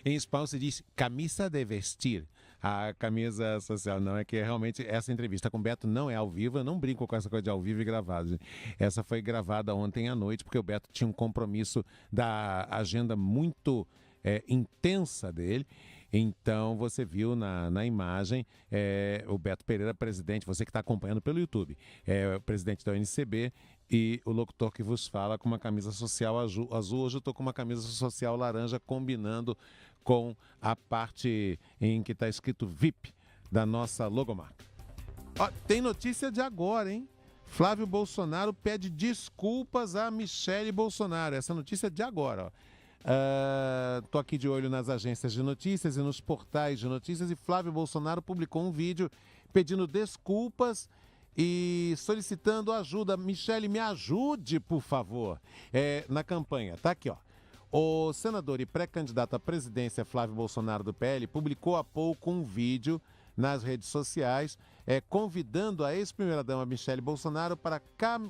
Em espanhol se diz camisa de vestir, a camisa social. Não, é que realmente essa entrevista com o Beto não é ao vivo, eu não brinco com essa coisa de ao vivo e gravado. Essa foi gravada ontem à noite, porque o Beto tinha um compromisso da agenda muito intensa dele. Então, você viu na imagem o Beto Pereira, presidente, você que está acompanhando pelo YouTube, o presidente da ONCB, E o locutor que vos fala com uma camisa social azul. Hoje eu estou com uma camisa social laranja, combinando com a parte em que está escrito VIP da nossa logomarca. Ó, tem notícia de agora, hein? Flávio Bolsonaro pede desculpas a Michele Bolsonaro. Essa notícia é de agora, ó. Tô aqui de olho nas agências de notícias e nos portais de notícias, e Flávio Bolsonaro publicou um vídeo pedindo desculpas e solicitando ajuda. Michele, me ajude, por favor, na campanha. Tá aqui, ó. O senador e pré-candidato à presidência Flávio Bolsonaro do PL publicou há pouco um vídeo nas redes sociais convidando a ex-primeira-dama Michele Bolsonaro para,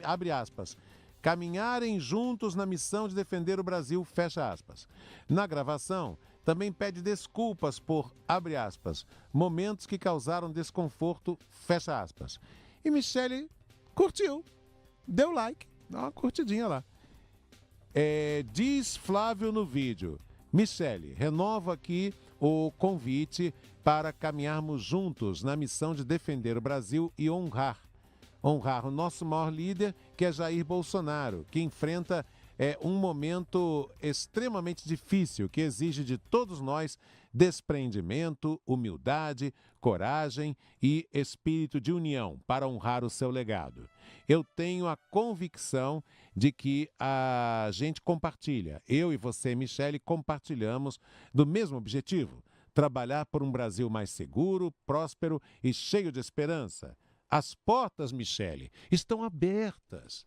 abre aspas, caminharem juntos na missão de defender o Brasil, fecha aspas. Na gravação, também pede desculpas por, abre aspas, momentos que causaram desconforto, fecha aspas. E Michele curtiu, deu like, dá uma curtidinha lá. Diz Flávio no vídeo: Michele, renovo aqui o convite para caminharmos juntos na missão de defender o Brasil e honrar o nosso maior líder, que é Jair Bolsonaro, que enfrenta um momento extremamente difícil, que exige de todos nós desprendimento, humildade, coragem e espírito de união para honrar o seu legado. Eu tenho a convicção de que a gente compartilha, eu e você, Michele, compartilhamos do mesmo objetivo: trabalhar por um Brasil mais seguro, próspero e cheio de esperança. As portas, Michele, estão abertas,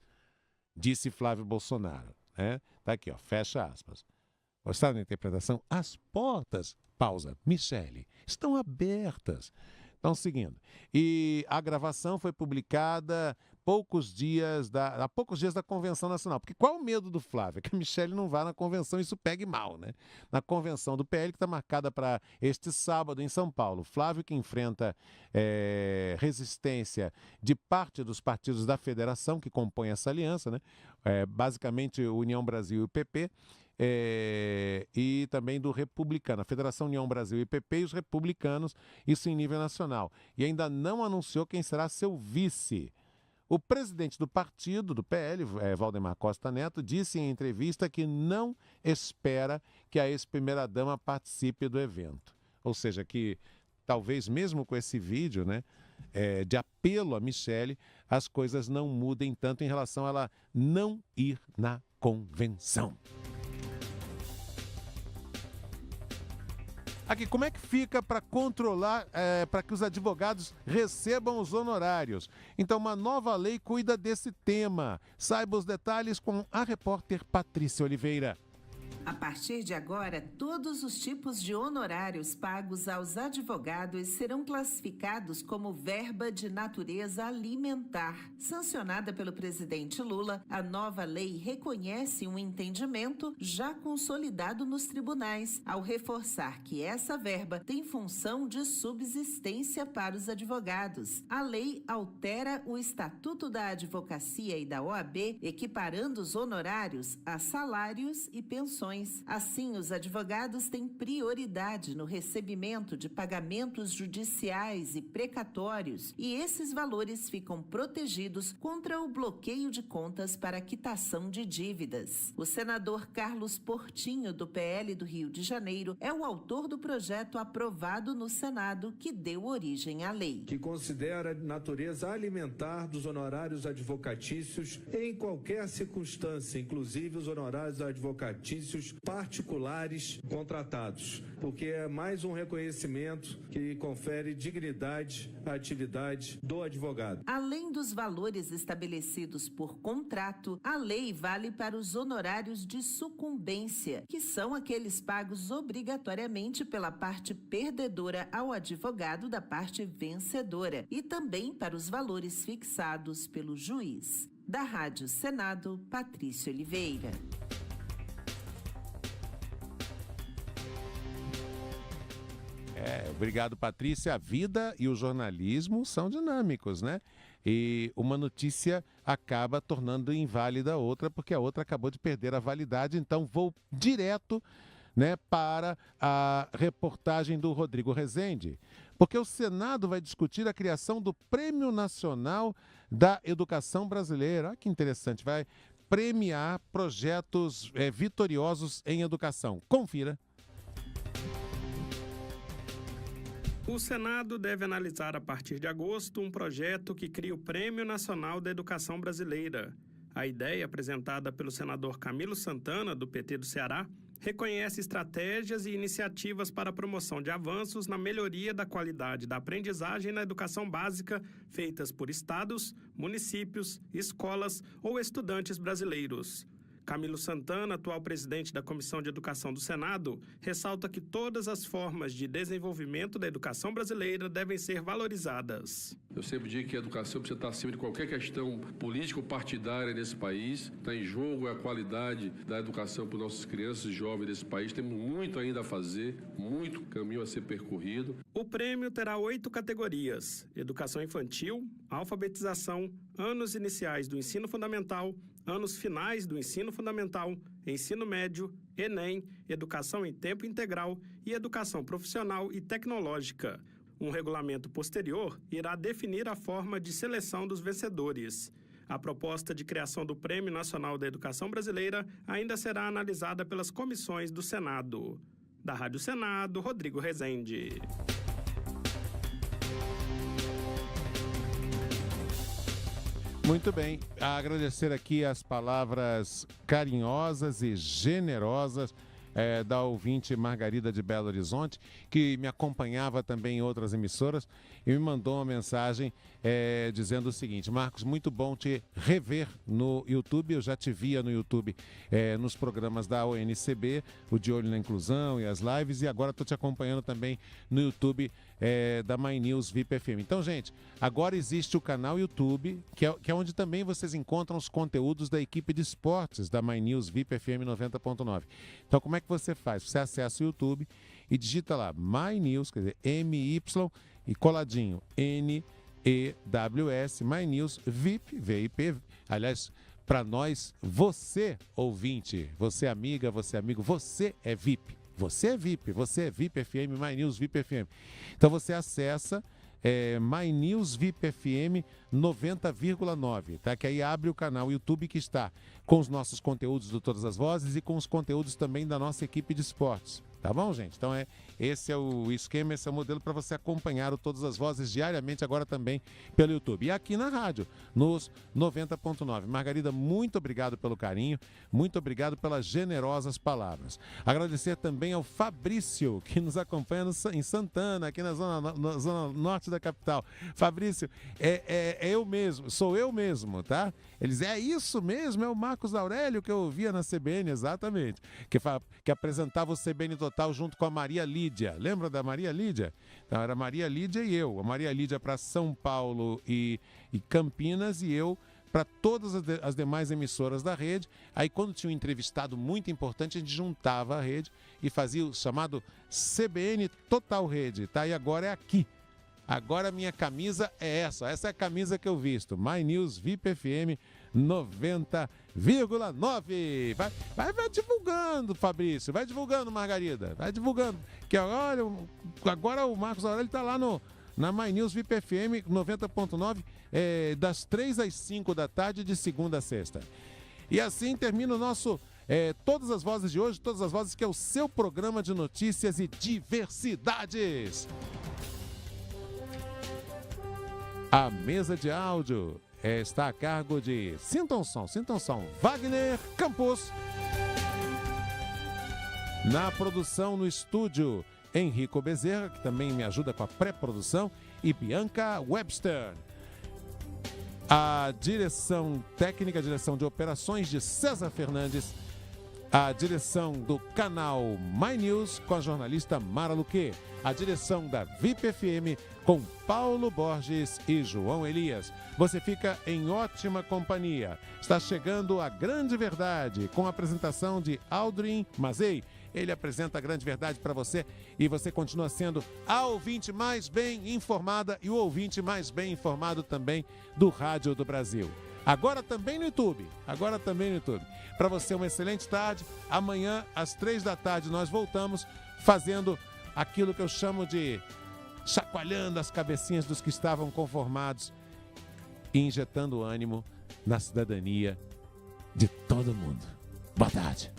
disse Flávio Bolsonaro. Tá aqui, ó, fecha aspas. Gostaram da interpretação? As portas, pausa, Michele, estão abertas. Então, seguindo. E a gravação foi publicada há poucos dias da Convenção Nacional. Porque qual o medo do Flávio? É que a Michele não vá na convenção e isso pegue mal, né? Na convenção do PL, que está marcada para este sábado em São Paulo. Flávio, que enfrenta resistência de parte dos partidos da federação que compõem essa aliança, né? Basicamente, União Brasil e o PP. E também do Republicano, a Federação União Brasil e PP e os republicanos, isso em nível nacional. E ainda não anunciou quem será seu vice. O presidente do partido, do PL, Valdemar Costa Neto, disse em entrevista que não espera que a ex-primeira-dama participe do evento. Ou seja, que talvez mesmo com esse vídeo, né, de apelo a Michele, as coisas não mudem tanto em relação a ela não ir na convenção. Aqui, como é que fica para controlar, para que os advogados recebam os honorários? Então, uma nova lei cuida desse tema. Saiba os detalhes com a repórter Patrícia Oliveira. A partir de agora, todos os tipos de honorários pagos aos advogados serão classificados como verba de natureza alimentar. Sancionada pelo presidente Lula, a nova lei reconhece um entendimento já consolidado nos tribunais, ao reforçar que essa verba tem função de subsistência para os advogados. A lei altera o Estatuto da Advocacia e da OAB, equiparando os honorários a salários e pensões. Assim, os advogados têm prioridade no recebimento de pagamentos judiciais e precatórios, e esses valores ficam protegidos contra o bloqueio de contas para quitação de dívidas. O senador Carlos Portinho, do PL do Rio de Janeiro, é o autor do projeto aprovado no Senado que deu origem à lei. Que considera a natureza alimentar dos honorários advocatícios em qualquer circunstância, inclusive os honorários advocatícios particulares contratados, porque é mais um reconhecimento que confere dignidade à atividade do advogado. Além dos valores estabelecidos por contrato, a lei vale para os honorários de sucumbência, que são aqueles pagos obrigatoriamente pela parte perdedora ao advogado da parte vencedora, e também para os valores fixados pelo juiz. Da Rádio Senado, Patrícia Oliveira. Obrigado, Patrícia. A vida e o jornalismo são dinâmicos, né? E uma notícia acaba tornando inválida a outra, porque a outra acabou de perder a validade. Então, vou direto, né, para a reportagem do Rodrigo Rezende. Porque o Senado vai discutir a criação do Prêmio Nacional da Educação Brasileira. Olha que interessante, vai premiar projetos vitoriosos em educação. Confira. O Senado deve analisar a partir de agosto um projeto que cria o Prêmio Nacional da Educação Brasileira. A ideia, apresentada pelo senador Camilo Santana, do PT do Ceará, reconhece estratégias e iniciativas para a promoção de avanços na melhoria da qualidade da aprendizagem na educação básica feitas por estados, municípios, escolas ou estudantes brasileiros. Camilo Santana, atual presidente da Comissão de Educação do Senado, ressalta que todas as formas de desenvolvimento da educação brasileira devem ser valorizadas. Eu sempre digo que a educação precisa estar acima de qualquer questão político-partidária nesse país. Está em jogo a qualidade da educação para nossas crianças e jovens desse país. Temos muito ainda a fazer, muito caminho a ser percorrido. O prêmio terá 8 categorias: educação infantil, alfabetização, anos iniciais do ensino fundamental, anos finais do ensino fundamental, ensino médio, Enem, educação em tempo integral e educação profissional e tecnológica. Um regulamento posterior irá definir a forma de seleção dos vencedores. A proposta de criação do Prêmio Nacional da Educação Brasileira ainda será analisada pelas comissões do Senado. Da Rádio Senado, Rodrigo Rezende. Muito bem, agradecer aqui as palavras carinhosas e generosas da ouvinte Margarida de Belo Horizonte, que me acompanhava também em outras emissoras e me mandou uma mensagem dizendo o seguinte: Marcos, muito bom te rever no YouTube. Eu já te via no YouTube nos programas da ONCB, o De Olho na Inclusão e as lives, e agora estou te acompanhando também no YouTube da My News VIP FM. Então, gente, agora existe o canal YouTube, que é onde também vocês encontram os conteúdos da equipe de esportes da My News VIP FM 90.9. Então, como é que você faz? Você acessa o YouTube e digita lá My News, quer dizer, MY e coladinho NEWS, My News VIP, VIP. Aliás, para nós, você ouvinte, você amiga, você amigo, você é VIP. Você é VIP, você é VIP FM, My News VIP FM. Então você acessa My News VIP FM 90,9, tá? Que aí abre o canal YouTube que está com os nossos conteúdos do Todas as Vozes e com os conteúdos também da nossa equipe de esportes. Tá bom, gente? Então esse é o esquema, esse é o modelo para você acompanhar o Todas as Vozes diariamente, agora também pelo YouTube. E aqui na rádio, nos 90.9. Margarida, muito obrigado pelo carinho, muito obrigado pelas generosas palavras. Agradecer também ao Fabrício, que nos acompanha em Santana, aqui na zona norte da capital. Fabrício, eu mesmo, sou eu mesmo, tá? Eles, é isso mesmo, é o Marcos Aurélio que eu ouvia na CBN, exatamente, que apresentava o CBN Total junto com a Maria Lídia. Lembra da Maria Lídia? Então era Maria Lídia e eu. A Maria Lídia para São Paulo e Campinas e eu para todas as demais emissoras da rede. Aí quando tinha um entrevistado muito importante, a gente juntava a rede e fazia o chamado CBN Total Rede, tá? E agora é aqui. Agora a minha camisa é essa é a camisa que eu visto, My News VIP FM 90,9. Vai divulgando, Fabrício, vai divulgando, Margarida, vai divulgando. Que olha, agora o Marcos Aurélio está lá na My News VIP FM 90,9, das 3 às 5 da tarde, de segunda a sexta. E assim termina o nosso Todas as Vozes de hoje, Todas as Vozes, que é o seu programa de notícias e diversidades. A mesa de áudio está a cargo de Sintam Som, Wagner Campos. Na produção no estúdio, Henrico Bezerra, que também me ajuda com a pré-produção, e Bianca Webster. A direção técnica, a direção de operações de César Fernandes. A direção do canal My News com a jornalista Mara Luque. A direção da VIP FM com Paulo Borges e João Elias. Você fica em ótima companhia. Está chegando a Grande Verdade com a apresentação de Aldrin Mazei. Ele apresenta a Grande Verdade para você e você continua sendo a ouvinte mais bem informada e o ouvinte mais bem informado também do Rádio do Brasil. Agora também no YouTube. Para você, uma excelente tarde. Amanhã, às 3 da tarde, nós voltamos fazendo aquilo que eu chamo de chacoalhando as cabecinhas dos que estavam conformados e injetando ânimo na cidadania de todo mundo. Boa tarde.